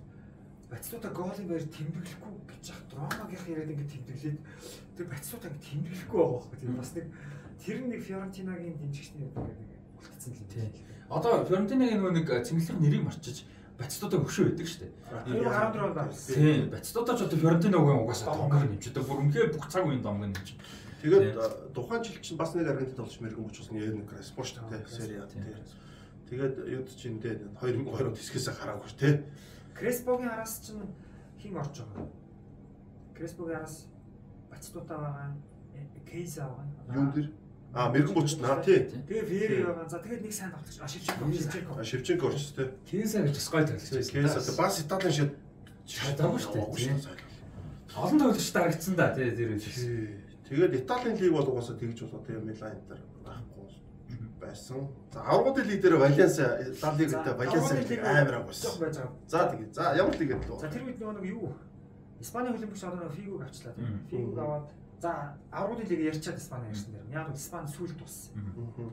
Батистута голын баяр тэмдэглэхгүй гэж яах драмагийнх яриад ингээд тэмдэглээд тэр Батистута ингээд тэмдэглэхгүй байгаа байхгүй тийм бас нэг тэр нэг Фиорентинагийн дэмжигчний ингээд үлдсэн л юм тийм. Одоо Фиорентинагийн нөгөө нэг цэнгэлэг нэрийг марчиж Батистута хөшөө байдаг шүү дээ. 2014 онд авсан. Тийм Батистута ч одоо Фиорентинагийн угаасаа томгор нэмчихдээ бүр үнхээр бүх цаг үеийн томгор нэмч. Тэгээд тухайн жил чинь бас нэг Аргентин тоглож мэрэгэн болчихсон яг Креспо шүү дээ. Сери А тийм. Тэгээд юуд чинь дээ 2002 онд хэсгээс хараагүй шүү дээ. Креспогийн араас чинь хин орж байгаа. Креспогийн араас Батистута байгаа. Кейса байгаа. Юун дээр? Мэрэгэн болчихсон тий. Тэгээ Вери байгаа. За тэгээд нэг сайн тоглож. Шевченко орчихсон тий. Кейса гэж ской тоглож байсан. Кейса бас Италийн шид чадаагүй шүү дээ. Олон тоглогч дарагдсан да тий тэр үеэс. Тэгээд Италийн лиг бол угаасаа тэгж болоо тэгээ Милан дээр байхгүй байсан. За аврагын лиг дээр Валенсиа Итали лигтэй Валенсиа амар агуулсан. За тэгээ. За ямар лиг гэдэг вэ? За тэр үед нэг юу? Испани хөлбөмбөгч одоо Фигуг авчлаа. Фигуг аваад за аврагын лиг ярьчаад Испани ярьсан дээр. Яг нь Испани сүүлд туссан.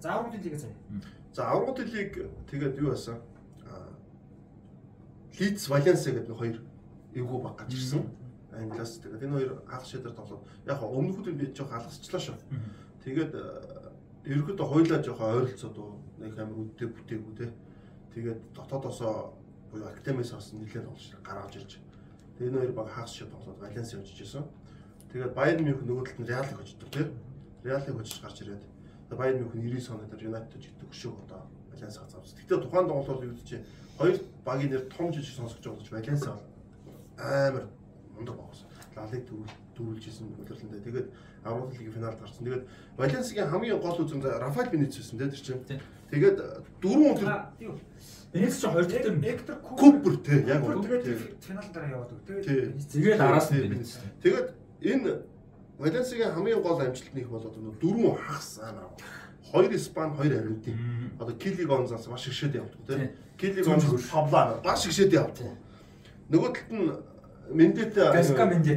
За аврагын лиг заяа. За аврагын лиг тэгээд юу байсан? Лидс Валенсиа гэдэг хоёр эвгүй баг гарч ирсэн. Англиас тэгээд энэ хоёр анх шийдэр тоглоод яг өмнөхөд би жоох алгасчлаа шүү. Тэгээд ерөөхдөө хоёулаа жоох ойролцоод нэг амар үдтэй бүтээгүй те. Тэгээд дотоодосоо буюу академиас авсан нэлээд тоглож гаргаж ирж. Тэгээд энэ хоёр баг хагас шийд тоглоод Валенсиа очиж исэн. Тэгээд Байерн Мюнхен нөгөө талд нь Реалыг очдог те. Реалыг очиж гарч ирээд Байерн Мюнхен 90 оны дээр Юнайтед жигдэг өшөө одоо Валенсиа завсан. Тэгтээ тухайн тоглолт юу гэж хоёр багийн нэр том жижиг сонсогч болж Валенсиа амар мундаг багсан. Лалиг дөрүүлж исэн үлрэлэндээ. Тэгээд аврагын лигийн финалд гарсан. Тэгээд Валенсиагийн хамгийн гол үзэнд Рафаэль Бенитес байсан те тэр чинь. Тэгээд 4 өндөр Бенитес ч 2 дээр Эктор Купер те яг тэгээд финал дараа яваад. Тэгээд араас нь Бенитес. Тэгээд энэ Валенсиагийн хамгийн гол амжилт нэг болоод 4 хагас амар. 2 Испани, 2 Аргентин. Одоо Кили Гонзалес маш их шидэд явдаг те. Кили Гонзалес Пабло маш их шидэд явдаг. Нөгөө талд нь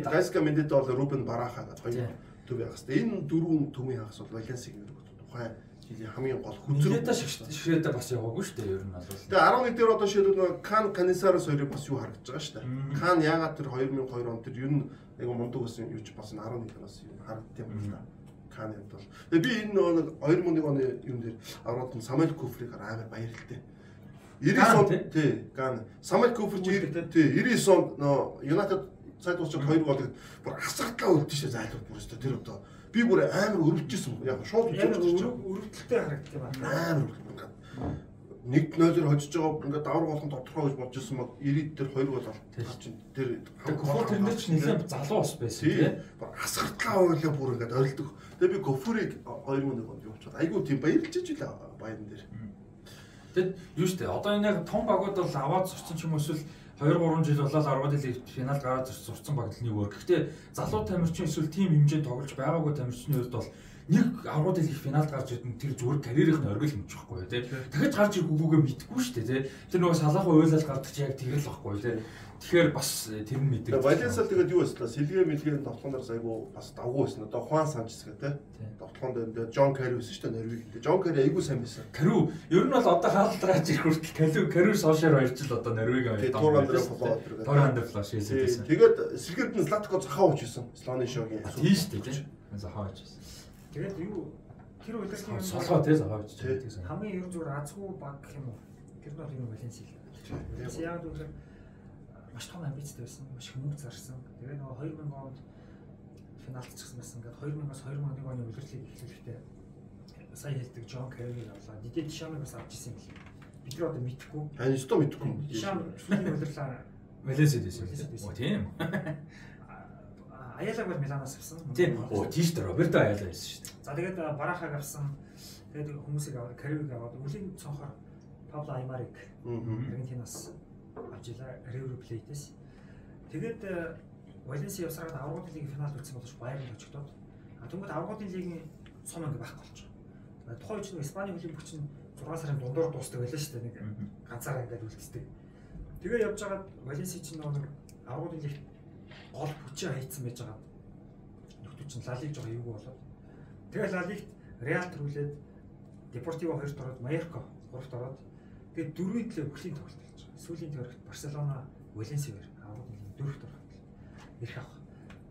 Гаска Мендета бол Рубен Бараха гэж хоёр төв ягас. Энэ дөрвөн төвийн хагас бол Валенсиагийн тухайн жилийн хамгийн гол хүзрүү. Мендета шигшээдээ бас яваагүй шүү дээ ер нь бол. Тэгээ 11 дээр одоо шийдвэл Кан Канисарос хоёрыг бас юу харагдаж байгаа шүү дээ. Кан яагаад тэр 2002 онд тэр ер нь нэг мундаг гэсэн юу ч бас 11 оноос юм харагдсан юм байна. Кан юм бол. Тэгээ би энэ нэг 2001 оны юм дээр аврагт нь Самуэль Куфрийг амар баярлалтай. 90 онд тий Ган Самуэль Куфер тий 90 онд нөө Юнайтед цайд уучраад 2 гол гээд бүр асгатлаа үлдсэн шээ зайлуу бүр өстө тэр одоо би бүр амар өрөвчсөн яг шууд өрөвдөлтөй харагдсан байна. Амар 1-0-оор хожиж байгаа ингээд давар болгон тодорхой гэж бодож ирсэн баг 90 дээр 2 гол чинь тэр Куфер тэрнээ ч нэлээд залуу ус байсан тий бүр асгатлаа ойлоо бүр ингээд орилдог. Тэгээ би Куферийг 2001 онд явуулчихад айгуу тийм баярлж ижил баян дээр. Тэгэд юу штэ одоо энэ яг том багууд бол аваад сурсан ч юм уу эсвэл 2-3 жил болоод аргуудын лиг финал гараад сурсан баг л нэг өөр. Гэхдээ залуу тамирчин эсвэл тим хэмжээнд тоглож байгаагүй тамирчны үед бол нэг аргуудын лиг финалд гарч ирсэн тэр зүгээр карьерийнх нь оргил хэмжихгүй тий. Дахиж гарч ирэхгүйгээ мэдгүй штэ тий. Тэр нөгөө салаахан уйлал гардаг чи яг тэгэл байхгүй тий. Тэгэхээр бас тэр нь мэдээ. Валенсиа тэгээд юу байсан та сэлгээ мэлгийн тоглоомноос айгу бас давгүй байсан. Одоо Хуан Санчес гэдэг тий. Тоглоомд энэ Жон Кари байсан шүү дээ Норвегийн. Жон Кари айгу сайн байсан. Кари ер нь бол одоо хаалт гарч ирэх хүртэл Кари Сошер 2 жил одоо Норвегийн Торандерфлаш хийсэн. Тэгээд сэлгээд нь Златко захаа ууч байсан. Слоны шогийн. Тийм шүү дээ тий. Захаа ууч байсан. Тэгээд юу тэр удирдлагын солгоо тий саваач тий. хамгийн ерөн зүгээр азгүй баг гэх юм уу. Тэр нь бол энэ Валенси л. Валенси яг үгээр маш том амбицтай байсан, маш хүмүүст зарсан. Тэгээд нөгөө 2000 онд финалд ч гэсэн байсан. Ингээд 2000-аас 2001 оны удирдлагыг эхлүүлэхдээ сая хэлдэг Джон Керригийг авлаа. Дидэ Шамыг бас авч ирсэн юм лээ. Бид нар одоо мэдхгүй. Харин өстө мэдхгүй. Шам сүүлийн удирдлаа Валенсид байсан. Оо тийм. Аяалаг бол Миланоос авсан. Тийм. Оо тийш дээ Роберто Аяла байсан шүү дээ. За тэгээд Барахаг авсан. Тэгээд хүмүүсийг аваад Керривиг аваад үлийн цонхоор Пабло Аймарыг Аргентинаас авч илаа River Plate-с. Тэгээд Валенси явсараад аврагын лигийн финалд үлдсэн боловч Байерн хожигдоод тэгвэл аврагын лигийн цом ингээ байхгүй болж байгаа. Тухайн үед Испани хөлбөмбөгч нь 6 сарын дундуур дуустдаг байлаа шүү дээ. Нэг ганцаараа ингээд үлддэг. Тэгээ явж байгаад Валенси чинь нэг аврагын лиг гол хүчээ хайцсан байж байгаа. Нөхдөд чинь Лалиг жоо эвгүй болоод. Тэгээ Лалигт Реал төрүүлээд Депортиво 2-т ороод Майорка 3-т ороод тэгээ дөрвийн төлөө бүхлийн тоглолт болж байгаа. Сүүлийн төрөлт Барселона, Валенсигээр аврагын лиг 4-т ороод ирэх авах.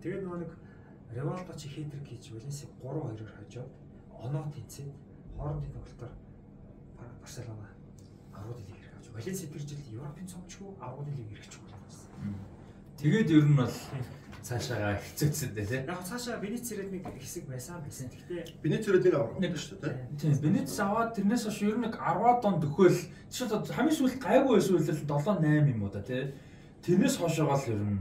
Тэгээд нэг Ревалдо чи хетрик хийж Валенси 3-2-оор хожоод оноо тэнцээд хоорондын тоглолтоор Барселона аврагын лиг ирэх авч. Валенси тэр жил Европын цомчгүй аврагын лиг ирэх ч болно. Тэгээд ер нь бол цаашаага хэцүүцсэн дээ тий. Яг цаашаа Венец ирээд нэг хэсэг байсан. Гэхдээ Венец ирээд нэг авраг байна шүү дээ. Тийм. Венец аваад тэрнээс хойш ер нь нэг 10-аад он төгөөл жишээ хамгийн сүүлд гайгүй байсан үйл 7-8 юм уу да тий. Тэрнээс хойшоогоо л ер нь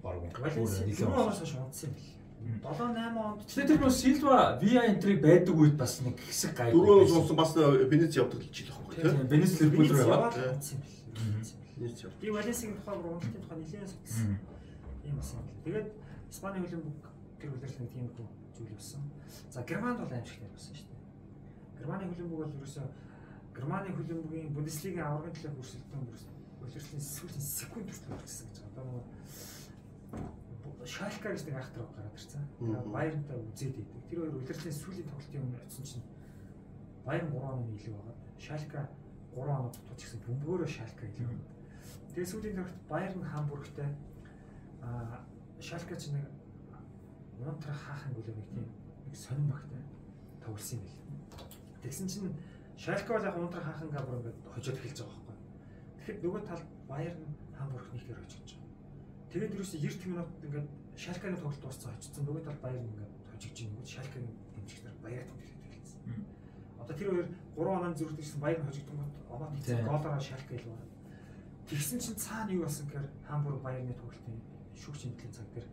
баг Валенси 4 оноос хойш унтсан юм бэл. 7-8 онд тэгээд тэр нөө Силва Виа энтриг байдаг үед бас нэг хэсэг гайгүй. 4 оноос унсан бас Венец явдаг л жил ахгүй тий. Венец Ливерпул руу яваад унтсан юм бэл. Би Валенсигийн тухай уралдалтын тухай нэлээд судалсан. Ийм болсон. Тэгээд Испани хөлбөмбөг тэр удирдлагын тийм их зүйл болсон. За Германд бол аимшигтай болсон шүү дээ. Германы хөлбөмбөг бол ерөөсөө Германы хөлбөмбөгийн Бундеслигийн аврагын төлөв өрсөлдөөн удирдлагын сүүлийн секунд хүртэл өрсөлдсөн гэж байгаа. Одоо Шалька гэж нэг ахтар гараад ирсэн. Байернтай үзээд идэв. Тэр хоёр удирдлагын сүүлийн тоглолтын өмнө очсон чинь Байерн 3 оны илүү байгаа. Шалька 3 оноо дутууч гэсэн бөмбөгөөрөө Шалька илүү. Тэгээ сүүлийн төрөлт Байерн Хамбургтай Шалька ч нэг Монтра хаахын гүлээ нэг тийм нэг сонин багтай тоглосон юм бэл. Тэгсэн чинь Шалька бол яг Монтра хаахынгаа бүр ингээд хожоод эхэлж байгаа байхгүй. Тэгэхэд нөгөө талд Байерн Хамбург нэгээр хожигдож байгаа. Тэгээд ерөөсөй 90 минут ингээд Шалькагийн тоглолт дууссан очсон. Нөгөө талд Байерн ингээд хожигдож байгаа. Шалькагийн дэмжигчдэр Байерн тоглолт эхэлсэн. Одоо тэр хоёр 3 оноо зүрхтэйсэн Байерн хожигдсон гот оноо хийсэн голоор Шалька илүү байна. Тэгсэн чинь цаана юу болсон гэхээр Хамбург Байерны тоглолтын шүүгч хэмтлийн цаг дээр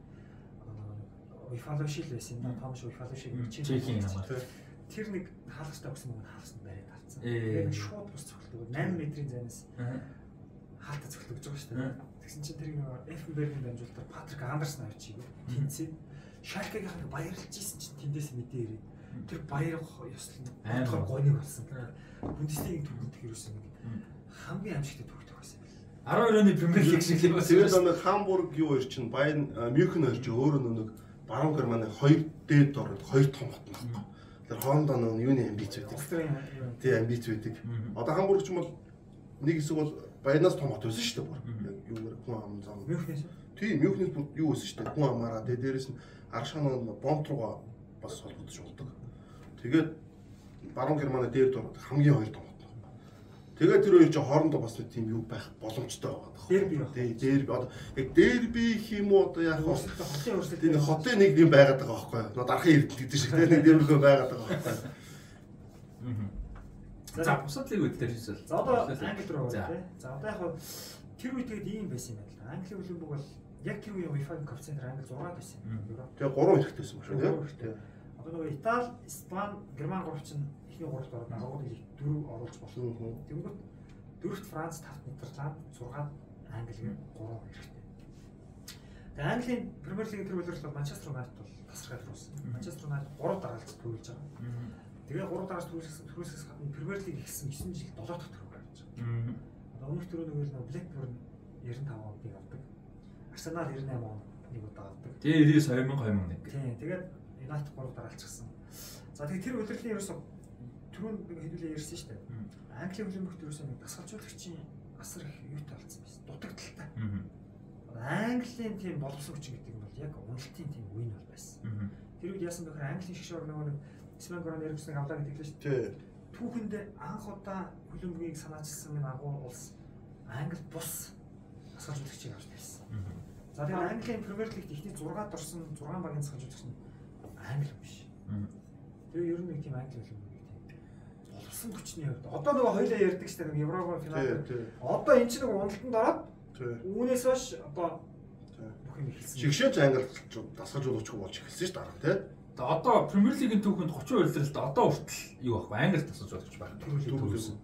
Уйфалошил байсан. Томш Уйфалошил Чехийн намаар. Тэр нэг хаалгастай өгсөн мөн хаалгасанд бариад авцсан. Тэгээд шууд бус цогтолдог. 8 метрийн зайнаас хаалтаа цогтолж байгаа шүү дээ. Тэгсэн чинь тэр Эфенбергийн дамжуулалтаар Патрик Андерсон авчиг тэнцээ. Шалькагийн баярлж ийсэн чинь тэндээс мэдээ ирээ. Тэр баяр ёслол амар гониг болсон. Бундеслигийн төвөнд хэрүүсэн нэг хамгийн амжилттай төгтөх байсан. 12 оны Премьер Лиг шиг л бас. Тэгээд нэг Хамбург юу хоёр чинь Байерн Мюнхен хоёр чинь өөрөө нэг Баруун Германы 2 дээд ороод 2 том хот нөхгүй. Тэр хоорондоо нэг юуны амбиц байдаг. Тий амбиц байдаг. Одоо Хамбург ч юм бол нэг хэсэг бол Байернаас том хот байсан шүү дээ. Юугаар хүн ам зам. Мюнхенээс. Тий Мюнхенээс юу байсан шүү дээ. Хүн амаараа дээрээс нь Аршаанаа бомб руугаа бас холбогдож болдог. Тэгээд Баруун Германы дээд ороод хамгийн 2 том. Тэгээд тэр хоёр чинь хоорондоо бас нэг тийм юу байх боломжтой байгаа. Дерби байх. Тий, дерби. Одоо яг дерби хэм үү одоо яг хотын өрсөлдөөн. Тийм хотын нэг юм байгаад байгаа байхгүй юу? Нөө дарахын эрдэнэ гэдэг шиг тийм нэг дербигөө байгаад байгаа байхгүй юу? За бусад лиг үйл дээр хийсэн. За одоо Англи руу орё тий. За одоо яг тэр үед тэгээд ийм байсан юм байна л. Англи хөлбөмбөг бол яг тэр үеийн UEFA-гийн коэффициент Англи 6 байсан юм. Тэгээ 3 хэрэгтэйсэн ба шүү тий. Одоо нөгөө Итали, Испани, Герман гурав чинь эхний 3-т ороод аврагын лиг 4 оруулж болсон. Тэнгүүт 4-т Франц, 5-т Нидерланд, 6-т Англи гэх 3 хэрэгтэй. Тэгээ Английн Премьер Лигийн тэр үйлрэл бол Манчестер Юнайтед бол тасархай төрүүлсэн. Манчестер Юнайтед 3 дараалж төрүүлж байгаа. Тэгээ 3 дараалж төрүүлсээс гадна Премьер Лиг ихсэн 9 жил 7 дахь төрөв гаргаж байгаа. Одоо өмнөх төрөө нөгөө Blackburn 95 онд нэг авдаг. Арсенал 98 онд нэг удаа авдаг. Тэгээ 2001. Тийм. Тэгээд Юнайтед 3 дараалчихсан. За тэгээ тэр удирдлагын ерөөсө түрүүн хэдүүлээ ярьсан шүү дээ. Английн хөлбөмбөгт ерөөсөө нэг дасгалжуулагчийн асар их юутай болсон байсан. Дутагдaltaй. Английн тийм боловсон хүчин гэдэг нь бол яг уналтын тийм үе нь бол байсан. Тэр үед яасан бэхээр Английн шгшор нөгөө нэг Свен-Горан Эрикснийг авлаа гэдэг л шүү дээ. Түүхэнд анх удаа хөлбөмбөгийг санаачилсан агуу улс Англи бус асгалжуулагчийг авч байсан. За тэгээд Английн Премьер Лигт ихний 6-д орсон 6 багийн асгалжуулагч нь Англи биш. Тэгээ ер нь нэг тийм Англи хөлбөмбөгийг тийм боловсон хүчний хувьд одоо нөгөө хоёлаа ярьдаг шүү дээ Европын финал. Одоо эн чинь нэг уналтанд ороод үүнээс хойш одоо бүх юм эхэлсэн. Шигшээч Англи дасгалжуулагчгүй болж эхэлсэн шүү дээ тий. Одоо Премьер Лигийн түүхэнд 30% улиралд одоо хүртэл юу ах вэ? Англи тасгалжуулагч байна. Төрүүлсэн.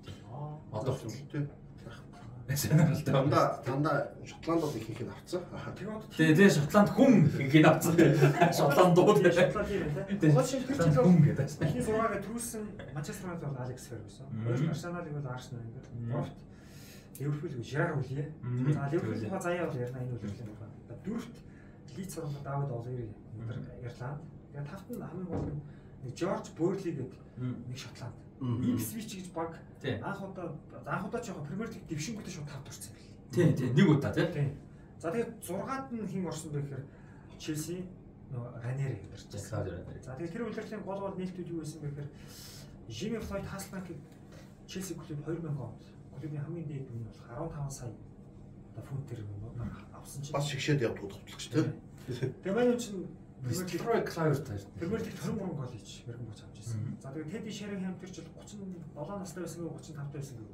Одоо хүртэл тий. Дандаа Шотландд ихэнх нь авцсан. Тэгээ Шотланд хүн ихэнх нь авцсан. Шотландууд Шотланд юм байна. Тэгээ Шотланд хүн гэдэг. Эхний 6-ыг төрүүлсэн Манчестер Юнайтед бол Алекс Фергюсон. Хоёр Арсеналыг бол Арсенал ингээд. Ровт Ливерпул Жерар Улие. За Ливерпул заяа бол ярина энэ үлрэлээ байна. Дөрөвт Лидс орно Давид Олири Ирланд. Тэгээ тавт нь хамгийн гол нь Жорж Бörli гэдэг нэг Шотланд. Ипсвич гэж баг анх удаа жоохон Премьер Лиг дэвшингүүтээ шууд тавд орсон юм Тийм байна. тийм нэг удаа тийм. За тэгээд 6-ад нь хэн орсон бэ гэхээр Челси нөгөө Ранери ирчихсэн. За тэгээд тэр үйлрлийн гол нээлтүүд юу байсан бэ гэхээр Жими Флойд Хаслбанкийг Челси клуб 2000 онд клубын хамгийн дээд үнэ бол 15 сая фунтээр авсан чинь бас шигшээд явдаг товтлох шүү дээ. Тэгээ маань чинь Destroy Clivert тааш. Премьер Лиг 23 гол хийж мэрэгэн бууч авч ирсэн. За тэгээд Теди Шерингем тэр жил 37 настай байсан гэ 35 таа байсан гэ.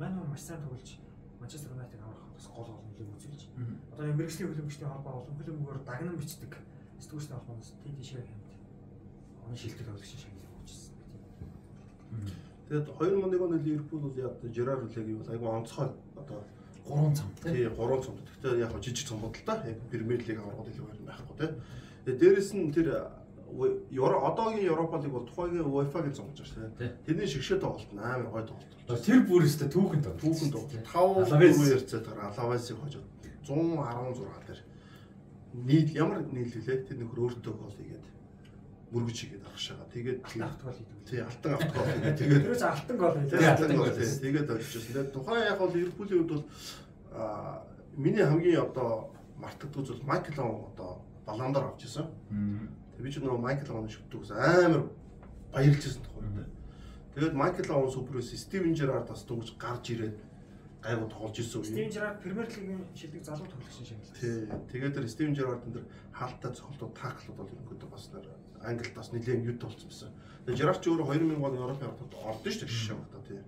Мань маш сайн тоглож Манчестер Юнайтед аврах бас гол нөлөө үзүүлж. Одоо мэрэгжлийн хөлбөмбөгчдийн холбоо болон хөлбөмбөгөөр дагнан бичдэг сэтгүүлчдийн холбооноос Теди Шерингемд оны шилдэг тоглогч шагнал өгчсэн. Тэгээд 2001 оны Ливерпул бол яг Жерар Улегийн бол айгүй онцгой одоо 3 цамт тий 3 цамт. Гэхдээ яг жижиг цамбууд л да. Яг Премьер Лиг аврагууд илүү байх байхгүй тий. Тэгээд дээрэс нь тэр одоогийн Европа лиг бол тухайгийн UEFA-гийн цамж шүү дээ. Тэрний шигшээ тоглолт нь амар гой тоглолт болж. Тэр бүр өстө түүхэн тоглолт. Түүхэн тоглолт. 5 ярцаа дараа Алавасыг хожоод 116 дээр нийл ямар нийлвэлээ тэр нөхөр өөртөө гол хийгээд мөргөж хийгээд авах шагаа. Тэгээд авт гол хийдэг. Тий алтан авт гол хийгээд тэгээд тэрээс алтан гол хийлээ. Алтан гол тэгээд олжчихсан. Тэгээд тухайн яг бол Ливерпулийн хувьд бол миний хамгийн одоо мартагддаг зүйл Майкл Оуэн одоо баландаар авч ирсэн. Би ч нөгөө Майкл Оуэн шүтдэг ус амар баярлж ирсэн тохиолдол. Тэгээд Майкл Оуэн суперс Стивен Жерард бас дөнгөж гарч ирээд гайгүй тоглож ирсэн үе. Стивен Жерард Премьер Лигийн шилдэг залуу тоглогч шиг л. Тий. Тэгээд тэр Стивен Жерардын тэр хаалттай цохолтууд таклууд бол ерөнхийдөө бас нэр Англид бас нэлээд юуд болсон байсан. Тэгээд Жерард ч өөрөө 2000 оны Европын хавтад ордон шүү дээ шишээ багтаа тий.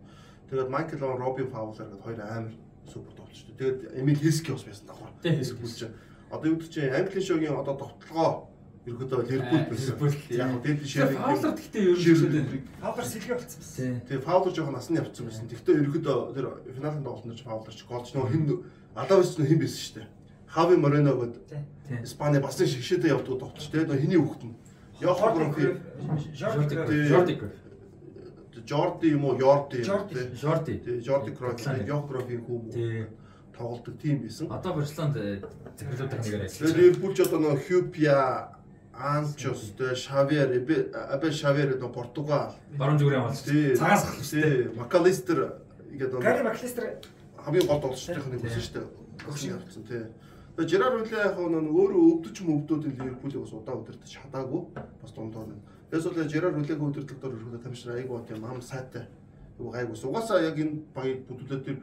Тэгээд Майкл Оуэн, Робин Фаулер гэдэг хоёр амар супер тоглогч. Тэгээд Эмил Хески бас байсан давхар. Тий Хески ч одоо юу гэж чинь Английн шогийн одоо тогтолгоо ерөөдөө Ливерпул байсан. Яг тэгээд ширээ. Фаулер гэхдээ ерөөдөө Фаулер сэлгээ болцсон байсан. Тэгээд Фаулер жоохон насны явцсан байсан. Тэгвэл ерөөдөө тэр финалийн тоглолтод ч Фаулер ч голч нөгөө хин Алавис нь хин байсан шүү дээ. Хави Морено гэдэг Испани бас шигшээдээ явдаг тоглолч тэгээд нөгөө хиний хүүхэд нь Жорди юм уу Йорди Жорди Кройфийн хүү тоглолтог тим байсан. Одоо Барселонд захирлуудтай нэгээр ажиллаж. Тэгээд Ливерпул ч одоо нөгөө Хьюпиа, Анчос, Шавьер, Абел Шавьер гэдэг Португал баруун зүгээрээ болж. Цагаас ахлах шүү дээ. Макалистер гэдэг Гари Макалистер хамгийн гол тоглогчдын нэг байсан шүү дээ. Гошин явцсан тий. Тэгээд Жерар Уле яг өөрөө өвдөж өвдөөд Ливерпулийг бас удаан удирдах чадаагүй бас дундор нь. Тэгээс бол Жерар Улегийн удирдлагаар өрхөд тамшир айгуу тийм ам сайтай гайгүй. Угаасаа яг энэ багийг бүдүүлээд тэр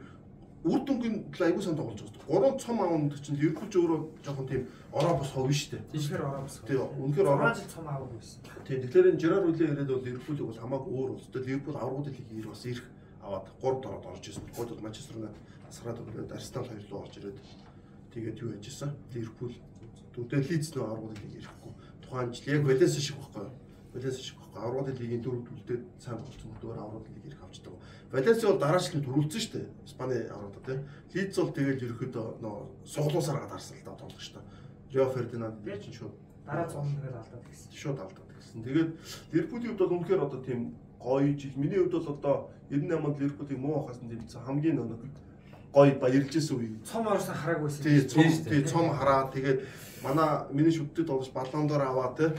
үр дүнгийн айгуу сан тоглож байгаа. 3 цом аавн гэдэг чинь Ливерпул ч өөрөө жоохон тийм ороо бос хов шүү дээ. Тийшгээр ороо бос. Тий, үнэхээр ороо цом аавгүй байсан. Тий, тэгэхээр энэ Жерар Уле ирээд бол Ливерпулийг бол хамаагүй өөр улс. Тэгээд Ливерпул аврагуудын лиг бас ирэх аваад 3 дороод орж ирсэн. Гол бол Манчестер Юнайтед асгараад өгөөд Арсенал 2 руу орж ирээд тэгээд юу яжсэн? Ливерпул төдөө Лидс нөө аврагуудын лиг ирэхгүй. Тухайн жил яг Валенс шиг байхгүй юу? Валенс шиг байхгүй. Аврагуудын лигийн дөрөв төлөлтөд сайн болсон дөөр аврагуудын лиг ирэх авчдаг. Валенс бол дараа жилд төрүүлсэн шүү дээ. Испани аврагууд тий. Лидс бол тэгээд ерөөхдөө нөө суглуусаар гад харсан л да тоглож шүү дээ. Рио Фердинанд чинь шууд дараа зам тэгээд алдаад гисэн. Шууд алдаад гисэн. Тэгээд Ливерпулийн хувьд бол үнэхээр одоо тийм гоё жил. Миний хувьд бол одоо 98-нд Ливерпулийг муу хахаас нь тэмцсэн хамгийн өнөг гоё баярлж исэн үе. Цом орсон хараагүйсэн. Тий, цом хараа. Тэгээд миний шүтдэг тоглож баллондор аваа тий.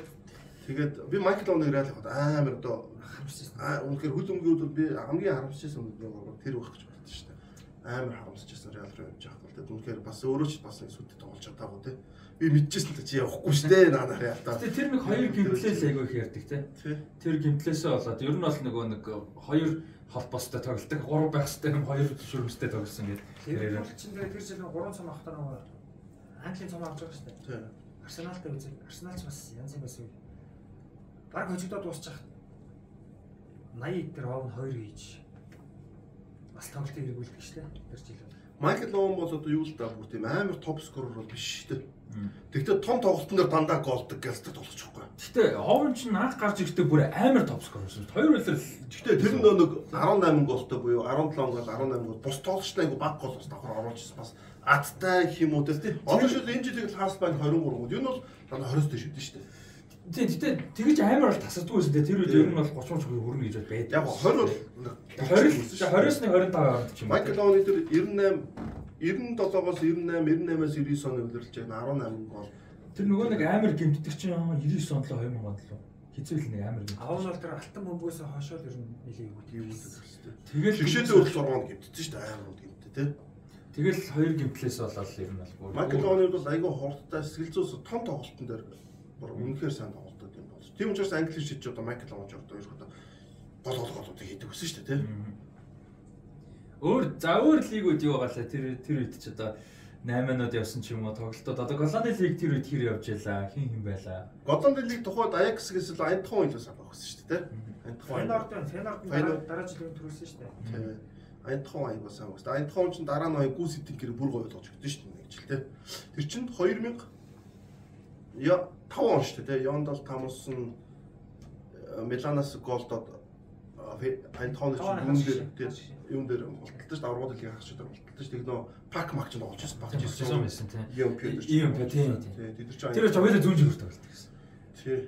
Тэгээд би Майкл Оуэныг реал хахад амар одоо харамсчихсан. Үнэхээр хөл өмгүүд бол би хамгийн харамсчихсан юм бол тэр байх гэж бодсон шүү дээ. амар харамсчихсан Реал руу явж байгаа. Тэгээд үнэхээр бас өөрөө ч бас нэг сүтэд тоглож чадаагүй те. Би мэдчихсэн л чи явахгүй шүү дээ наа Реал та. Тэр нэг хоёр гимтлээс айгүй их ярьдаг те. Тэр гимтлээсээ болоод ер нь бол нөгөө нэг хоёр холбоостой тоглолтог 3 байх хэвээр юм хоёр шүрмстэй тоглосон гэдэг. Тэр чинь тэр жил 3 цом авахтаа нөгөө Английн цом авч байгаа шүү дээ. Тийм. Арсеналтай үзэг. Арсенал ч бас янз юм байсан. Баг хожигдоод дуусчих. 80 дээр хоов нь 2 хийж бас тоглолтыг эргүүлдэг шүү дээ. Тэр жил. Майкл Оуэн бол одоо юу л да бүр тийм амар топ скорер бол биш шүү дээ. Тэгвэл том тоглолтын дээр дандаа голдог гэлтэй тоглочихгүй. Гэтэ Оуэн ч анх гарч ирэхдээ бүр амар топ скорер байсан. Хоёр үлрэл. Гэхдээ тэр нэг 18 голтой буюу 17 гол 18 гол бус тоглолттой айгу баг гол бас давхар оруулж бас адтай гэх юм уу те. Одоо шил энэ жилийн Хаарсбайн 23 гол. Энэ бол дандаа 20-с дэш үүдэн шүү дээ. Тийм тэгтээ тэгэж амар бол тасардгүй байсан те. Тэр үед ер нь бол 30 хүрэх хүрнэ гэж байдаг. Яг 20 бол 20-с нэг 25 орнд ч юм. Майкл Оуэн тэр 97-оос 98, 98-аас 99 оны үлрэлж байгаа 18 гол. Тэр нөгөө нэг амар гэмтдэг чинь 99 онд л 2000 онд л хизээл нэг амар гэмтдэг. Аав нь бол тэр алтан бөмбөгөөс хошоод ер нь нэлээд өгдөг хэрэгтэй. Тэгэл шигшээдээ өгч 6 он гэмтдсэн шүү дээ амар он гэмтдэг те. Тэгэл хоёр гэмтлээс болоод ер нь бол Майкл Оуэн бол айгүй хурдтай сэтгэл зүйс том тоглолтын дээр бүр үнэхээр сайн тоглолтод юм болж. Тийм учраас англи шиж одоо Майкл Оуэн одоо ерөөдөө голуудыг хийдэг гэсэн шүү дээ те. Өөр лигүүд юу гаалаа тэр үед ч одоо 8-нууд явсан ч юм уу тоглолтод одоо Голландын лиг тэр үед хэр явж ялаа хин байлаа. Голландын лиг тухайд Аяксгээс л Айнтхон илүү сайн багсан шүү дээ те. Фейнорд дараа жилийн төрүүлсэн шүү дээ. Айнтхон аяг сайн багсан. Айнтхон ч дараа нь гүс эдийн гэр бүр гоё болгож өгдөн шүү дээ нэг жил те. Тэр чинь 2000 5 он шүү дээ те. Йондал Тамсон Миланаас голдод Айнтхон юм дээр болтолтой шүү дээ. Аврагууд лиг хагч дээр болтолтой шүү дээ. Нэг пак мак ч тоглож байсан багч байсан байсан тийм. Тийм. Тэр ч хоёулаа зүүн жигүүр тоглолт гэсэн. Тий.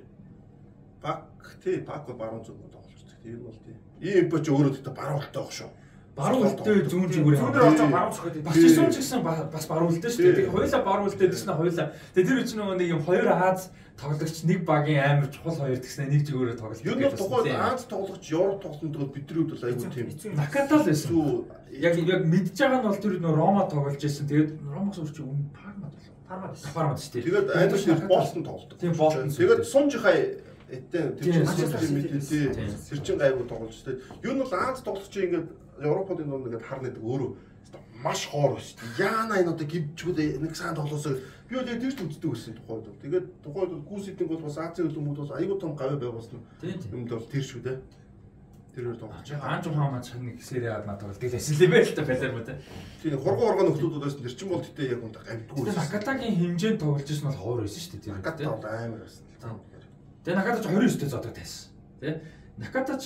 Пак баруун зүг тоглож байгаа. Тэр бол тий. Ийм бач өөрөө тэгтээ баруун талтай баг шүү. Баруун үлдээ зүүн жигүүр зүүнээр очоо баруун цохоод багч исэн ч гэсэн бас баруун үлдээ шүү дээ. Тэгээ хоёулаа баруун үлдээ гэсэн хоёулаа. Тэгээ тэр үчиг нэг юм хоёр Аз тоглогч нэг багийн амар чухал хоёр тэгснэ нэг жигүүрээ тоглож. Юу нэг тухайд Аз тоглогч Европ тоглолтод бидний хувьд бол айгүй тийм. Наката л байсан. Яг мэдж байгаа нь бол тэр нөө Рома тоглож байсан. Тэгээд Ромоос үрч өмнө Парма шүү дээ. Тэгээд Англи Бостон тоглолт. Тийм Бостон. Тэгээд Сунжихай этэн тэр чин гайгүй тоглож шүү дээ. Юу нь бол Аз тоглогч ингээд Европод ингээд харна гэдэг өөрөө маш хоор шүү дээ. Яана энэ одоо гівчгүүд нэг сайн тоглосоо би бол яг тэрч үздэг байсан тухайд бол. Тэгээд тухайд бол гүсэдинг бол бас Азийн хөлбөмбөд бас айгүй том гавь байгуулсан юм бол тэр шүү дээ. Тэрээр тоглож байгаа. Анж ухаамаа нэг сериа аваад тоглолтыг лэсэн л байл та Палермо те. Тийм хурган нөхдүүдээс тэр чин бол тэтээ яг унтах гамдгүй. Тэгээд Накатагийн хэмжээнд тоглож ирсэн бол ховор байсан шүү дээ. Наката бол амар байсан. Тэгээд Наката ч 29-тэй зодог тайсан. Тэ? Наката ч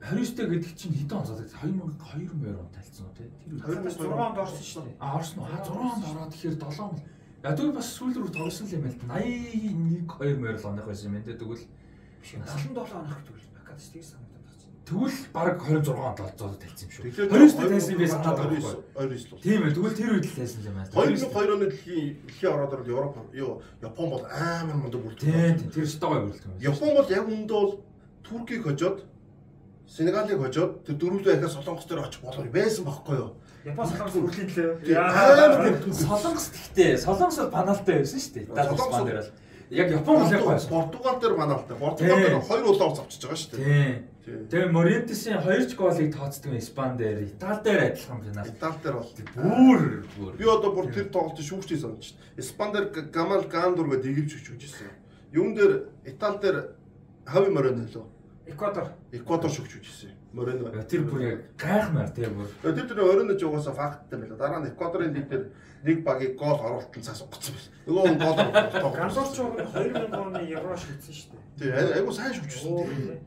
29-тэй гэдэг чинь хэдэн он зодог? 2002 он тайлцсан уу те? Тэр 2006 онд орсон шүү дээ. Орсон уу? 6 онд ороод тэгэхээр 7 он. Ядуу бас сүүл рүү тоглосон юм байл та. 81 2002 оных байсан юм те. Тэгвэл 77 оных тэгвэл Наката ч тэгсэн санагдаад байна. Тэгвэл баг 26 онд зодог тайлцсан юм шүү. 29-тэй тайсан юм байсан надад байхгүй. 29 л. Тийм ээ. Тэгвэл тэр үед л тайсан юм байна. 2002 оны дэлхийн ороод орол Европ Япон бол амар мундаг бүрдсэн. Тийм. Тэр стогой бүрдсэн. Япон бол яг үндэ бол Туркийг хожоод Сенегалыг хожоод тэр дөрвөлөө ахаа Солонгос дээр очих болов байсан байхгүй юу? Япон Солонгос бүрлийн лээ. Солонгос гэхдээ Солонгос паналтай байсан шүү дээ. Солонгос дээр л яг Япон бол яг байсан. Португал дээр паналтай. Португал дээр 2 улаар авчиж байгаа шүү дээ. Тэгээ Морентесийн 2 ч голыг тооцдог Испани дээр, Итали дээр адилхан байна. Итали дээр бол бүр би одоо бүр тэр тоглолт шүүгчтэй санаж шүү дээ. Испани дээр Гамал Гандур гэдэг игэвч шүүгчсэн. Юун дээр Итали дээр Хави Морено лөө. Эквадор шүүгч үзсэн. Морено. Тэр бүр яг гайхмаар тийм бүр. Тэр өрөөнд жугаасаа факттай байла. Дараа нь Эквадорын лиг дээр нэг багийг гол оруулалтан цаас угцсан байсан. Нөгөө нь гол оруулалт. Гандорч 2000 оны Евро шигдсэн шүү дээ. Тийм айгу сайн шүүгчсэн.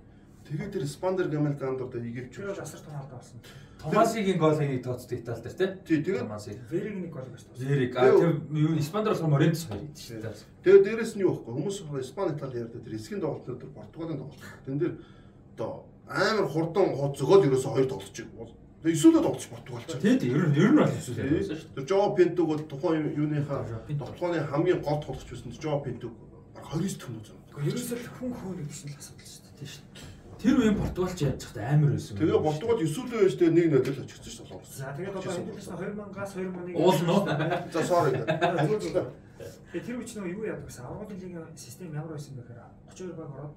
Тэгээд тэр Испандер Гамал Гандор дээр игэвч асар том алдаа болсон. Томасигийн голыг нэг тооцдог Итали дээр тийм. Тэгээд Томасиг. Вериг нэг гол байсан. Вериг. Тэр Испандер болохоор Морентес хоёр идэв шүү дээ. Тэгээд дээрэс нь юу вэ? Хүмүүс Испани Итали ярьдаг тэр эсгийн тоглолтууд тэр Португалийн тоглолт. Тэн дээр одоо амар хурдан зөгөөл ерөөсө хоёр тоглож байгаа. Тэгээ эсвэл тоглож Португалч. Тийм ер нь бол эсвэл байсан шүү дээ. Тэр Жоо Пинтуг бол тухайн юуныхаа тоглооны хамгийн гол тоглож байсан Жоо Пинтуг баг 29 төгнөө зам. Ерөөсөө хүн гэсэн л асуудал шүү дээ. Тийм шүү. Тэр үеийн Португалч яаж ч амар байсан. Тэгээ Португал 9-өө байж тэгээ 1-0 л очихсон шүү дээ. За тэгээд одоо хэдүүлсэн 2000-аас 2001 Уулна уу? За sorry. Тэгээд тэр үеч нөгөө юу яадаг гэсэн аврагын лигийн систем ямар байсан бэ гэхээр 32 баг ороод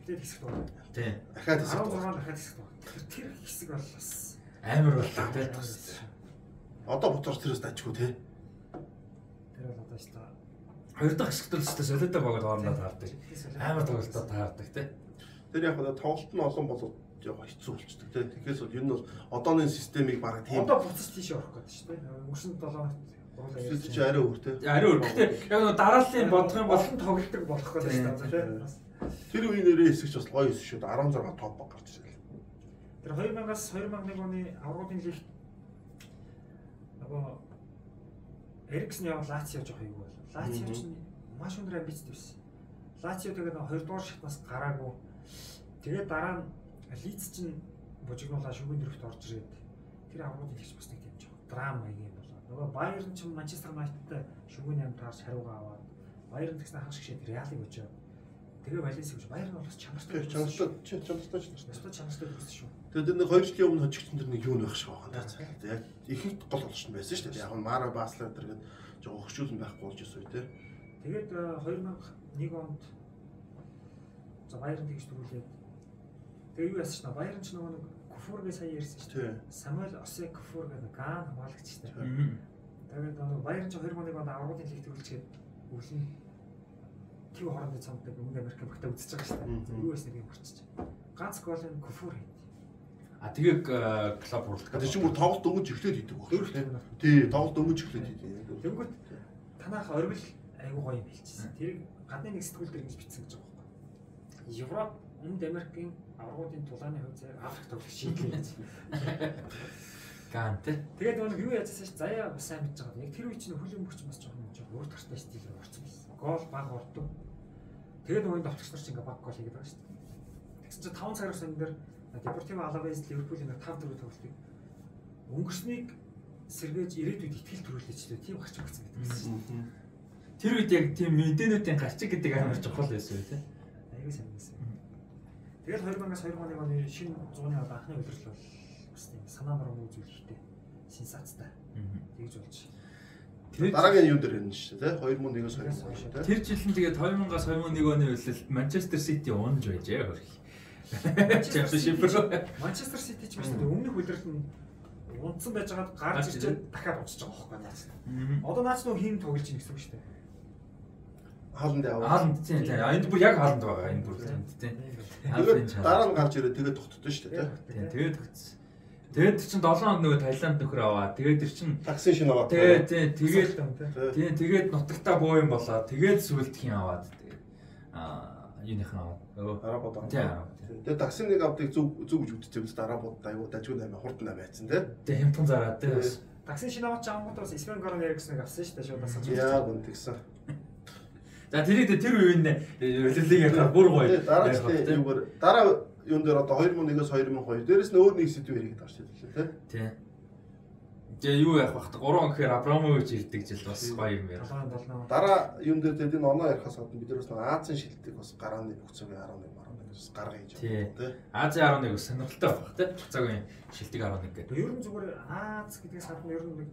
тэгээд хэсэгт байна. Тийм. Дахиад хэсэг. 16 дахиад хэсэгт байна. Тэр хэсэг бол бас Амар боллоо тийм. Одоо ботор тэрээс дажгүй те. тэр бол одоо шүү дээ. Хоёр дахь хэсэгт л өстой солиотой багт хоорондоо таардаг. Амар тоглолтоо таардаг тийм. Тэр яг одоо тоглолт нь олон болоод яг хэцүү болчихдог те. Тэгэхээр бол ер нь бол одооны системийг бараг тийм. Одоо буцаж тийш орох гэдэг шүү дээ. Өнгөрсөн 7 хоногт Эсвэл чи арай өөр те. Арай өөр. Гэхдээ яг нөгөө дарааллын бодох юм бол болон тоглолтог болох гэдэг шүү дээ. Тэр үеийн нэрээ хэсэгч бас гоё хэсэг шүү дээ. 16 топ баг гарч ирэл. Тэр 2000-аас 2001 оны аврагын лигт нөгөө Эриксэн яваа Лацио жоох юу бол. Лацио ч маш өндөр амбицтай байсан. Лацио тэгээд 2 дугаар шатнаас гараагүй. Тэгээд дараа нь Лиц чинь бужигнуулаа шүгэн дөрөвт орж ирээд тэр аврагын лигч бас нэг тийм жоох драма юм болоо. Нөгөө Байерн ч Манчестер Юнайтедтэй шүгэн юм таарч хариугаа аваад Байерн тэгснэ хагас гişэд Реалыг очоо. Тэгээ Валенсиг гэж Байерн бол бас чанартай чанартай байсан шүү. Тэгээд нэг 2 жилийн өмнө хожигдсон тэр нэг юу нөх шиг байгаа юм. Яг ихэнх гол олшин байсан шүү дээ. Яг нь Мара Баслер гэдэг жоо өгчүүлэн байхгүй болж ирсэн үү те. Тэгээд 2001 онд за Байерн тэгж төрүүлээд тэгээ юу яасан ч нэ Байерн ч нөгөө нэг Куфургээ сая ярьсан шүү дээ. Самуэль Осе Куфур гэдэг Ган хамгаалагч шүү дээ. Тэгээд нөгөө Байерн ч 2001 онд аврагын лиг төрүүлчихэд өвлөн Тив хоорондын цамдаг өмнө Америк багтаа үзэж байгаа шүү дээ. Юу ясныг юм болчих. Ганц голын Куфур хийд. А тэгээ клуб World Cup. Тэр чинь бүр тоглолт өнгөж эхлээд идэг баг. Тий, тоглолт өнгөж эхлээд идэг. Тэнгүүт танах оргил айгуу гоё юм хэлчихсэн. Тэрийг гадны нэг сэтгүүл дээр ингэж бичсэн гэж байгаа байхгүй. Европ, Өмнөд Америкийн аврагуудын тулааны хувьд зэрэг Африк тоглох шийдлээ гэж. Гант. Тэгээд нөгөө юу яжсэн ш заяа бас сайн мэдж байгаа. Яг тэр үе чинь хөлийн мөч бас жоохон өөр тартай стилээр орсон байсан. Гол баг ордог. Тэгээд нөгөө довтлогч нар чинь ингээ баг гол хийгээд байгаа шүү дээ. Тэгсэн чинь 5 цагаар сон дээр Депортиво Алавес Ливерпулийн 5-4 тоглолтыг өнгөрснийг сэргээж ирээдүйд ихтгэл төрүүлээчлээ. Тийм гарч ирсэн гэдэг байсан. Тэр үед яг тийм мэдээнүүдийн гарчиг гэдэг амар чухал байсан үү те. Аягүй сайн байсан. Тэгээд 2000-аас 2001 оны шинэ зууны анхны удирдал бол бас тийм санаа мөрөмөө үзүүлэхтэй сенсацтай. Тэгж болж. Тэр дараагийн юу дээр ирнэ шүү дээ, 2001-ээс 2002 шүү дээ. Тэр жил нь тэгээд 2000-аас 2001 оны үйлэлт Манчестер Сити унж байжээ хөрх. Манчестер Сити ч байсан өмнөх удирдал нь унтсан байж байгаад гарч ирчээд дахиад унцж байгаа байхгүй наац. Одоо наац нөө хийм тоглож ийн гэсэн үг шүү дээ. Хааланд яваа. Хааланд тийм. Энд бүр яг хааланд байгаа энэ бүр тийм. Тэгээд дараа нь гарч ирээд тэгээд тогтдоо шүү дээ. Тийм. Тэгээд тогтсон. Тэгээд чинь 7 хонд нөгөө Таиланд нөхөр аваа. Тэгээд тэр чинь такси шин аваад. Тэгээд тэгээд нутагтаа боо юм болоо. Тэгээд сүлд хин аваад. Юуных нь аваад. Арабод. Тийм. Тэгээд такси нэг авдаг зүг гэж үтцээ биз Арабод аюу дажгүй 8 хурдан 8 байцсан тийм. Тэгээд хямдхан зараад тийм. Такси шин аваад чамгууд бас Свен Горон Эрикснийг авсан шүү дээ шууд асууж. Яа гэн тэгсэн. За тэрийг тэр үеийн үлрэлийг ярихаар бүр гоё. Дараа юун дээр одоо 2001-ээс 2002 дээрээс нь өөр нэг сэдв яриад гарч ирлээ тийм. Тэгээ юу яах вэ? 3 гэхээр Абрамович ирдэг жил бас гоё юм яа. Дараа юун дээр тэгээд энэ оноо ярихаас гадна бид нэрээс нэг Азийн шилдэг бас гарааны бүхцөгийн 11 бас гарга хийж байгаа тийм. Азийн 11 бас сонирхолтой байх тийм. Бүхцөгийн шилдэг 11 гэдэг. Ер нь зүгээр Аз гэдгээс гадна ер нь нэг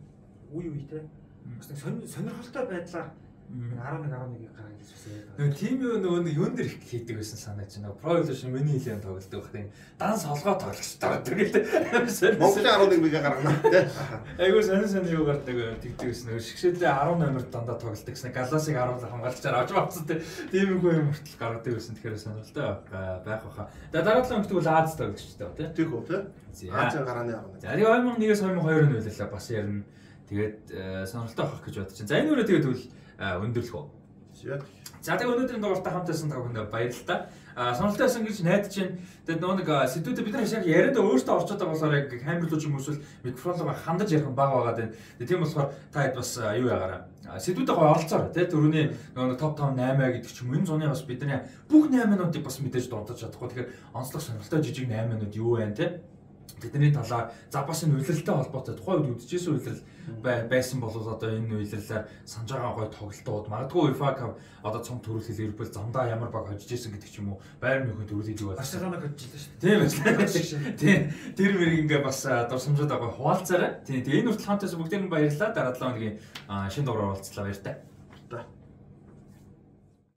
үе тийм. Бас нэг сонирхолтой байдлаар 11 гараа гэж үсээ. Нөгөө тим нөгөө юун дээр их хийдэг байсан санаж байна. Pro Evolution миний хэлэн тоглолдог байх тийм. Данс холгоо тоглож байгаа гэдэг. Монголын 11 мега гаргана тийм. Айгуу сонир юу гардаг тэгдэг байсан. Шгшээлээ 10 номер дандаа тоглолдог гэсэн. Галасыг 10 хамгаалагчаар авч авцсан тийм их юм хүртэл гаргадаг байсан. Тэгэхээр сонирхолтой байх баха. Тэгээ дараагийн өнгөт бол Аз тоглогчтой тийм. Тэг үү тийм. Азийн гарааны 11. За тэгээ 2001-ээс 2002 нь үлээлээ бас ярина. Тэгээд сонирхолтой авах гэж бодож байна. За энэ үрээ тэгээд үл өндөрлөх үү. За тэгээ өнөөдрийн дугаартаа хамтайсан та бүхэнд баярлалаа. Сонирхолтой байсан гэж найдаж байна. Тэгээд нөгөө нэг сэдвүүдээ бид нар яг яриад өөртөө орчод байгаа болохоор яг камерлууч юм эсвэл микрофонлоо хандаж ярих нь бага байгаад байна. Тийм болохоор та хэд бас юу ягараа. Сэдвүүдээ гоё оролцоорой тий. Төрөний нөгөө топ 5 8 гэдэг ч юм энэ зуны бас бидний бүх 8-уудыг бас мэдээж дуудаж чадахгүй. Тэгэхээр онцлог сонирхолтой жижиг 8-ууд юу вэ тий. тэдний талаар за бас энэ үйлрэлтэй холбоотой тухайн үед үдчихсэн үйлрэл байсан бол одоо энэ үйлрэлээр санаж байгаа гой тоглолтууд магадгүй UEFA Cup одоо цом төрүүлэх Ливерпул замдаа ямар баг хожиж исэн гэдэг ч юм уу Байерн Мюнхен төрүүлээд юу болсон. Барселоног хожиж илээ шүү дээ. Тийм. Тэр мэрийг ингээ бас дурсамжууд байгаа хуваалцаарай. Тийм. Тэгээ энэ хүртэл хамтаас бүгдээр нь баярлалаа. Дараа 7 хоногийн шинэ дугаар уулзлаа баяр та.